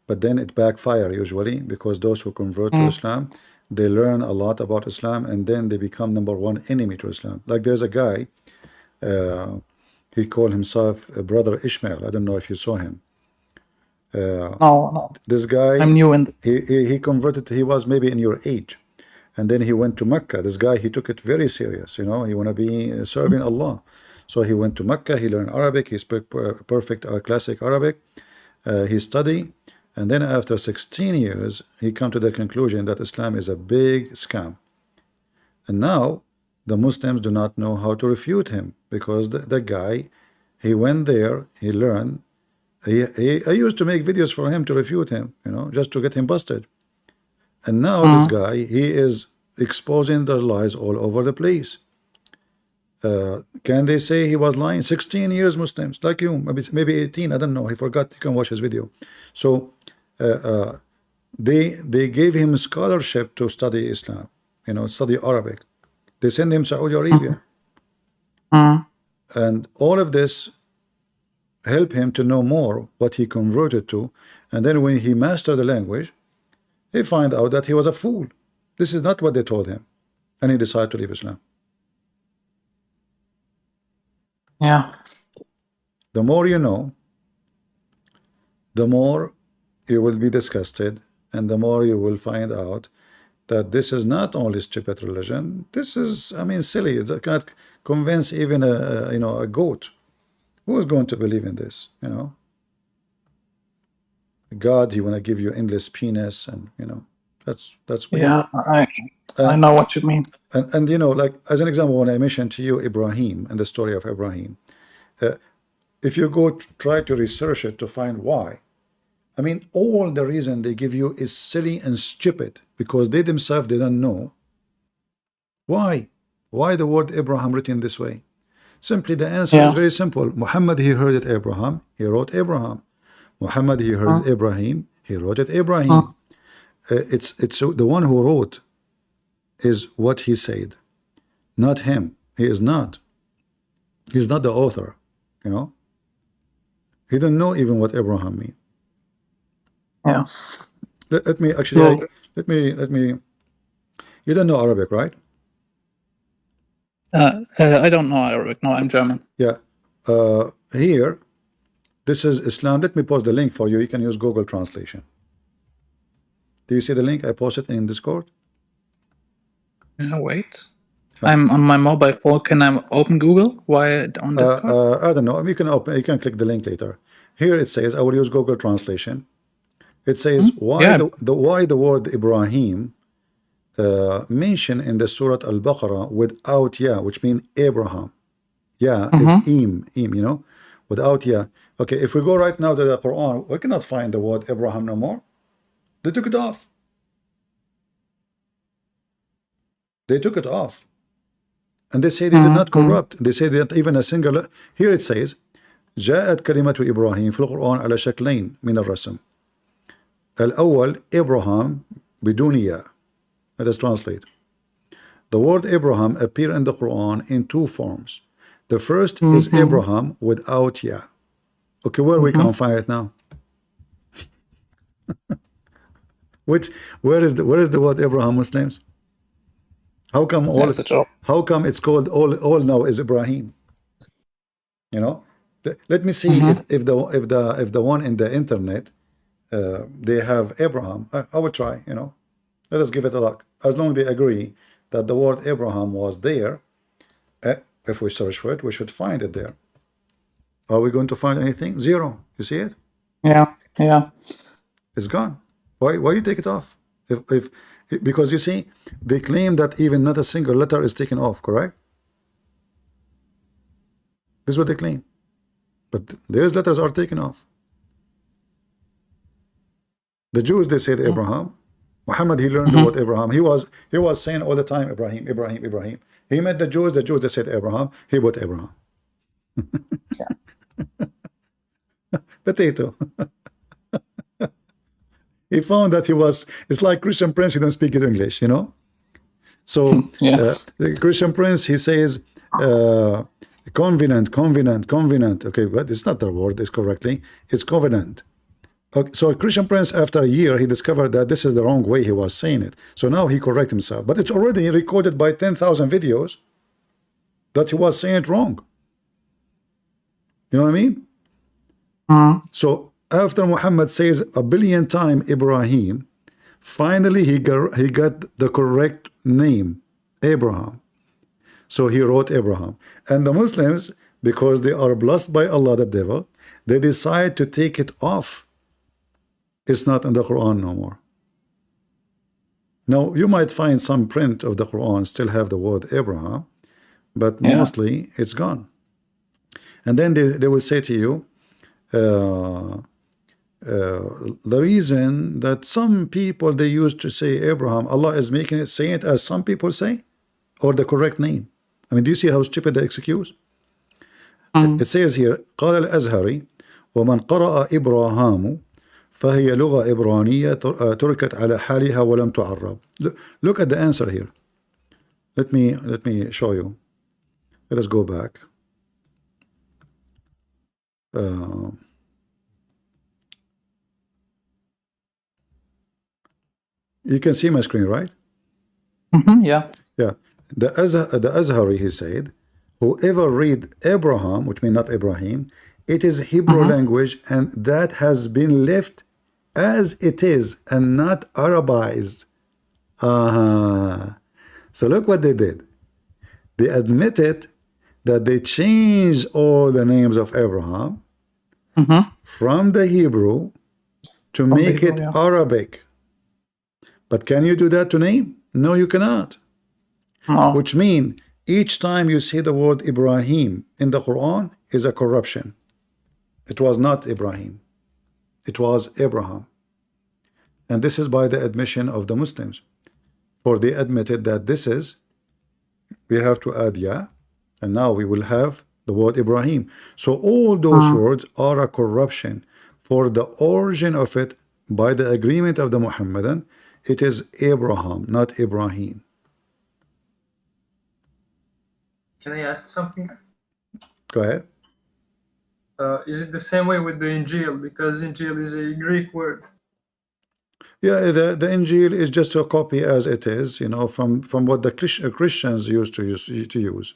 but then it backfire usually, because those who convert to Islam, they learn a lot about Islam, and then they become #1 enemy to Islam. Like there's a guy, he called himself Brother Ishmael. I don't know if you saw him. No. This guy, I'm new in. He converted. He was maybe in your age, and then he went to Mecca. This guy, he took it very serious. You know, he want to be serving Allah. So he went to Mecca. He learned Arabic. He spoke perfect classic Arabic. He studied, and then after 16 years, he come to the conclusion that Islam is a big scam. And now the Muslims do not know how to refute him, because the guy, he went there, he learned. I used to make videos for him to refute him, you know, just to get him busted. And now this guy, he is exposing their lies all over the place. Can they say he was lying? 16 years Muslims, like you, maybe 18, I don't know, I forgot. You can watch his video. So they gave him scholarship to study Islam, you know, study Arabic. They send him Saudi Arabia. And all of this help him to know more what he converted to. And then when he mastered the language, he find out that he was a fool. This is not what they told him. And he decided to leave Islam. Yeah. The more you know, the more you will be disgusted, and the more you will find out that this is not only stupid religion. This is, I mean, silly. It can't convince even a goat. Who is going to believe in this? You know, God, he want to give you endless penis, and you know, that's weird. Yeah, I know what you mean. And you know, like as an example, when I mentioned to you Ibrahim and the story of Ibrahim, if you go try to research it to find why, I mean, all the reason they give you is silly and stupid, because they themselves, they don't know why the word Abraham written this way. Simply the answer is very simple. Muhammad, he heard it Abraham, he wrote Abraham. Muhammad, he heard Ibrahim, he wrote it Ibrahim. It's the one who wrote is what he said, not him. He is not. He's not the author, you know. He don't know even what Abraham mean. Yeah. Let me actually, let me. You don't know Arabic, right? I don't know Arabic. No, I'm German. Yeah. Here, this is Islam. Let me post the link for you. You can use Google Translation. Do you see the link I posted in Discord? Wait. I'm on my mobile phone. Can I open Google? Why on Discord? I don't know. You can open. You can click the link later. Here it says, I will use Google Translation. It says why the word Ibrahim mentioned in the Surah Al-Baqarah without ya, which means Abraham. Ya is im, you know, without ya. Okay, if we go right now to the Quran, we cannot find the word Abraham no more. They took it off. They took it off. And they say they did not corrupt. They say that even a single, here it says, جاءت كلمة إبراهيم في القرآن على شكلين من الرسم. الأول Abraham بدون ياء. Let us translate. The word Abraham appear in the Quran in two forms. The first is Abraham without ya. Okay, where we can find it now? Where is the word Abraham, Muslims? How come it's called all now is Ibrahim? You know, let me see if the one in the internet they have Abraham. I will try. You know, let us give it a look. As long as they agree that the word Abraham was there, if we search for it, we should find it there. Are we going to find anything? Zero. You see it? Yeah. It's gone. Why you take it off? Because you see, they claim that even not a single letter is taken off, correct? This is what they claim. But those letters are taken off. The Jews, they said Abraham. Muhammad, he learned the word Abraham. He was saying all the time Ibrahim, Ibrahim, Ibrahim. He met the Jews, they said Abraham. He put Abraham. Potato. He found that it's like Christian Prince, he don't speak English, you know. So the Christian Prince, he says covenant. Okay, but it's not the word, it's correctly, it's covenant. Okay, so Christian Prince, after a year, he discovered that this is the wrong way he was saying it. So now he correct himself. But it's already recorded by 10,000 videos that he was saying it wrong. You know what I mean? So after Muhammad says a billion times Ibrahim, finally he got the correct name, Abraham. So he wrote Abraham. And the Muslims, because they are blessed by Allah, the devil, they decide to take it off. It's not in the Quran no more. Now, you might find some print of the Quran still have the word Abraham, but mostly it's gone. And then they will say to you, the reason that some people, they used to say Abraham, Allah is making it, saying it as some people say, or the correct name. I mean, do you see how stupid they excuse? It says here, قال الأزهري ومن قرأ إبراهام فهي لغة إبرانية تركت على حالها ولم تعرب. Look at the answer here. Let me show you. Let us go back. You can see my screen, right? Yeah. The Azhari, he said, whoever read Abraham, which means not Ibrahim, it is Hebrew language, and that has been left as it is and not Arabized. So look what they did. They admitted that they changed all the names of Abraham from the Hebrew to make it Arabic. But can you do that to name? No, you cannot. Which means each time you see the word Ibrahim in the Quran is a corruption. It was not Ibrahim. It was Abraham. And this is by the admission of the Muslims. For they admitted that this is, we have to add ya, and now we will have the word Ibrahim. So all those words are a corruption. For the origin of it, by the agreement of the Muhammadan, it is Abraham, not Ibrahim. Can I ask something? Go ahead. Is it the same way with the Injil? Because Injil is a Greek word. Yeah, the Injil is just a copy as it is, you know, from what the Christians used to use.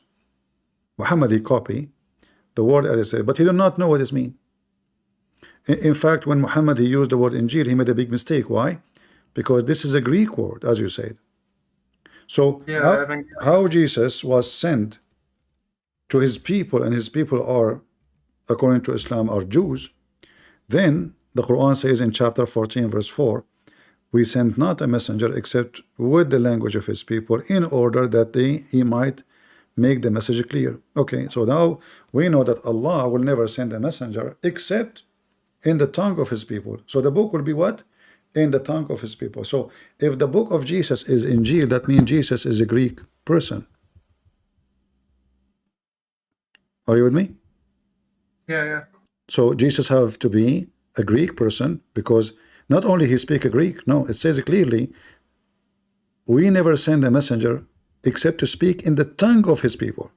Muhammad, he copy the word as it is, but he did not know what it means. In fact, when Muhammad, he used the word Injil, he made a big mistake. Why? Because this is a Greek word, as you said. So how Jesus was sent to his people, and his people are, according to Islam, are Jews, then the Quran says in chapter 14 verse 4, we sent not a messenger except with the language of his people, in order that he might make the message clear. Okay, so now we know that Allah will never send a messenger except in the tongue of his people. So the book will be what? In the tongue of his people. So if the book of Jesus is Injil, that means Jesus is a Greek person. Are you with me? Yeah. So Jesus have to be a Greek person, because not only he speak a Greek, no, it says clearly, we never send a messenger except to speak in the tongue of his people.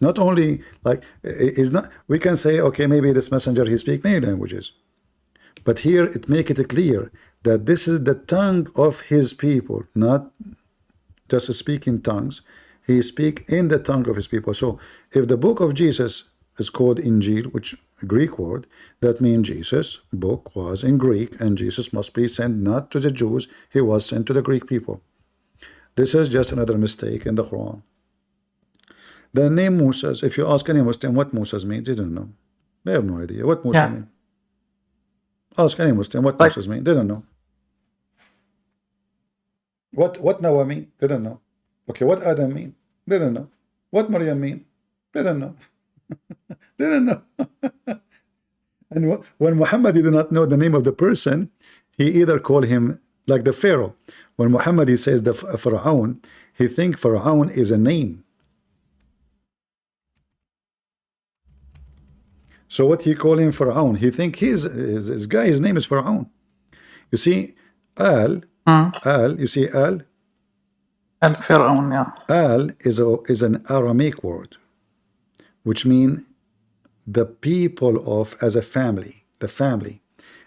Not only like is not, we can say, okay, maybe this messenger, he speak many languages, but here it make it clear that this is the tongue of his people, not just speaking tongues. He speak in the tongue of his people. So if the book of Jesus is called Injil, which a Greek word, that means Jesus' book was in Greek, and Jesus must be sent not to the Jews, he was sent to the Greek people. This is just another mistake in the Quran. The name Moses, if you ask any Muslim what Moses means, they don't know. They have no idea what Moses means. Ask any Muslim what Moses means, they don't know. What Noah mean? They don't know. Okay, what Adam mean? They don't know. What Maryam mean? They don't know. They didn't know. And when Muhammad did not know the name of the person, he either called him like the Pharaoh. When Muhammad he says the Pharaoh, he think Pharaoh is a name. So what he call him Pharaoh? He think his guy, his name is Pharaoh. You see, Al, you see Al? Al-Fir'aun, yeah. Al is an Aramaic word, which means the people of, as a family, the family,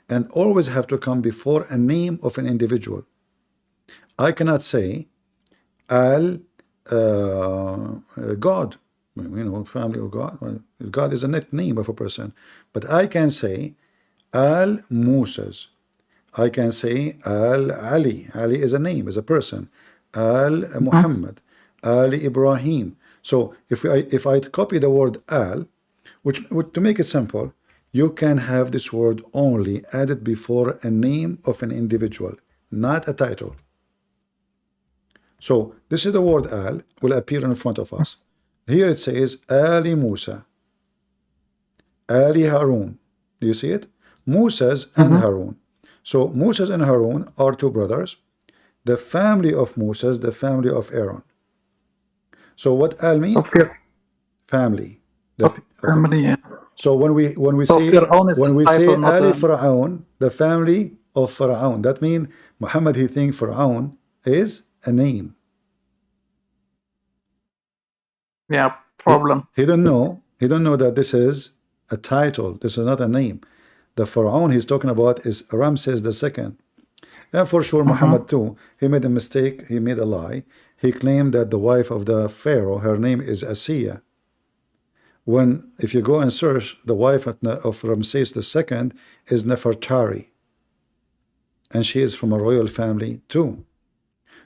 and always have to come before a name of an individual. I cannot say Al God, you know, family of God. Well, God is a nickname of a person, but I can say Al Musas. I can say Al Ali. Ali is a name, is a person. Al Muhammad, Al Ibrahim. So if I copy the word Al, which to make it simple, you can have this word only added before a name of an individual, not a title. So this is the word Al will appear in front of us. Here it says Ali Musa, Ali Harun. Do you see it? Musas and Harun. So Musas and Harun are two brothers. The family of Musas, the family of Aaron. So what Al means? Family. Family, yeah. So when we So say Fir'aun is when we the say title, not Ali a- Pharaoh, the family of Pharaoh, that means Muhammad he think Pharaoh is a name. Yeah, problem. He don't know that this is a title. This is not a name. The Pharaoh he's talking about is Ramses II. And for sure Muhammad too, he made a mistake, he made a lie. He claimed that the wife of the Pharaoh, her name is Asiya. When, if you go and search, the wife of Ramses II is Nefertari. And she is from a royal family too.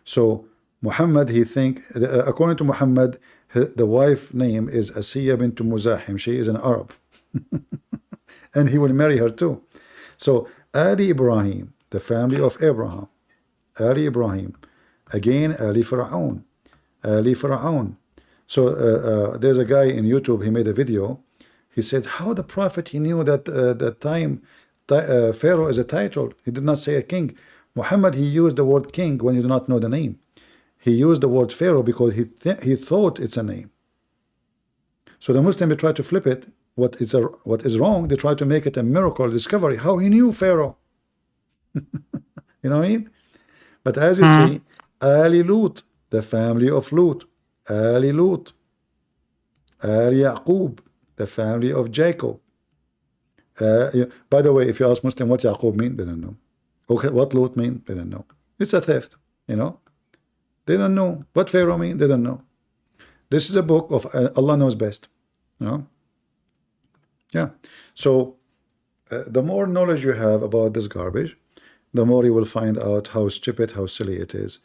So Muhammad, he think, according to Muhammad, the wife name is Asiya bint Muzahim. She is an Arab. And he will marry her too. So Ali Ibrahim, the family of Abraham. Ali Ibrahim. Again, Ali Pharaoh. Ali Pharaoh. So there's a guy in YouTube, he made a video. He said, how the prophet, he knew that Pharaoh is a title. He did not say a king. Muhammad, he used the word king when you do not know the name. He used the word Pharaoh because he thought it's a name. So the Muslim, they try to flip it. What is wrong, they try to make it a miracle discovery. How he knew Pharaoh. You know what I mean? But as you see, Ali Lut, the family of Lut. Ali Lut. Ali Yaqub, the family of Jacob. By the way, if you ask Muslim what Yaqub mean, they don't know. Okay, what Lut mean, they don't know. It's a theft, you know. They don't know. What Pharaoh mean, they don't know. This is a book of Allah knows best, you know. Yeah. So the more knowledge you have about this garbage, the more you will find out how stupid, how silly it is.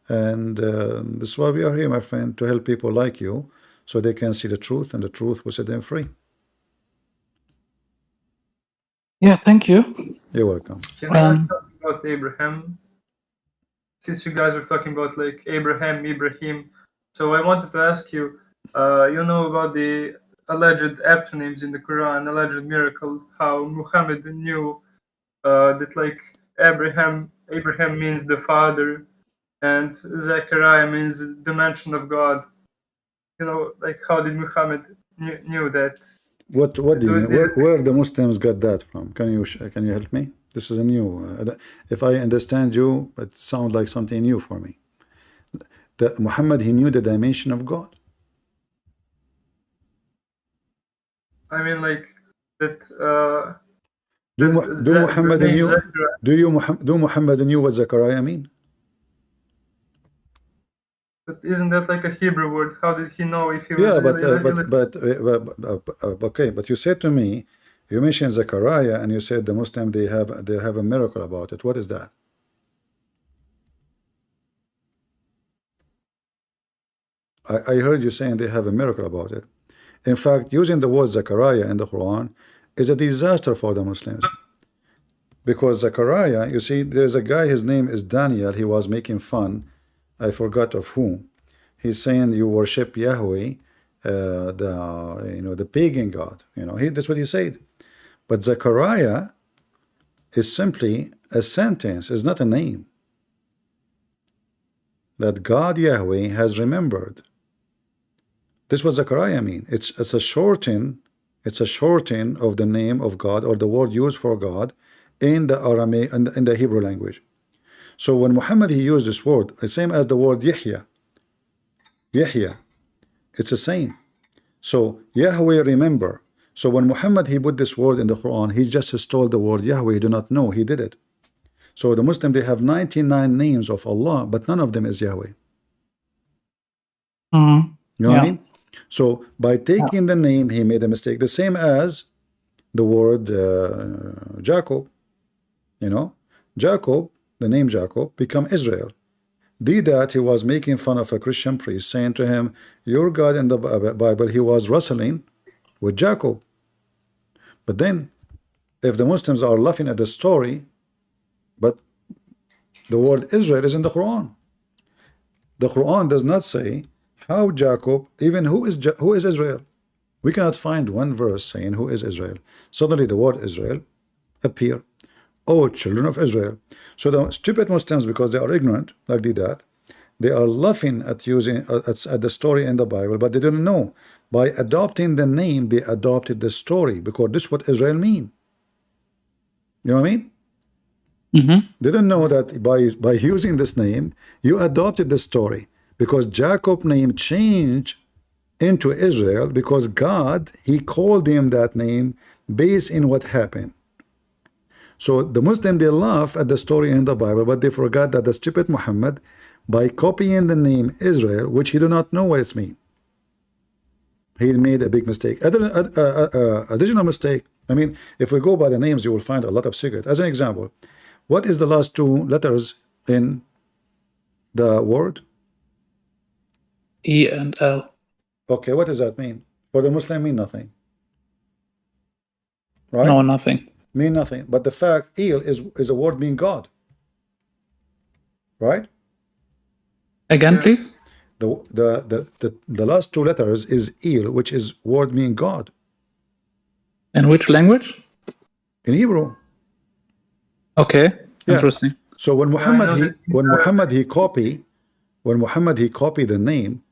And this is why we are here, my friend, to help people like you so they can see the truth, and the truth will set them free. Yeah, thank you. You're welcome. Can I talk about Abraham? Since you guys were talking about like Ibrahim, so I wanted to ask you, you know about the alleged eponyms in the Quran, alleged miracle, how Muhammad knew that like Abraham means the father, and Zechariah means the mention of God. You know, like how did Muhammad knew that? What do you mean? Where the Muslims got that from? Can you help me? This is a new. If I understand you, it sounds like something new for me. That Muhammad, he knew the dimension of God. I mean, like that. Do Muhammad knew what Zechariah mean? But isn't that like a Hebrew word? How did he know if he was? Yeah, okay. But you said to me, you mentioned Zechariah, and you said the Muslim they have a miracle about it. What is that? I heard you saying they have a miracle about it. In fact, using the word Zechariah in the Quran is a disaster for the Muslims. Because Zechariah, you see, there's a guy, his name is Daniel, he was making fun, I forgot of whom. He's saying you worship Yahweh, the pagan god. That's what he said. But Zechariah is simply a sentence, is not a name. That God Yahweh has remembered. This is what Zechariah mean. It's a shorten. It's a shorten of the name of God, or the word used for God in the Aramaic and in the Hebrew language. So when Muhammad he used this word, the same as the word Yahya. Yahya, it's the same. So Yahweh remember. So when Muhammad he put this word in the Quran, he just stole the word Yahweh. He do not know he did it. So the Muslim they have 99 names of Allah, but none of them is Yahweh. You know what I mean? So by taking the name, he made a mistake. The same as the word Jacob. Jacob, the name Jacob, become Israel. Did that he was making fun of a Christian priest, saying to him, your God in the Bible, he was wrestling with Jacob. But then, if the Muslims are laughing at the story, but the word Israel is in the Quran. The Quran does not say how Jacob, even who is Israel. We cannot find one verse saying who is Israel. Suddenly the word Israel appear. Oh, children of Israel. So the stupid Muslims, because they are ignorant, like that, they are laughing at using at the story in the Bible, but they don't know. By adopting the name, they adopted the story, because this is what Israel mean. You know what I mean? They don't know that by using this name, you adopted the story, because Jacob's name changed into Israel because God, he called him that name based in what happened. So the Muslim, they laugh at the story in the Bible, but they forgot that the stupid Muhammad, by copying the name Israel, which he do not know what it means, he made a big mistake. Additional mistake. I mean, if we go by the names, you will find a lot of secret. As an example, what is the last two letters in the word? E and L. Okay, what does that mean? For the Muslim, mean nothing. Right? No, nothing. Mean nothing. But the fact, El is a word meaning God. Right? Again, please. The last two letters is El, which is word meaning God. In which language? In Hebrew. Okay, interesting. So when Muhammad he copied the name,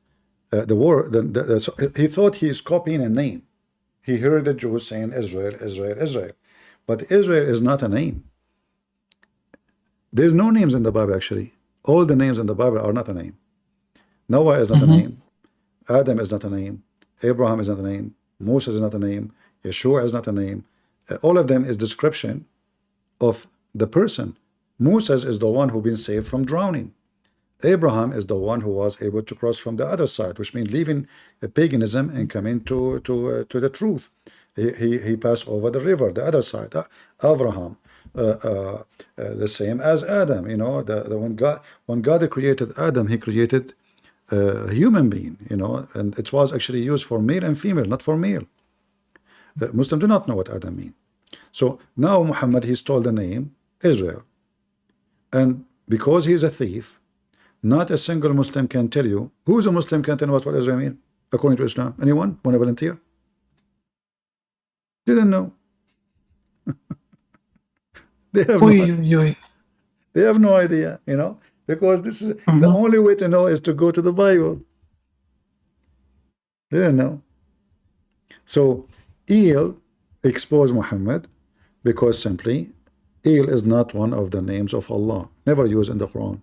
the word, so he thought he is copying a name. He heard the Jews saying Israel, Israel, Israel, but Israel is not a name. There's no names in the Bible actually. All the names in the Bible are not a name. Noah is not a name. Adam is not a name. Abraham is not a name. Moses is not a name. Yeshua is not a name. All of them is description of the person. Moses is the one who been saved from drowning. Abraham is the one who was able to cross from the other side, which means leaving paganism and coming to the truth. He passed over the river, the other side. Abraham, the same as Adam. When God created Adam, he created a human being. And it was actually used for male and female, not for male. Muslims do not know what Adam means. So now Muhammad, he stole the name Israel, and because he is a thief, not a single Muslim can tell you. Who is a Muslim can tell you what Israel means according to Islam? Anyone want to volunteer? Didn't know. They have no idea, because this is the only way to know is to go to the Bible. They don't know. So El exposed Muhammad because simply El is not one of the names of Allah, never used in the Quran,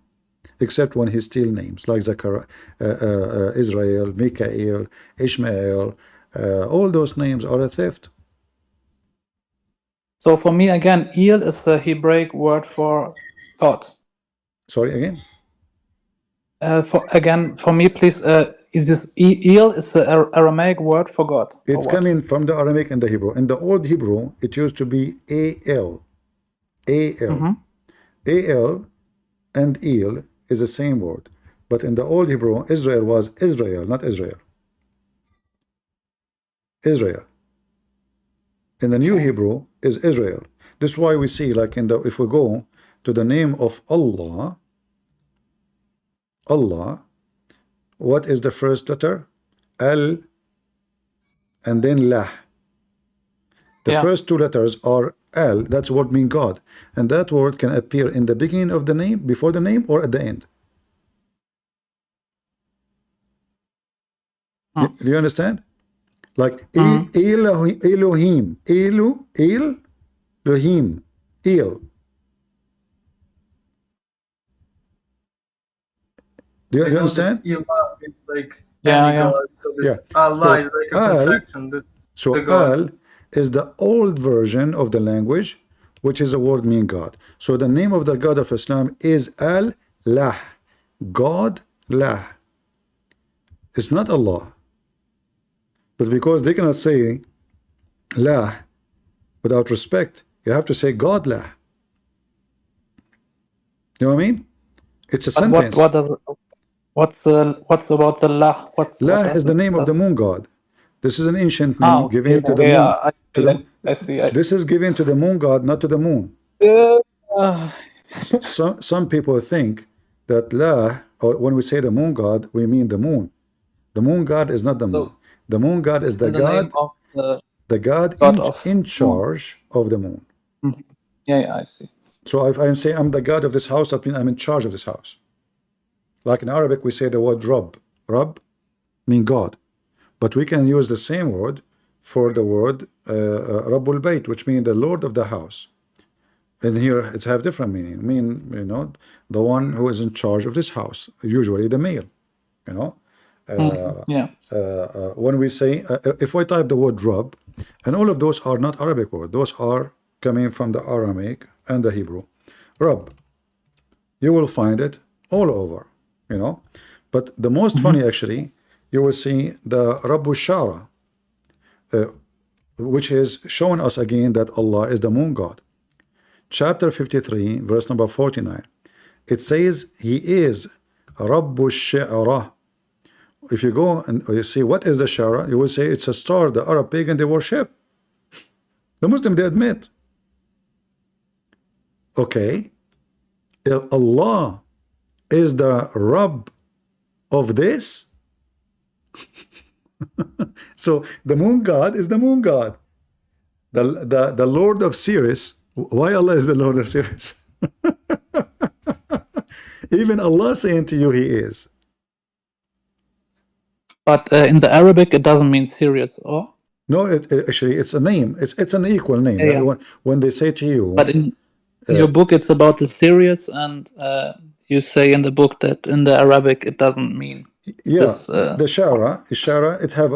except when he steals names like Zechariah, Israel, Mikael, Ishmael. All those names are a theft. So for me, again, El is the Hebraic word for God. Sorry, again? For me, please, is this El is the Aramaic word for God? It's coming from the Aramaic and the Hebrew. In the old Hebrew, it used to be A-L. A-L. A-L and El is the same word. But in the old Hebrew, Israel was Israel, not Israel. Israel. In the new Hebrew is Israel. This is why we see, like if we go to the name of Allah, what is the first letter? Al, and then lah. The Yeah. first two letters are al. That's what mean God, and that word can appear in the beginning of the name, before the name, or at the end. Do you understand? Like Elohim, Elohim, El. Do you I know understand? that Ilah is like Yeah, any yeah. god, so that Yeah. Allah is So like a Al, contraction. so The god. Al is the old version of the language, which is a word mean God. So the name of the God of Islam is Al-Lah, God Lah. It's not Allah. But because they cannot say Lah without respect, you have to say God Lah. You know what I mean? It's a But sentence. what does what's about the lah? What Lah does is the it name of the does? moon god. This is an ancient Ah, name given to the okay, moon. I see. This is given to the moon god, not to the moon. Uh, Some people think that Lah, or when we say the moon god, we mean the moon. The moon god is not the moon. so The moon god is the in the name god, of the God god of in moon. charge of the moon. Mhm. Yeah, I see. So if I say I'm the god of this house, that means I'm in charge of this house. Like in Arabic, we say the word Rabb. Rabb mean God. But we can use the same word for the word Rabbul Bayt, which means the Lord of the house. And here it's have different meaning. Mean, you know, the one who is in charge of this house, usually the male, you know. Yeah. When we say, if I type the word Rabb, and all of those are not Arabic words, those are coming from the Aramaic and the Hebrew. Rabb, you will find it all over, you know. But the most funny, actually, you will see the Rabbu Shara, which is showing us again that Allah is the moon god. Chapter 53, verse number 49. It says He is Rabbu Shara. If you go and you see what is the Shara, you will say it's a star the Arab pagan they worship. The Muslim they admit. Okay, if Allah is the Rabb of this. So the moon god is the moon god, the Lord of Sirius. Why Allah is the Lord of Sirius? Even Allah saying to you He is. But in the Arabic, it doesn't mean serious, or? No, actually it's a name. It's an equal name. Yeah. When they say to you, But in your book, it's about the serious, and you say in the book that in the Arabic, it doesn't mean. Yeah, this, the Shara, it have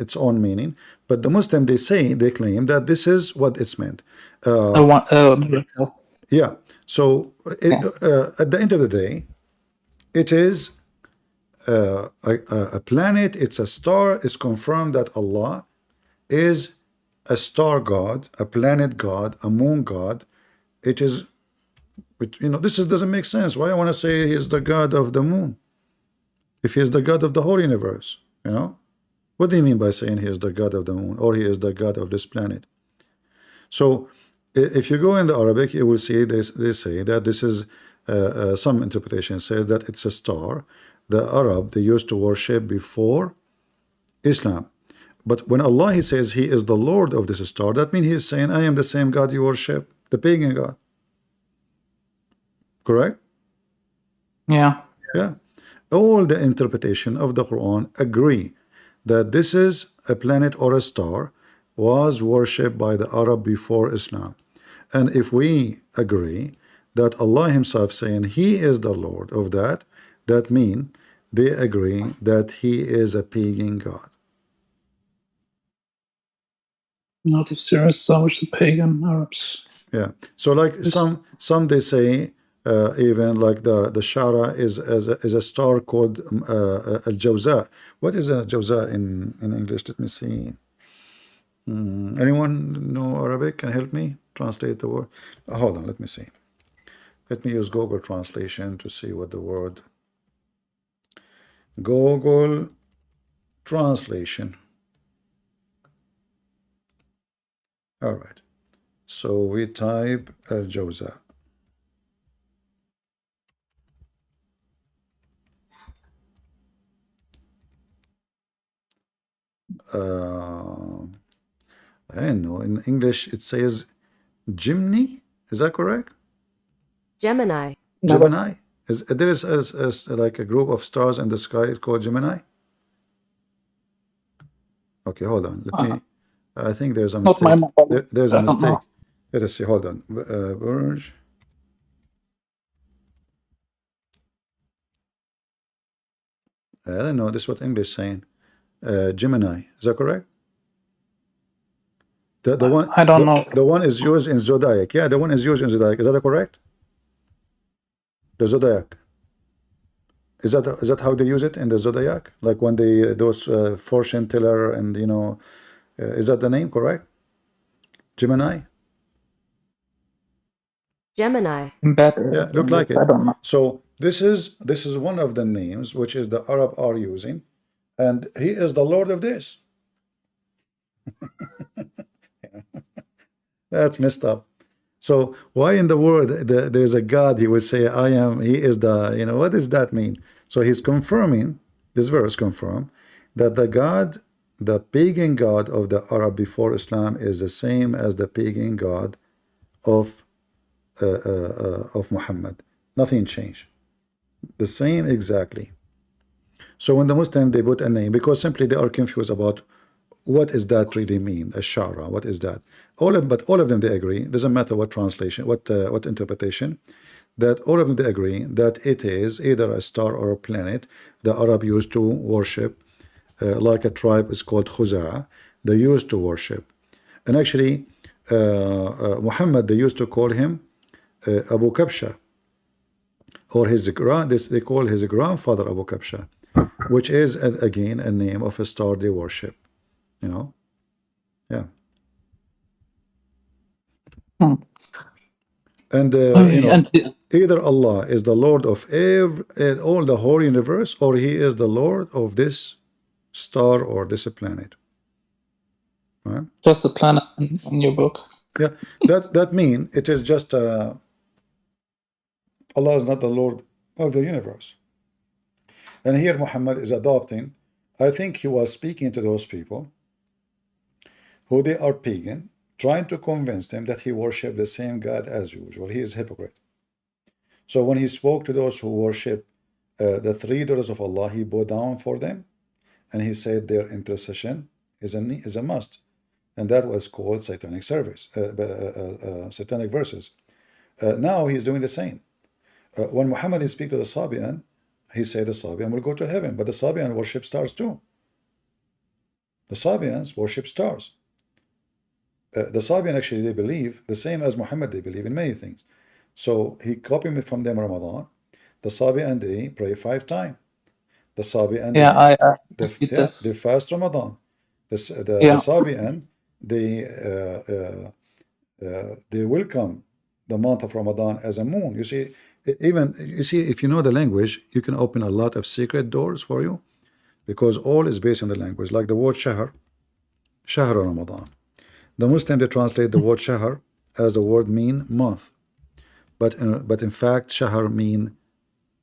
its own meaning, but the Muslim they claim that this is what it's meant. Miracle. Yeah. So at the end of the day, it is a planet. It's a star. It's confirmed that Allah is a star god, a planet god, a moon god. It is, you know, this doesn't make sense. Why I want to say He is the God of the moon? If He is the God of the whole universe, you know, what do you mean by saying He is the God of the moon or He is the God of this planet? So if you go in the Arabic, you will see they say that this is some interpretation says that it's a star the Arab they used to worship before Islam. But when Allah He says He is the Lord of this star, that means He is saying I am the same God you worship, the pagan God. Correct? Yeah. Yeah. All the interpretation of the Quran agree that this is a planet or a star was worshipped by the Arab before Islam. And if we agree that Allah Himself saying He is the Lord of that, that means they agree that He is a pagan God. Not the serious, so it's the pagan Arabs. Yeah. So like some they say even like the Shara is a star called Al Jawza. What is a Jawza in English? Let me see. Anyone know Arabic? Can help me translate the word? Hold on, let me see. Let me use Google translation to see what the word. Google translation. All right. So we type Al Jawza. I don't know. In English, it says Gemini. Is that correct? Gemini. Gemini. Is there is like a group of stars in the sky? It's called Gemini. Okay, hold on. Let me. I think there's a Not my mistake. model. There's a I don't know. mistake. Let us see. Hold on. Burj. I don't know. This is what English is saying. Gemini. Is that correct? The one I don't know. The one is used in zodiac. Yeah, the one is used in zodiac. Is that correct? The zodiac. Is that how they use it in the zodiac? Like when they those fortune teller and you know, is that the name correct? Gemini. Gemini. Yeah, look like it. I don't know. So this is one of the names which is the Arab are using, and he is the Lord of this. That's messed up. So why in the world there's a God he would say I am, he is the, you know, what does that mean? So he's confirming, this verse confirm that the God, the pagan God of the Arab before Islam is the same as the pagan God of Muhammad. Nothing changed. The same exactly. So when the Muslim they put a name, because simply they are confused about what is that really mean, a shara, what is that? But all of them they agree, doesn't matter what translation, what interpretation, that all of them they agree that it is either a star or a planet the Arab used to worship, like a tribe is called Khuza'a, they used to worship. And actually Muhammad, they used to call him Abu Kabsha, or they call his grandfather Abu Kabsha, which is again a name of a star they worship. You know, yeah. And you know, either Allah is the Lord of all the whole universe, or He is the Lord of this star or this planet. Right? Just a planet in your book. Yeah, that mean it is just Allah is not the Lord of the universe. And here Muhammad is adopting. I think he was speaking to those people who they are pagan, trying to convince them that he worship the same God as usual. He is a hypocrite. So when he spoke to those who worship the three daughters of Allah, he bowed down for them, and he said their intercession is a must, and that was called satanic service, satanic verses. Now he is doing the same. When Muhammad is speaking to the Sabian, he said the Sabian will go to heaven, but the Sabian worship stars too. The Sabians worship stars. The Sabian actually they believe the same as Muhammad, they believe in many things. So he copied from them Ramadan. The Sabian they pray 5 times. The Sabian they fast Ramadan. The Sabian they welcome the month of Ramadan as a moon. You see, if you know the language, you can open a lot of secret doors for you, because all is based on the language. Like the word Shahr Ramadan. The Muslim they translate the word Shahr as the word mean month, but in fact Shahr mean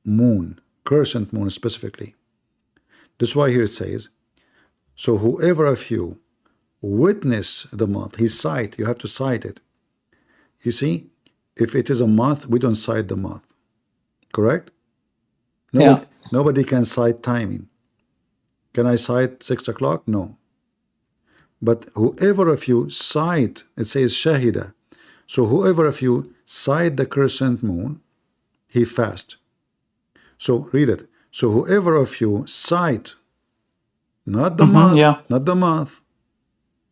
moon, crescent moon specifically. That's why here it says, so whoever of you witness the month, he sight, you have to cite it. You see, if it is a month, we don't cite the month, correct? Nobody can cite timing. Can I cite 6 o'clock? No. But whoever of you sight, it says shahida. So whoever of you sight the crescent moon, he fast. So read it. So whoever of you sight, not the month, not the month.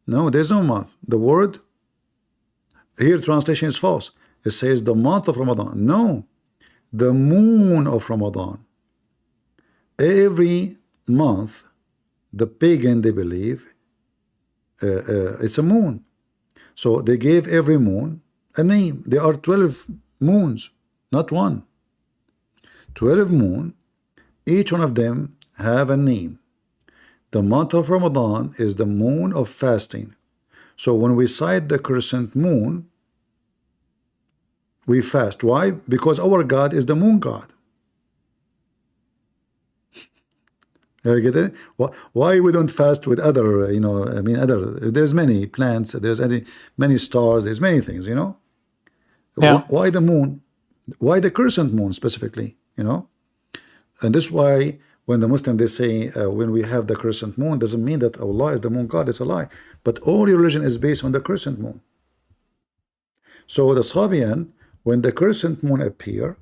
No, there's no month. The word here translation is false. It says the month of Ramadan. No, the moon of Ramadan. Every month, the pagan they believe it's a moon. So they gave every moon a name. There are 12 moons, not one. 12 moon, each one of them have a name. The month of Ramadan is the moon of fasting. So when we cite the crescent moon, we fast. Why? Because our God is the moon God. You get it? Why we don't fast with other, I mean, there's many plants, there's many stars, there's many things, Yeah. Why the moon? Why the crescent moon specifically, And this is why when the Muslim, they say, when we have the crescent moon, doesn't mean that Allah is the moon God, it's a lie. But all religion is based on the crescent moon. So the Sabian, when the crescent moon appear,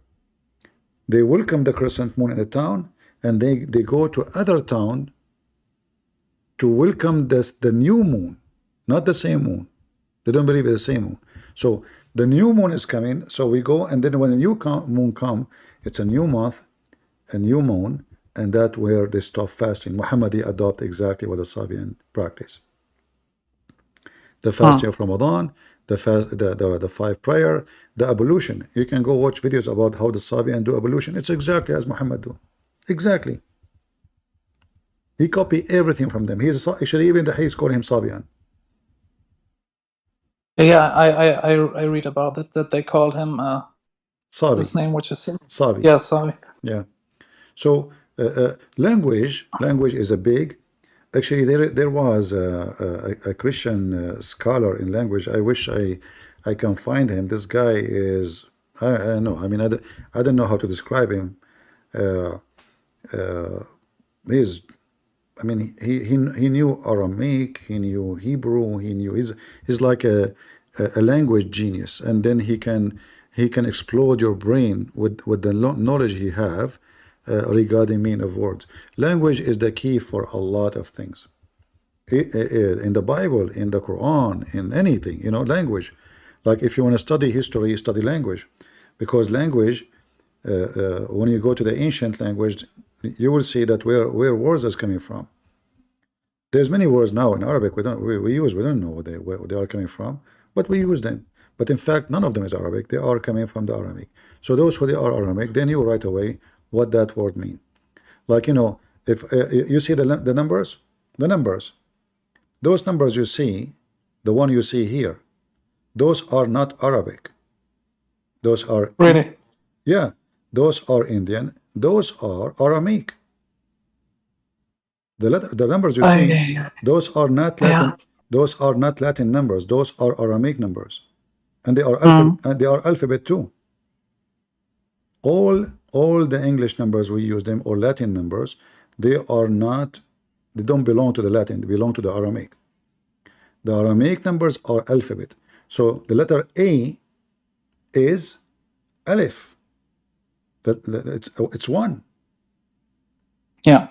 they welcome the crescent moon in a town, and they go to other town to welcome the new moon, not the same moon. They don't believe it's the same moon. So the new moon is coming, so we go, and then when a new moon come, it's a new month, a new moon, and that where they stop fasting. Muhammadi adopt exactly what the Sabian practice. The fasting of Ramadan, the 5 prayer, the ablution. You can go watch videos about how the Sabian do ablution. It's exactly as Muhammad do. Exactly. He copy everything from them. He's actually, even the Hadith call him Sabian. Yeah, I read about it, that they called him Sabi. his name, which is Sabi. Yeah, Sabi. Yeah. So language is a big. Actually, there was a Christian scholar in language. I wish I can find him. This guy is, I know. I mean, I don't know how to describe him. He's, I mean, he knew Aramaic, he knew Hebrew, he's like a language genius, and then he can explode your brain with the knowledge he have regarding meaning of words. Language is the key for a lot of things. In the Bible, in the Quran, in anything, language. Like if you want to study history, study language, because language, when you go to the ancient language, you will see that where words is coming from. There's many words now in Arabic we don't know where they are coming from, but we use them. But in fact, none of them is Arabic. They are coming from the Aramaic. So those who they are Aramaic, they knew right away what that word mean. Like, if you see the numbers, those numbers you see, the one you see here, those are not Arabic. Those are Really? Yeah, those are Indian. Those are Aramaic. The numbers you see, those are not Latin. Those are not Latin numbers. Those are Aramaic numbers, and they are alphabet too. All the English numbers we use them, or Latin numbers, they don't belong to the Latin. They belong to the Aramaic. The Aramaic numbers are alphabet. So the letter A is Aleph. It's 1. Yeah.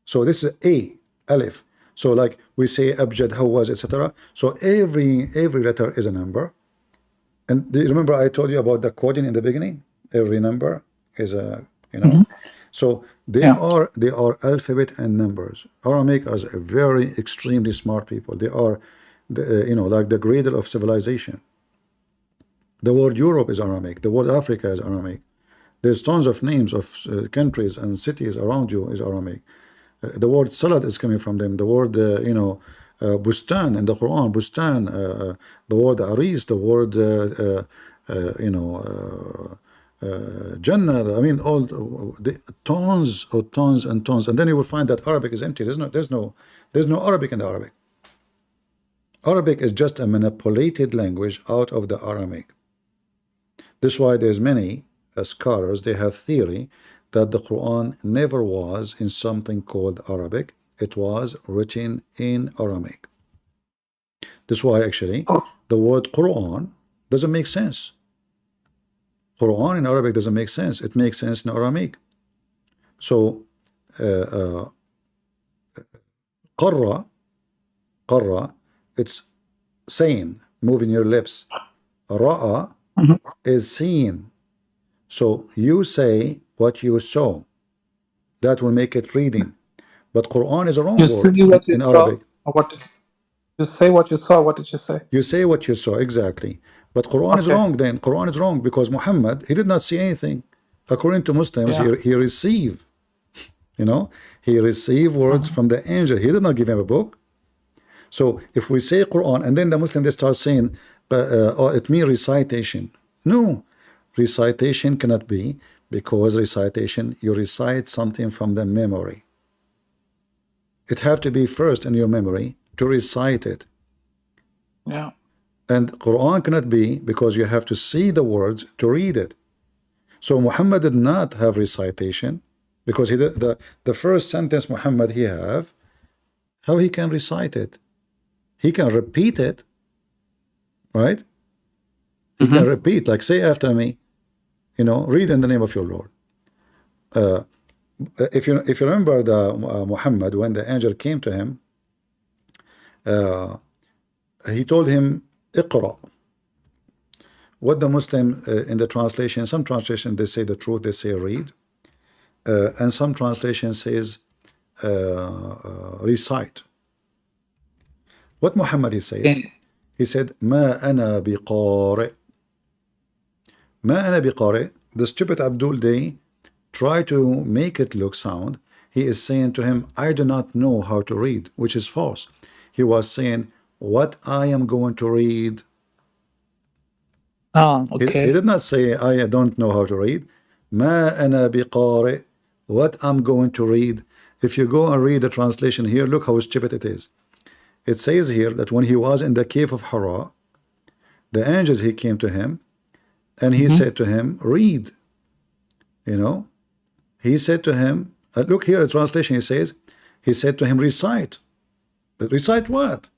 So this is A, Aleph. So like we say Abjad, Hawaz, etc. So every letter is a number. And do you remember I told you about the coding in the beginning? Every number is a, So they are alphabet and numbers. Aramaic is a very extremely smart people. They are, like the cradle of civilization. The word Europe is Aramaic. The word Africa is Aramaic. There's tons of names of countries and cities around you is Aramaic. The word salad is coming from them. The word, bustan in the Quran, bustan, the word aris, the word, Jannah. I mean, all the tons and tons. And then you will find that Arabic is empty. There's no Arabic in the Arabic. Arabic is just a manipulated language out of the Aramaic. This is why there's many scholars, they have theory that the Quran never was in something called Arabic. It was written in Aramaic. This is why actually the word Quran doesn't make sense. Quran in Arabic doesn't make sense. It makes sense in Aramaic. So qarra, it's saying, moving your lips. Ra'a is seeing. So you say what you saw. That will make it reading. But Quran is a wrong word in Arabic. You say what you saw. What did you say? You say what you saw, exactly. But Quran is wrong then. Quran is wrong because Muhammad, he did not see anything. According to Muslims, he received. He received words from the angel. He did not give him a book. So if we say Quran and then the Muslim, they start saying, it means recitation. No. Recitation cannot be, because recitation, you recite something from the memory. it have to be first in your memory to recite it. Yeah. And Quran cannot be, because you have to see the words to read it. So Muhammad did not have recitation, because he did, the first sentence Muhammad he have, how he can recite it? He can repeat it, right? He can repeat, like say after me, you know, read in the name of your Lord. If you remember the Muhammad, when the angel came to him, he told him Iqra. What the Muslim in the translation, some translation they say the truth, they say read, and some translation says recite. What Muhammad he says? He said Ma ana biqari. Ma ana biqari. The stupid Abdul, they try to make it look sound. He is saying to him, I do not know how to read, which is false. He was saying, what I am going to read. Okay. He did not say, I don't know how to read. Ma ana biqari. What I'm going to read. If you go and read the translation here, look how stupid it is. It says here that when he was in the cave of Hira, the angels, he came to him, and he said to him, read. You know, he said to him, look here, the translation, he said to him, recite. But recite what?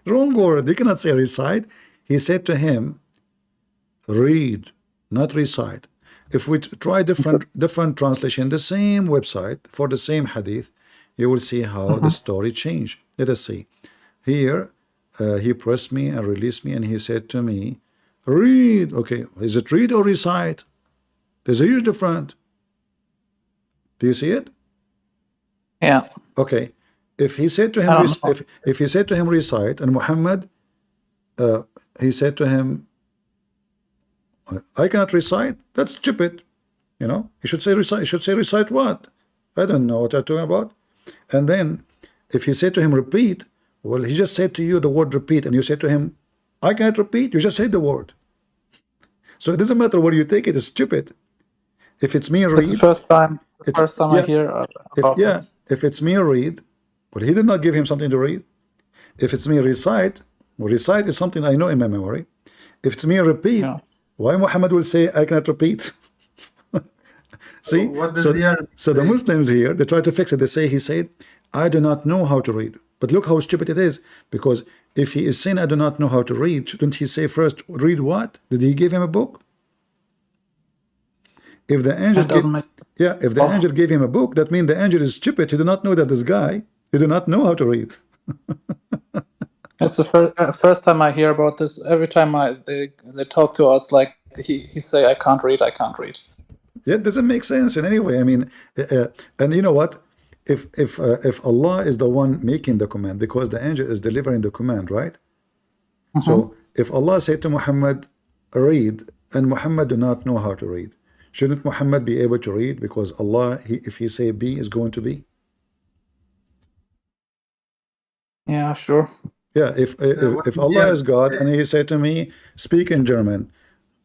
Wrong word. You cannot say recite. He said to him, read, not recite. If we try different translation, the same website for the same hadith, you will see how the story changed. Let us see. Here, he pressed me and released me, and he said to me, read. Okay, is it read or recite? There's a huge difference. Do you see it? Yeah. Okay. If he said to him, if he said to him recite, and Muhammad, he said to him, I cannot recite. That's stupid. You know, you should say recite. You should say recite what? I don't know what you're talking about. And then, if he said to him repeat, well, he just said to you the word repeat, and you said to him, I can't repeat. You just said the word. So it doesn't matter where you take it. It's stupid. If it's me read, it's the first time. I hear about it. If it's me read, well, he did not give him something to read. If it's me recite, well, recite is something I know in my memory. If it's me repeat, why Muhammad will say I cannot repeat? See, so the Muslims here, they try to fix it. They say, he said, I do not know how to read. But look how stupid it is. Because if he is saying, I do not know how to read, shouldn't he say first, read what? Did he give him a book? If the angel, if the angel gave him a book, that means the angel is stupid. He do not know that this guy, he do not know how to read. It's the first time I hear about this. Every time they talk to us, like he say, I can't read, I can't read. Yeah, it doesn't make sense in any way. I mean, and you know what? If Allah is the one making the command, because the angel is delivering the command, right? So if Allah said to Muhammad, read, and Muhammad do not know how to read, shouldn't Muhammad be able to read? Because Allah, if he say be, is going to be. Yeah, sure. Yeah, if Allah is God and he said to me, speak in German,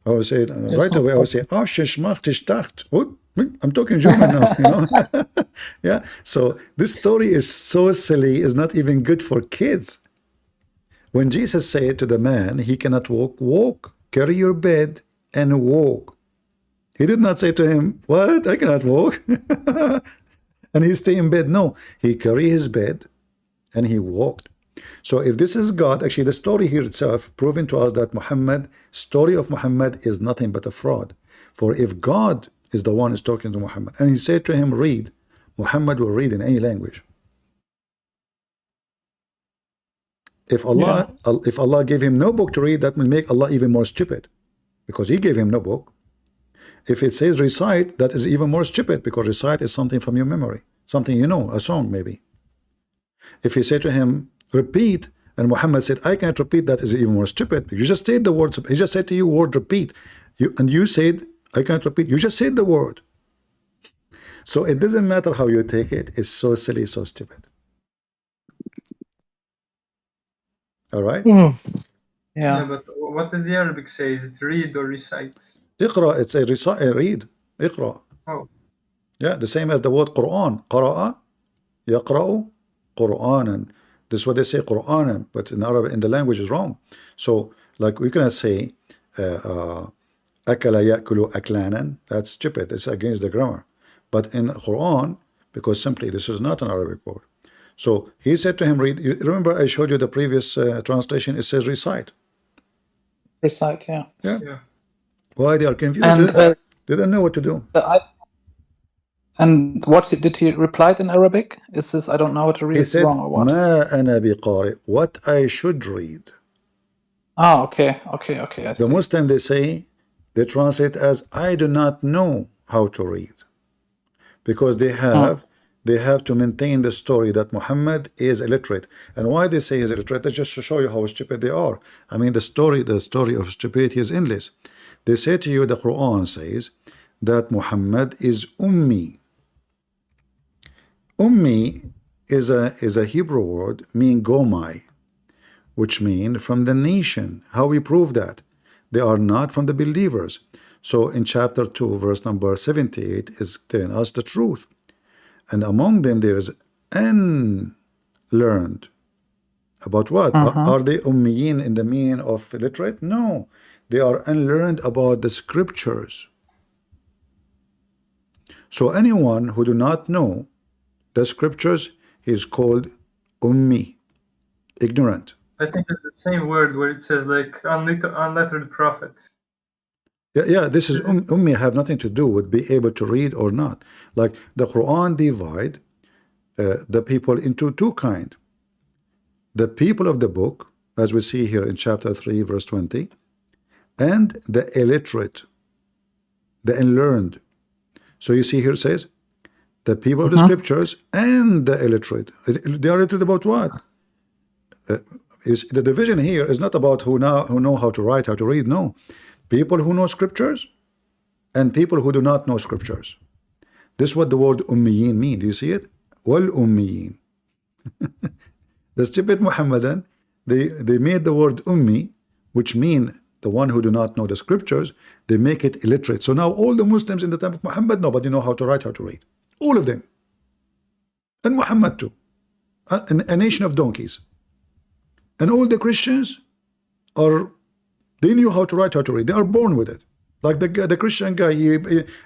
I would say right away, I would say, I'm talking German now, you know. Yeah, so this story is so silly, is not even good for kids. When Jesus said to the man, he cannot walk, carry your bed and walk. He did not say to him, what, I cannot walk? And he stay in bed. No, he carried his bed and he walked. So if this is God, actually the story here itself proving to us that story of Muhammad is nothing but a fraud. For if God is the one who is talking to Muhammad, and he said to him, read, Muhammad will read in any language. If Allah gave him no book to read, that will make Allah even more stupid, because he gave him no book. If it says recite, that is even more stupid, because recite is something from your memory, something you know, a song maybe. If he said to him, repeat, and Muhammad said, I can't repeat, that is even more stupid. You just said the words. He just said to you, word repeat. And you said, I can't repeat. You just said the word. So it doesn't matter how you take it. It's so silly, so stupid. All right? Yeah, but what does the Arabic say? Is it read or recite? Iqra, it's a recite, read. Iqra. Oh. Yeah, the same as the word Quran. قرأ يقرأ قرآنا. This is what they say Quran, but in Arabic, in the language is wrong. So, like we cannot say أكل يأكل أكلانا. That's stupid. It's against the grammar. But in Quran, because simply this is not an Arabic word. So he said to him, read. You remember I showed you the previous translation. It says recite. Recite, yeah. Yeah. Why they are confused? And They don't know what to do. And what did he reply in Arabic? Is this, I don't know how to read, He it's said, wrong or what? ما أنا بقارئ. What I should read. Ah, okay, I The see. Muslim, they say, they translate as I do not know how to read, because they have to maintain the story that Muhammad is illiterate. And why they say he's illiterate? That's just to show you how stupid they are. I mean, the story of stupidity is endless. They say to you, the Quran says that Muhammad is ummi. Ummi is a Hebrew word meaning gomai, which mean from the nation. How we prove that? They are not from the believers. So in chapter 2, verse number 78 is telling us the truth. And among them there is unlearned. About what? Are they ummiyin in the meaning of illiterate? No. They are unlearned about the scriptures. So anyone who do not know the scriptures is called ummi, ignorant. I think it's the same word where it says like unlettered prophet. Yeah, this is ummi have nothing to do with be able to read or not. Like the Quran divide the people into two kind. The people of the book, as we see here in chapter 3, verse 20, and the illiterate, the unlearned. So you see here it says, the people of the scriptures and the illiterate. They are illiterate about what? Is the division here is not about who know how to write, how to read. No, people who know scriptures and people who do not know scriptures. This is what the word ummiyin mean. Do you see it? Wal ummiyin. The stupid Muhammadan, they made the word ummi, which mean the one who do not know the scriptures, they make it illiterate. So now all the Muslims in the time of Muhammad, nobody know how to write, how to read. All of them. And Muhammad too. A nation of donkeys. And all the Christians they knew how to write, how to read. They are born with it. Like the Christian guy,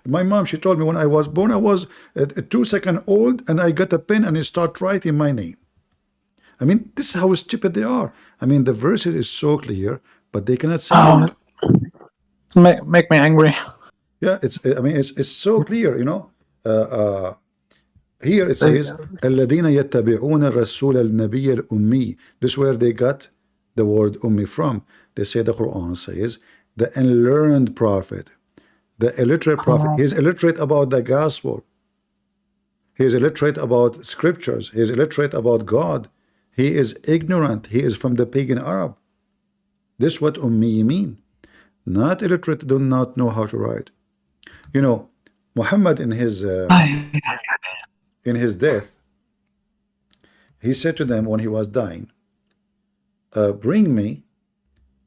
my mom, she told me when I was born, I was 2 seconds old and I got a pen and I start writing my name. I mean, this is how stupid they are. I mean, the verses is so clear, but they cannot say it. Make me angry. Yeah, it's so clear, you know. Here it says, الَّذِينَ يَتَّبِعُونَ الرَّسُولَ النَّبِيَّ الْأُمِّيِّ. This is where they got the word ummi from. They say the Quran says, the unlearned prophet, the illiterate prophet. He's illiterate about the gospel. He is illiterate about scriptures. He is illiterate about God. He is ignorant. He is from the pagan Arab. This is what ummi mean. Not illiterate, do not know how to write. You know, Muhammad in his death, he said to them when he was dying, bring me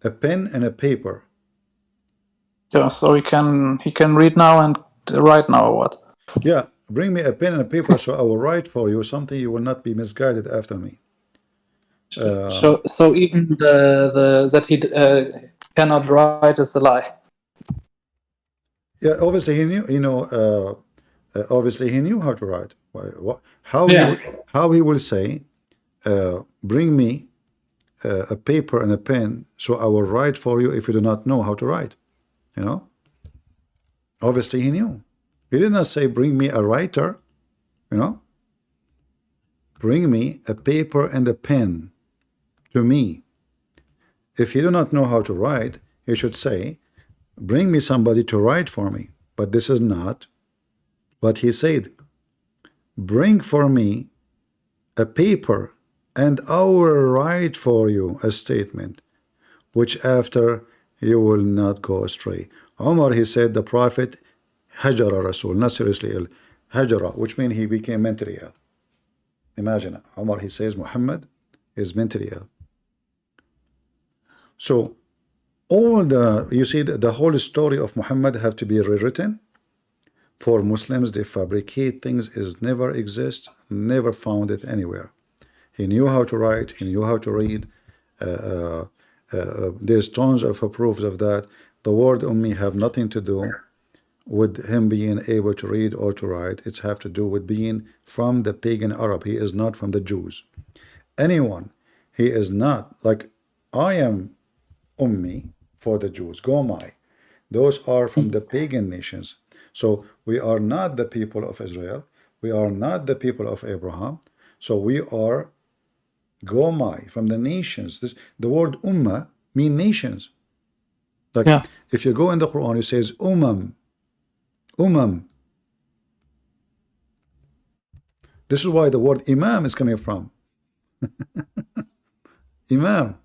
a pen and a paper. Yeah, so he can read now and write now or what? Yeah, bring me a pen and a paper so I will write for you something you will not be misguided after me. So even the that he cannot write is a lie. Yeah, obviously he knew. Obviously he knew how to write. How he will say, bring me a paper and a pen so I will write for you if you do not know how to write. You know, obviously he knew. He did not say bring me a writer. You know, bring me a paper and a pen to me. If you do not know how to write, you should say, bring me somebody to write for me. But this is not what he said. Bring for me a paper and I will write for you a statement which after you will not go astray. Umar, he said the prophet hajara Rasul, not seriously ill, hajara, which means he became mentally ill. Imagine, Umar, he says Muhammad is mentally ill. So all you see the whole story of Muhammad have to be rewritten For Muslims, they fabricate things is never exist, never found it anywhere. He knew how to write, he knew how to read. There's tons of proofs of that. The word ummi have nothing to do with him being able to read or to write. It's have to do with being from the pagan Arab. He is not from the Jews. Anyone, he is not, like I am ummi for the Jews, Gomai. Those are from the pagan nations. So we are not the people of Israel. We are not the people of Abraham. So we are Gomai, from the nations. The word ummah mean nations. Like if you go in the Quran, it says umam. This is why the word imam is coming from. Imam.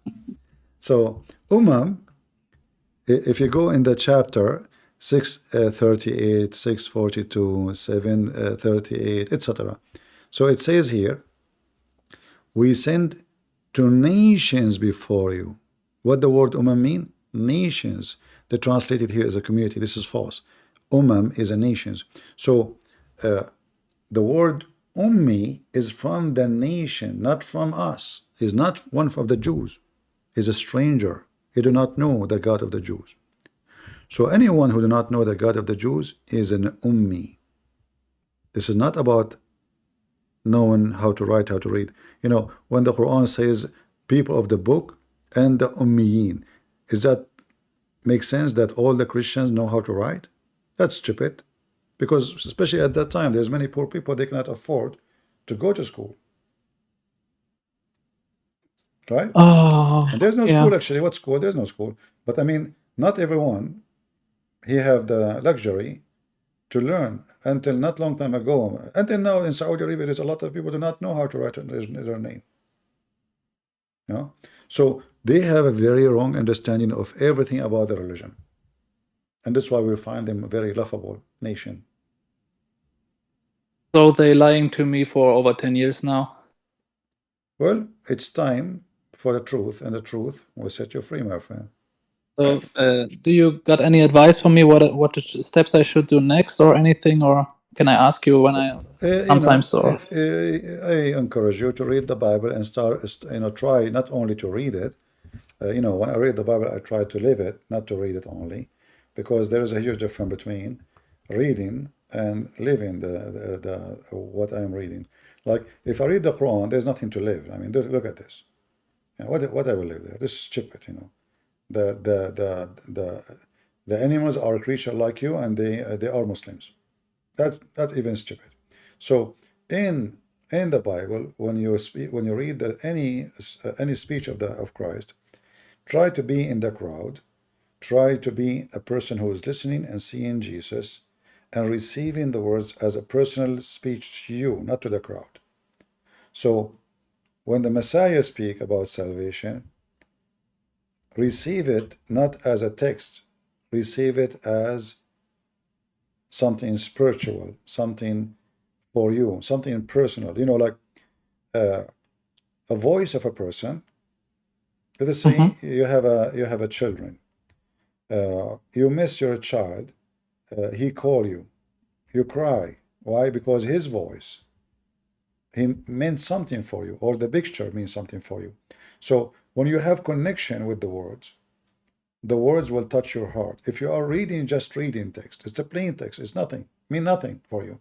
So umam, if you go in the chapter 638, 642, 738, etc. So it says here, we send to nations before you. What the word mean? Nations. They translated here as a community. This is false. Is a nations. So the word ummi is from the nation, not from us. He's not one of the Jews. He's a stranger. He do not know the God of the Jews. So anyone who do not know the God of the Jews is an ummi. This is not about knowing how to write, how to read. You know, when the Quran says people of the book and the ummiyin, is that make sense that all the Christians know how to write? That's stupid. Because especially at that time, there's many poor people, they cannot afford to go to school. Right? And there's no school actually. What school? There's no school. But I mean, not everyone, he have the luxury to learn. Until not long time ago, until now in Saudi Arabia, there's a lot of people do not know how to write their name. You know? So they have a very wrong understanding of everything about the religion. And that's why we find them a very laughable nation. So they lying to me for over 10 years now. Well, it's time for the truth, and the truth will set you free, my friend. So, do you got any advice for me? What steps I should do next, or anything, or can I ask you when I sometimes? I encourage you to read the Bible and start. Try not only to read it. When I read the Bible, I try to live it, not to read it only, because there is a huge difference between reading and living the what I am reading. Like if I read the Quran, there's nothing to live. I mean, look at this. What I will live there? This is stupid. The animals are a creature like you, and they are Muslims. That's even stupid. So in the Bible, when you read any speech of Christ, try to be in the crowd. Try to be a person who is listening and seeing Jesus and receiving the words as a personal speech to you, not to the crowd. So when the Messiah speak about salvation, receive it not as a text, receive it as something spiritual, something for you, something personal. Like a voice of a person. Let us say you have a children. You miss your child. He call you. You cry. Why? Because his voice, he meant something for you, or the picture means something for you. So when you have connection with the words will touch your heart. If you are just reading text, it's a plain text, it's mean nothing for you.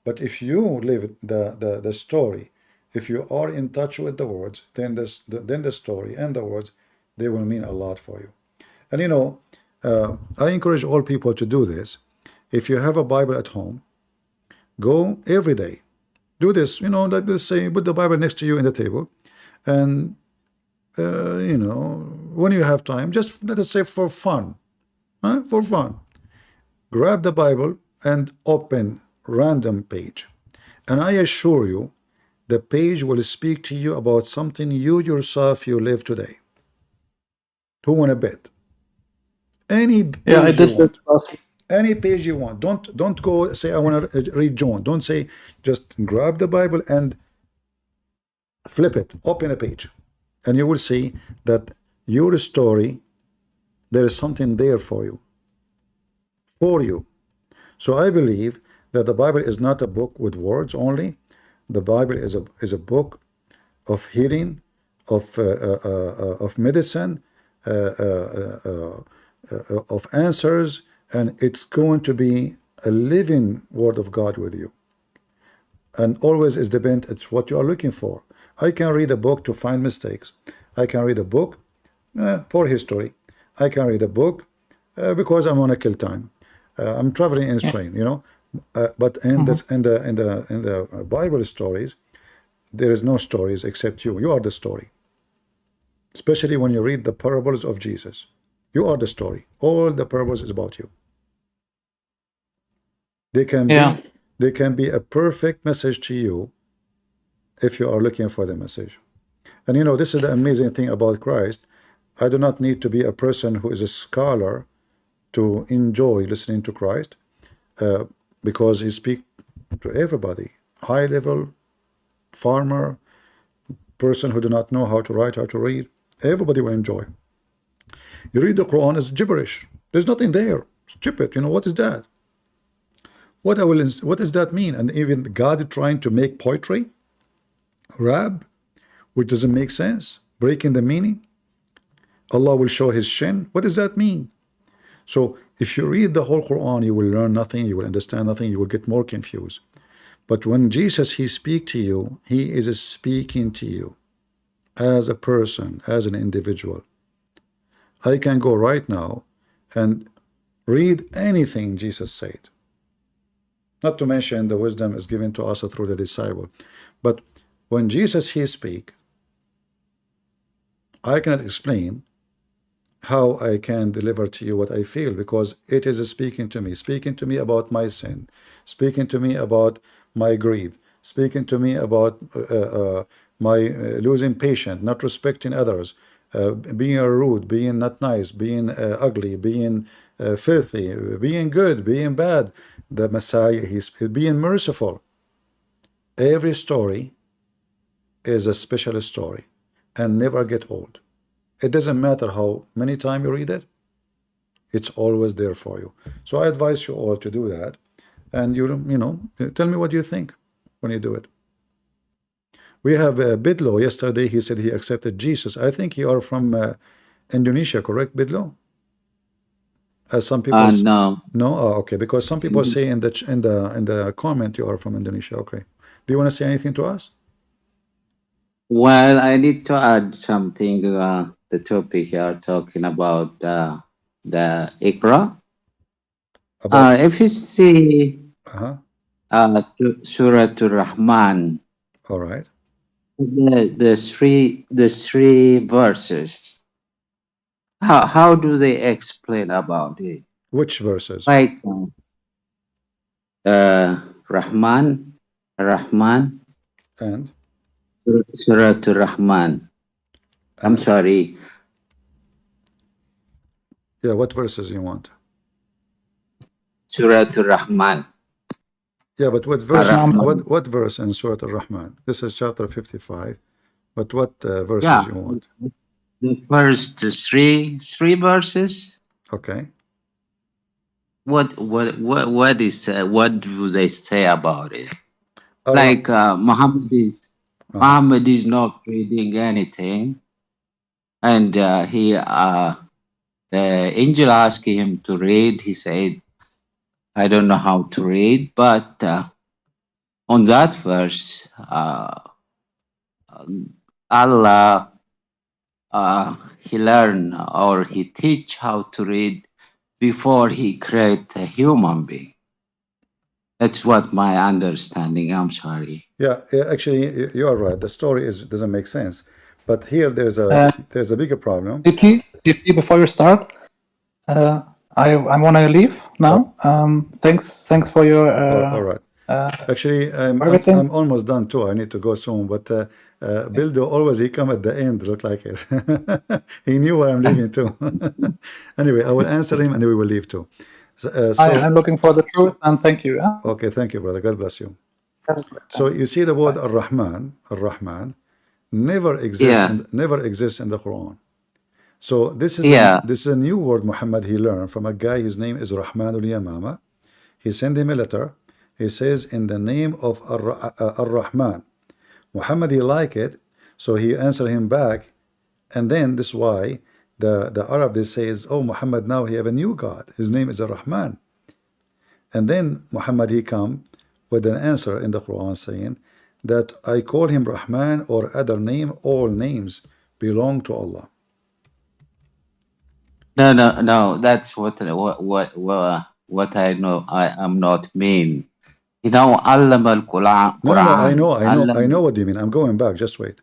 But if you live the story, if you are in touch with the words, then the story and the words, they will mean a lot for you. And I encourage all people to do this. If you have a Bible at home, go every day. Do this, like let's say, put the Bible next to you in the table, and when you have time, just let us say for fun, grab the Bible and open random page, and I assure you, the page will speak to you about something you yourself live today. Who want to bet? Any page you want. Any page you want. Don't go say I want to read John. Don't say, just grab the Bible and flip it, open a page, and you will see that your story, there is something there for you. So I believe that the Bible is not a book with words only. The Bible is a book of healing, of medicine, of answers, and it's going to be a living word of God with you. And always is dependent on what you are looking for. I can read a book to find mistakes. I can read a book for history. I can read a book because I'm on a kill time. I'm traveling in a train, you know. But in the Bible stories, there is no stories except you. You are the story. Especially when you read the parables of Jesus. You are the story. All the parables is about you. They can be a perfect message to you if you are looking for the message. And you know, this is the amazing thing about Christ. I do not need to be a person who is a scholar to enjoy listening to Christ, because he speaks to everybody, high level, farmer, person who do not know how to write, how to read. Everybody will enjoy. You read the Quran, it's gibberish. There's nothing there. Stupid. You know, what is that? What does that mean? And even God trying to make poetry, rap, which doesn't make sense, breaking the meaning. Allah will show his shin. What does that mean? So if you read the whole Quran, you will learn nothing, you will understand nothing, you will get more confused. But when Jesus, he speaks to you, he is speaking to you as a person, as an individual. I can go right now and read anything Jesus said. Not to mention the wisdom is given to us through the disciple. But when Jesus, he speak, I cannot explain how I can deliver to you what I feel, because it is speaking to me about my sin, speaking to me about my greed, speaking to me about my losing patience, not respecting others, being rude, being not nice, being ugly, being filthy, being good, being bad. The Messiah, he's being merciful. Every story is a special story and never get old. It doesn't matter how many times you read it, it's always there for you. So I advise you all to do that. And you know, tell me what you think when you do it. We have Bidlo. Yesterday he said he accepted Jesus. I think you are from Indonesia, correct, Bidlo? As some people no. No? Oh, okay. Because some people say in the comment you are from Indonesia. Okay. Do you want to say anything to us? Well, I need to add something. The topic here talking about the Iqra. If you see Surah Ar-Rahman, all right, the three verses. How do they explain about it? Which verses? Like Rahman, and Surah Ar-Rahman. I'm sorry. Yeah, what verses you want? Surah Ar-Rahman. Yeah, but what verse? What verse in Surah Ar-Rahman? This is chapter 55. But what verses you want? The first three verses. Okay. What do they say about it? Like Muhammad is not reading anything, and the angel asked him to read. He said, "I don't know how to read," but on that verse, Allah he learned or he teach how to read before he create a human being. That's what my understanding. I'm sorry. Yeah, actually, you are right. The story doesn't make sense. But here there's a bigger problem. CP, before you start, I want to leave now. Thanks for your. All right. Actually, I'm almost done too. I need to go soon. But Bildo always he come at the end. Look like it. He knew where I'm leaving too. Anyway, I will answer him and we will leave too. I'm looking for the truth and thank you. Okay, thank you, brother. God bless you. So you see the word Ar-Rahman never exists in the Quran. So this is a new word Muhammad he learned from a guy. His name is Rahmanul Yamama. He sent him a letter He says, in the name of Ar-Rahman. Muhammad, he like it, so he answered him back. And then this is why the Arab, they says, oh, Muhammad, now he have a new God. His name is Ar-Rahman. And then Muhammad, he come with an answer in the Quran saying that I call him Rahman or other name, all names belong to Allah. No. That's what I know. I am not mean. You know, Allama al-Quran. No, I know what you mean. I'm going back. Just wait.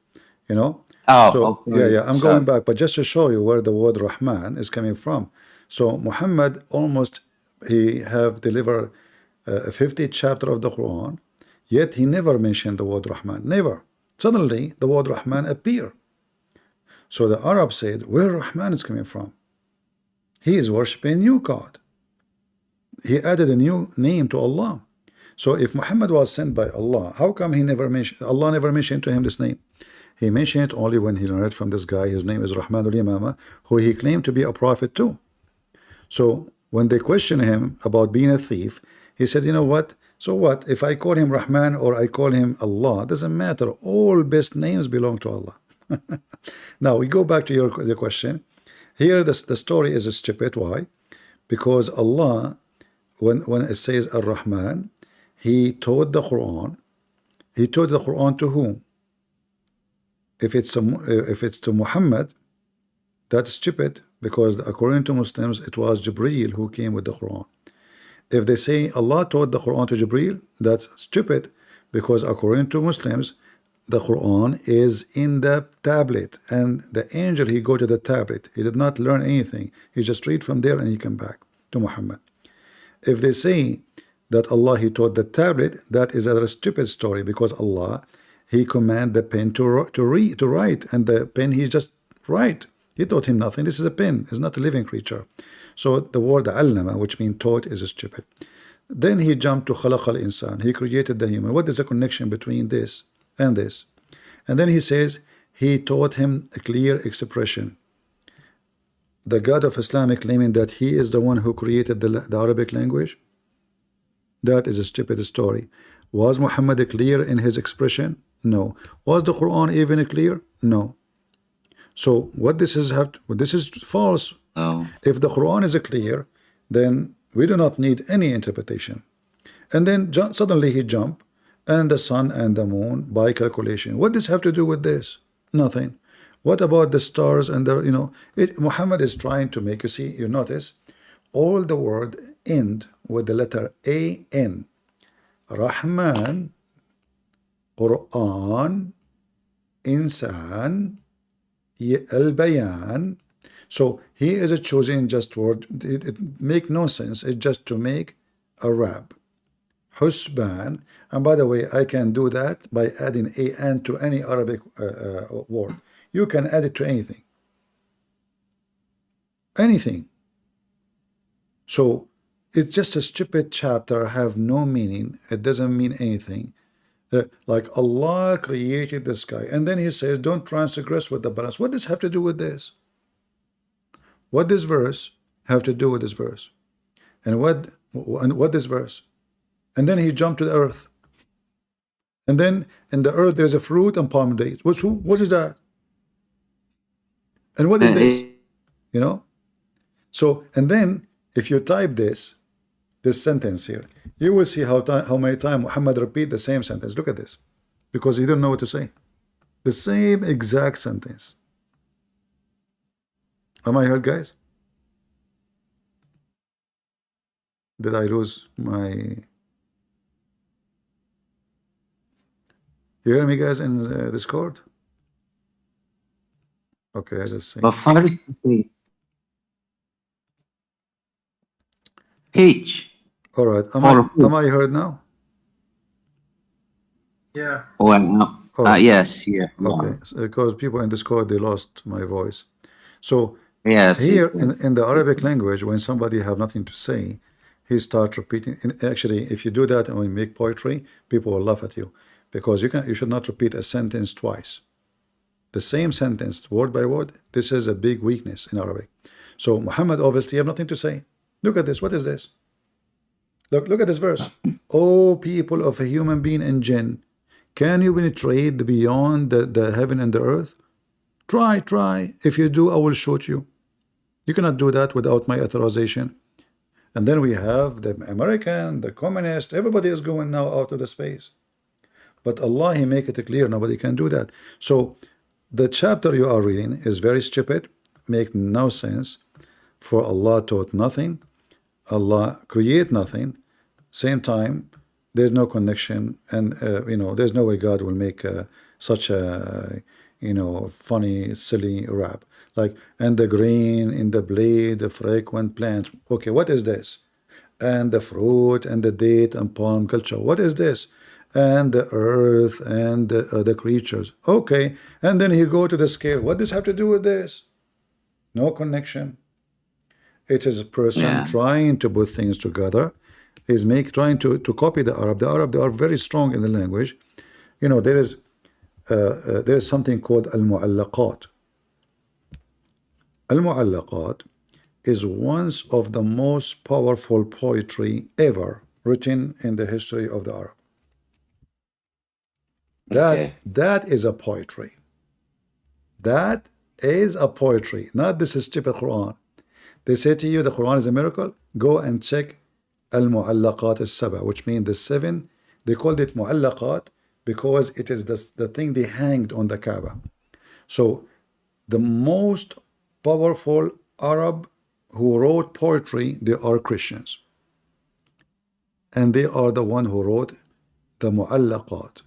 You know. Oh, so okay. yeah, I'm going back, but just to show you where the word Rahman is coming from. So Muhammad almost he have delivered 50 chapter of the Quran, yet he never mentioned the word Rahman. Never. Suddenly the word Rahman appear. So the Arab said, where Rahman is coming from? He is worshiping a new God. He added a new name to Allah. So if Muhammad was sent by Allah, how come he never mentioned, Allah never mentioned to him this name? He mentioned it only when he learned from this guy, his name is Rahman al-Yamama, who he claimed to be a prophet too. So when they questioned him about being a thief, he said, you know what? So what? If I call him Rahman or I call him Allah, doesn't matter. All best names belong to Allah. Now we go back to your question. Here the story is stupid. Why? Because Allah, when it says Ar-Rahman, he taught the Quran. He taught the Quran to whom? If it's to Muhammad, that's stupid, because according to Muslims it was Jibreel who came with the Quran. If they say Allah taught the Quran to Jibreel, that's stupid, because according to Muslims the Quran is in the tablet, and the angel he go to the tablet. He did not learn anything. He just read from there and he come back to Muhammad. If they say that Allah he taught the tablet, that is a stupid story, because Allah he command the pen to write, and the pen he just write. He taught him nothing. This is a pen. It's not a living creature. So the word allama, which means taught, is stupid. Then he jumped to khalaq al-insan. He created the human. What is the connection between this and this? And then he says he taught him a clear expression. The God of Islam claiming that he is the one who created the Arabic language. That is a stupid story. Was Muhammad clear in his expression? No. Was the Quran even clear? No. So what this is this is false. Oh. If the Quran is clear, then we do not need any interpretation. And then suddenly he jumped, and the sun and the moon by calculation. What does have to do with this? Nothing. What about the stars and the, Muhammad is trying to make, you notice, all the word end with the letter A-N. Rahman, Quran, Insan, Al-Bayan. So he is choosing just word. It make no sense. It's just to make a rap. Husban. And by the way, I can do that by adding an to any Arabic word. You can add it to anything. Anything. So it's just a stupid chapter, have no meaning. It doesn't mean anything. Like Allah created the sky, and then he says, don't transgress with the balance. What does have to do with this? What this verse have to do with this verse? And what this verse? And then he jumped to the earth. And then in the earth there's a fruit and palm dates. What is that? And what is this? So, and then if you type this sentence here, you will see how many times Muhammad repeat the same sentence. Look at this, because he didn't know what to say. The same exact sentence. Am I heard, guys? Did I lose my? You hear me, guys, in Discord? Okay, let's see. But first, teach. All right. Am I heard now? Yeah. Well, right. Yes, yeah. Okay, because people in Discord, they lost my voice. So yes, here in the Arabic language, when somebody have nothing to say, he start repeating. Actually, if you do that and when you make poetry, people will laugh at you, because you should not repeat a sentence twice. The same sentence, word by word. This is a big weakness in Arabic. So Muhammad obviously have nothing to say. Look at this. What is this? Look at this verse. O people of a human being and jinn, can you penetrate beyond the heaven and the earth? Try. If you do, I will shoot you. You cannot do that without my authorization. And then we have the American, the communist, everybody is going now out of the space. But Allah, He make it clear, nobody can do that. So the chapter you are reading is very stupid, make no sense. For Allah taught nothing, Allah create nothing. Same time, there's no connection, and there's no way God will make such a funny, silly rap. Like, and the grain in the blade, the frequent plants. Okay, what is this? And the fruit and the date and palm culture. What is this? And the earth and the creatures. Okay, and then he go to the scale. What does have to do with this? No connection. It is a person trying to put things together. Is trying to copy the Arab. The Arab, they are very strong in the language. There is something called al-mu'allaqat. Al-mu'allaqat is one of the most powerful poetry ever written in the history of the Arab. That is a poetry. That is a poetry, not this stupid Quran. They say to you the Quran is a miracle. Go and check al-mu'allaqat al-saba, which means the 7. They called it mu'allaqat because it is the thing they hanged on the Kaaba. So the most powerful Arab who wrote poetry, they are Christians. And they are the one who wrote the mu'allaqat.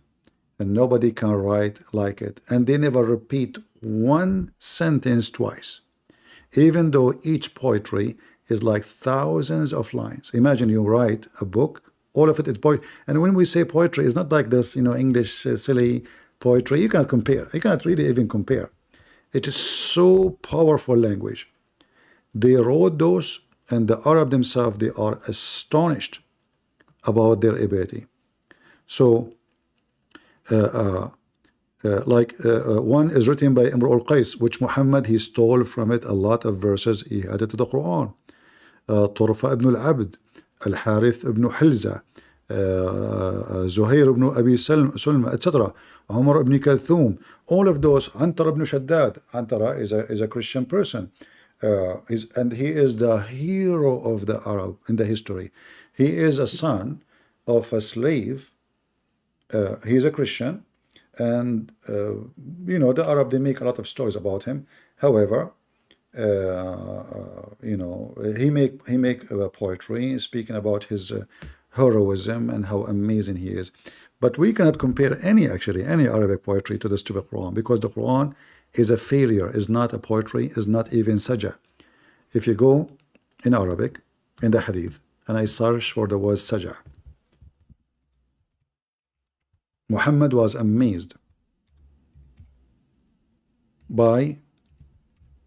And nobody can write like it. And they never repeat one sentence twice. Even though each poetry is like thousands of lines. Imagine you write a book, all of it is poetry. And when we say poetry, it's not like this, English silly poetry. You cannot compare. You cannot really even compare. It is so powerful language. They wrote those, and the Arab themselves, they are astonished about their ability. So, one is written by Imru al-Qais, which Muhammad, he stole from it a lot of verses. He added to the Quran. Turfa ibn al-Abd, al-Harith ibn Hilza, Zuhair ibn Abi Sulma, etc. Umar ibn Kalthum, all of those. Antara ibn Shaddad. Antara is a Christian person. And he is the hero of the Arab in the history. He is a son of a slave. He is a Christian, and the Arab, they make a lot of stories about him. However, he make poetry speaking about his heroism and how amazing he is. But we cannot compare any Arabic poetry to the stupid Quran, because the Quran is a failure, is not a poetry, is not even sajah. If you go in Arabic, in the Hadith, and I search for the word sajah, Muhammad was amazed by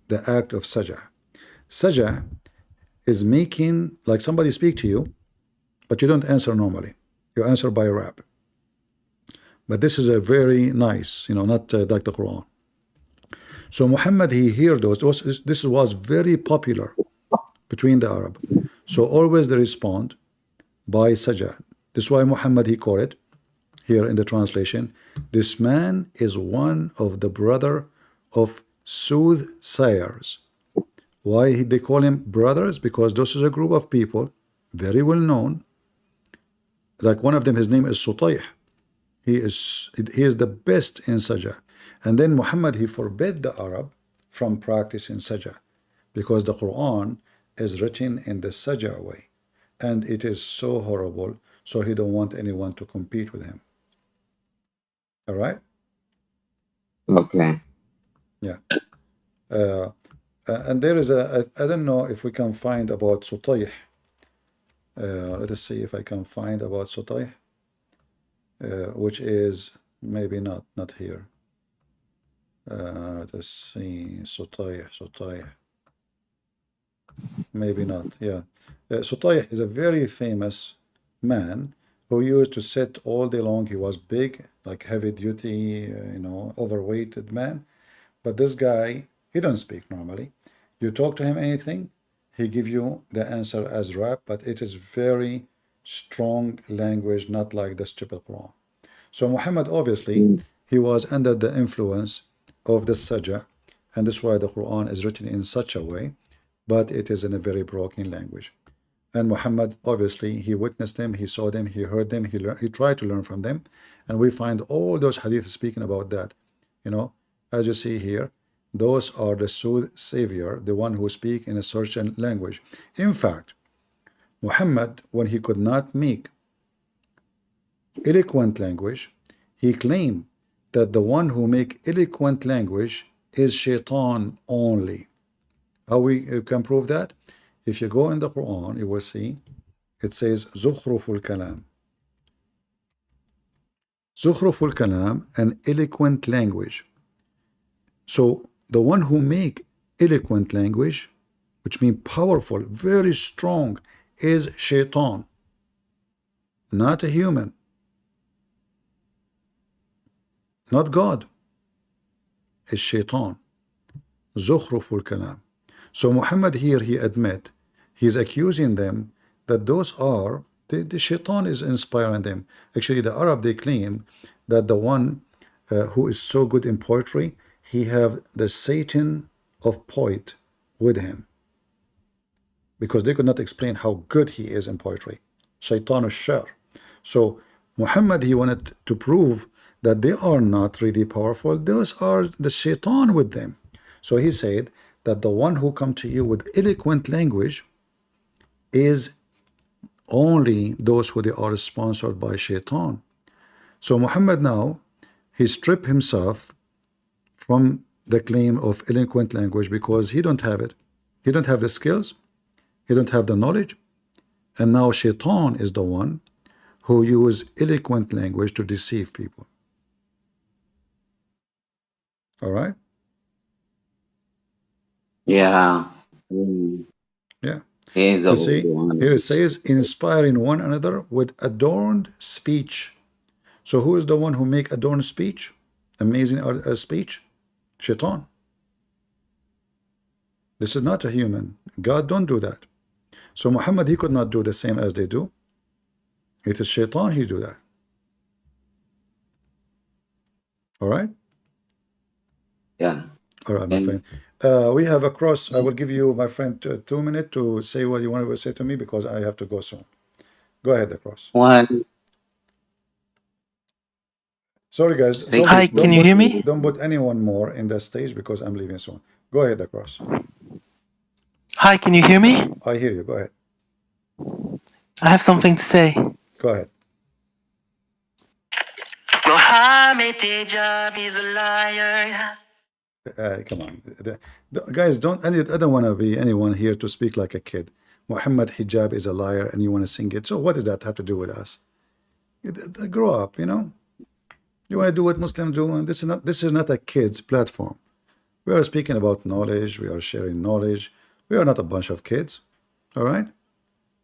the act of sajah. Sajah is making, like somebody speak to you, but you don't answer normally. You answer by rap. But this is a very nice, not like the Quran. So Muhammad, he heard those. This was very popular between the Arab. So always they respond by sajah. This is why Muhammad, he called it, here in the translation, this man is one of the brother of soothsayers. Why they call him brothers? Because this is a group of people, very well known. Like one of them, his name is Sutayh. He is the best in sajah. And then Muhammad, he forbid the Arab from practicing sajah, because the Quran is written in the sajah way, and it is so horrible. So he don't want anyone to compete with him. All right. Okay. Yeah. And there is I don't know if we can find about Sutayh. Let us see if I can find about Sutayh, which is maybe not here. Let us see. Sutayh. Maybe not. Yeah. Sutayh is a very famous man who used to sit all day long. He was big, like heavy duty, overweighted man. But this guy, he don't speak normally. You talk to him anything, he give you the answer as rap, but it is very strong language, not like the stupid Quran. So Muhammad, obviously, he was under the influence of the Sajjah, and that's why the Quran is written in such a way, but it is in a very broken language. And Muhammad, obviously, he witnessed them, he saw them, he heard them, he tried to learn from them, and we find all those hadiths speaking about that. You know, as you see here, those are the savior, the one who speak in a certain language. In fact, Muhammad, when he could not make eloquent language, he claimed that the one who make eloquent language is shaitan only. How we can prove that? If you go in the Quran, you will see it says Zukhruful Kalam. Zukhruful Kalam, an eloquent language. So the one who make eloquent language, which means powerful, very strong, is shaitan, not a human, not God. Is shaitan. Zukhruful Kalam. So Muhammad here, he admit, he's accusing them that those are, the shaitan is inspiring them. Actually, the Arab, they claim that the one who is so good in poetry, he have the Satan of poet with him. Because they could not explain how good he is in poetry. Shaitan al-Shar. So Muhammad, he wanted to prove that they are not really powerful. Those are the shaitan with them. So he said that the one who come to you with eloquent language is only those who they are sponsored by shaitan. So Muhammad now, he stripped himself from the claim of eloquent language because he don't have it. He don't have the skills. He don't have the knowledge. And now shaitan is the one who use eloquent language to deceive people. All right? Yeah. Yeah. You see, here it says, inspiring one another with adorned speech. So who is the one who make adorned speech? Amazing speech? Shaitan. This is not a human. God don't do that. So Muhammad, he could not do the same as they do. It is shaitan he do that. All right? Yeah. All right, my friend. We have a cross. I will give you, my friend, 2 minutes to say what you want to say to me because I have to go soon. Go ahead, the cross. One. Sorry, guys. Hi, can you hear me? Don't put anyone more in the stage because I'm leaving soon. Go ahead, the cross. Hi, can you hear me? I hear you. Go ahead. I have something to say. Go ahead. Mohammed Hijab is a liar. Come on. Guys, I don't want to be anyone here to speak like a kid. Muhammad Hijab is a liar and you want to sing it. So what does that have to do with us? Grow up, you know. You want to do what Muslims do, and this is not a kids platform. We are speaking about knowledge. We are sharing knowledge. We are not a bunch of kids. All right.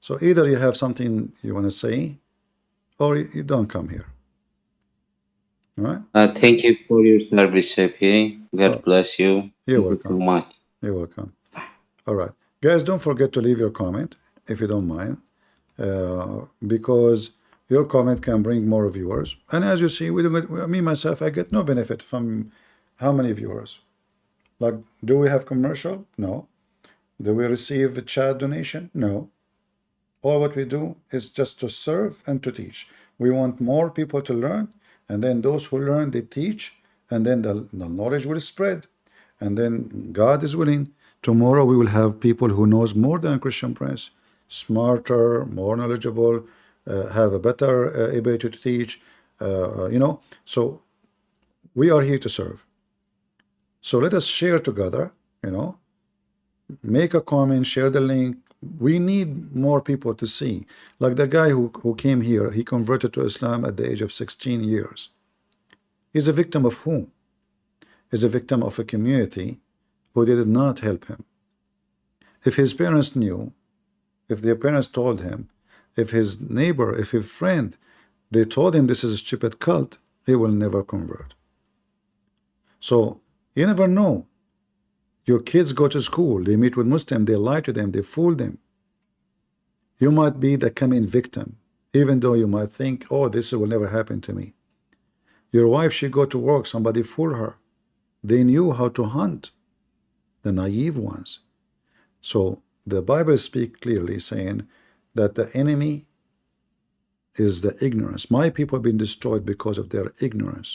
So either you have something you want to say, or you don't come here. All right. Thank you for your service, Shafi. God bless you. You're Thank welcome. you so much. You're welcome. All right, guys, don't forget to leave your comment if you don't mind, because your comment can bring more viewers. And as you see, me myself, I get no benefit from how many viewers. Like, do we have commercial? No. Do we receive a chat donation? No. All what we do is just to serve and to teach. We want more people to learn, and then those who learn, they teach, and then the knowledge will spread. And then God is willing, tomorrow we will have people who knows more than Christian Prince, smarter, more knowledgeable, have a better ability to teach, you know. So we are here to serve. So let us share together, you know, make a comment, share the link. We need more people to see. Like the guy who came here, he converted to Islam at the age of 16 years. He's a victim of whom? He's a victim of a community who did not help him. If his parents knew, if their parents told him, if his neighbor, if his friend, they told him this is a stupid cult, he will never convert. So you never know. Your kids go to school, they meet with Muslims, they lie to them, they fool them. You might be the coming victim even though you might think, oh, this will never happen to me. Your wife, she go to work, somebody fooled her. They knew how to hunt the naive ones. So the Bible speaks clearly saying that the enemy is the ignorance. My people have been destroyed because of their ignorance,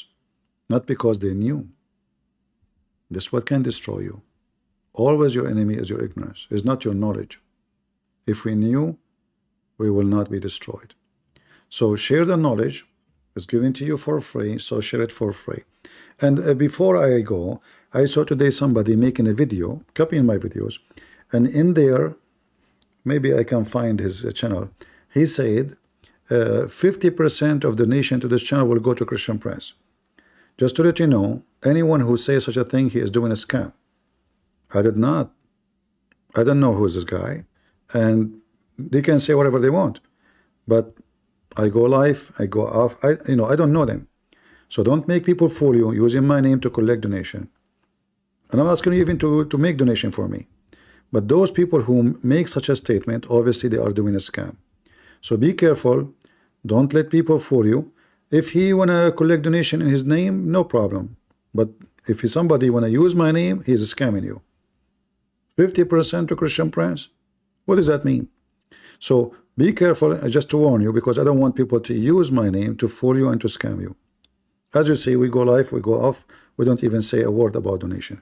not because they knew. This is what can destroy you. Always your enemy is your ignorance, is not your knowledge. If we knew, we will not be destroyed. So share the knowledge. It's given to you for free, so share it for free. And before I go, I saw today somebody making a video, copying my videos, and in there, maybe I can find his channel, he said 50% of the donation to this channel will go to Christian Prince. Just to let you know, anyone who says such a thing, he is doing a scam. I did not. I don't know who's this guy, and they can say whatever they want, but I go live, I go off, I don't know them. So don't make people fool you using my name to collect donation. And I'm asking you even to make donation for me. But those people who make such a statement, obviously they are doing a scam. So be careful. Don't let people fool you. If he wanna collect donation in his name, no problem. But if somebody wanna use my name, he's scamming you. 50% to Christian Prince? What does that mean? So be careful, just to warn you, because I don't want people to use my name to fool you and to scam you. As you see, we go live, we go off, we don't even say a word about donation.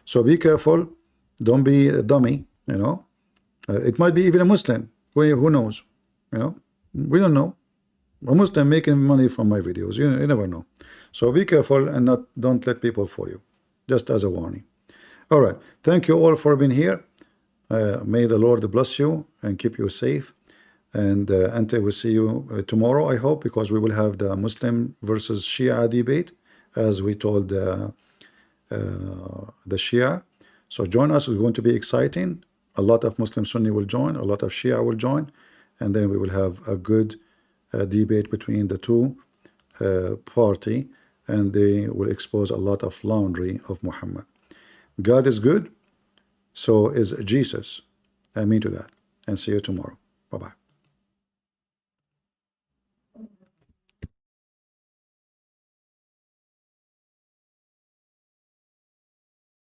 So be careful, don't be a dummy, it might be even a Muslim, who knows, we don't know. A Muslim making money from my videos, you never know. So be careful and don't let people fool you, just as a warning. All right, thank you all for being here. May the Lord bless you and keep you safe. And until we see you tomorrow, I hope, because we will have the Muslim versus Shia debate, as we told the Shia. So join us. It's going to be exciting. A lot of Muslim Sunni will join, a lot of Shia will join, and then we will have a good debate between the two party, and they will expose a lot of laundry of Muhammad. God is good, so is Jesus. Amen to that. And see you tomorrow. Bye-bye.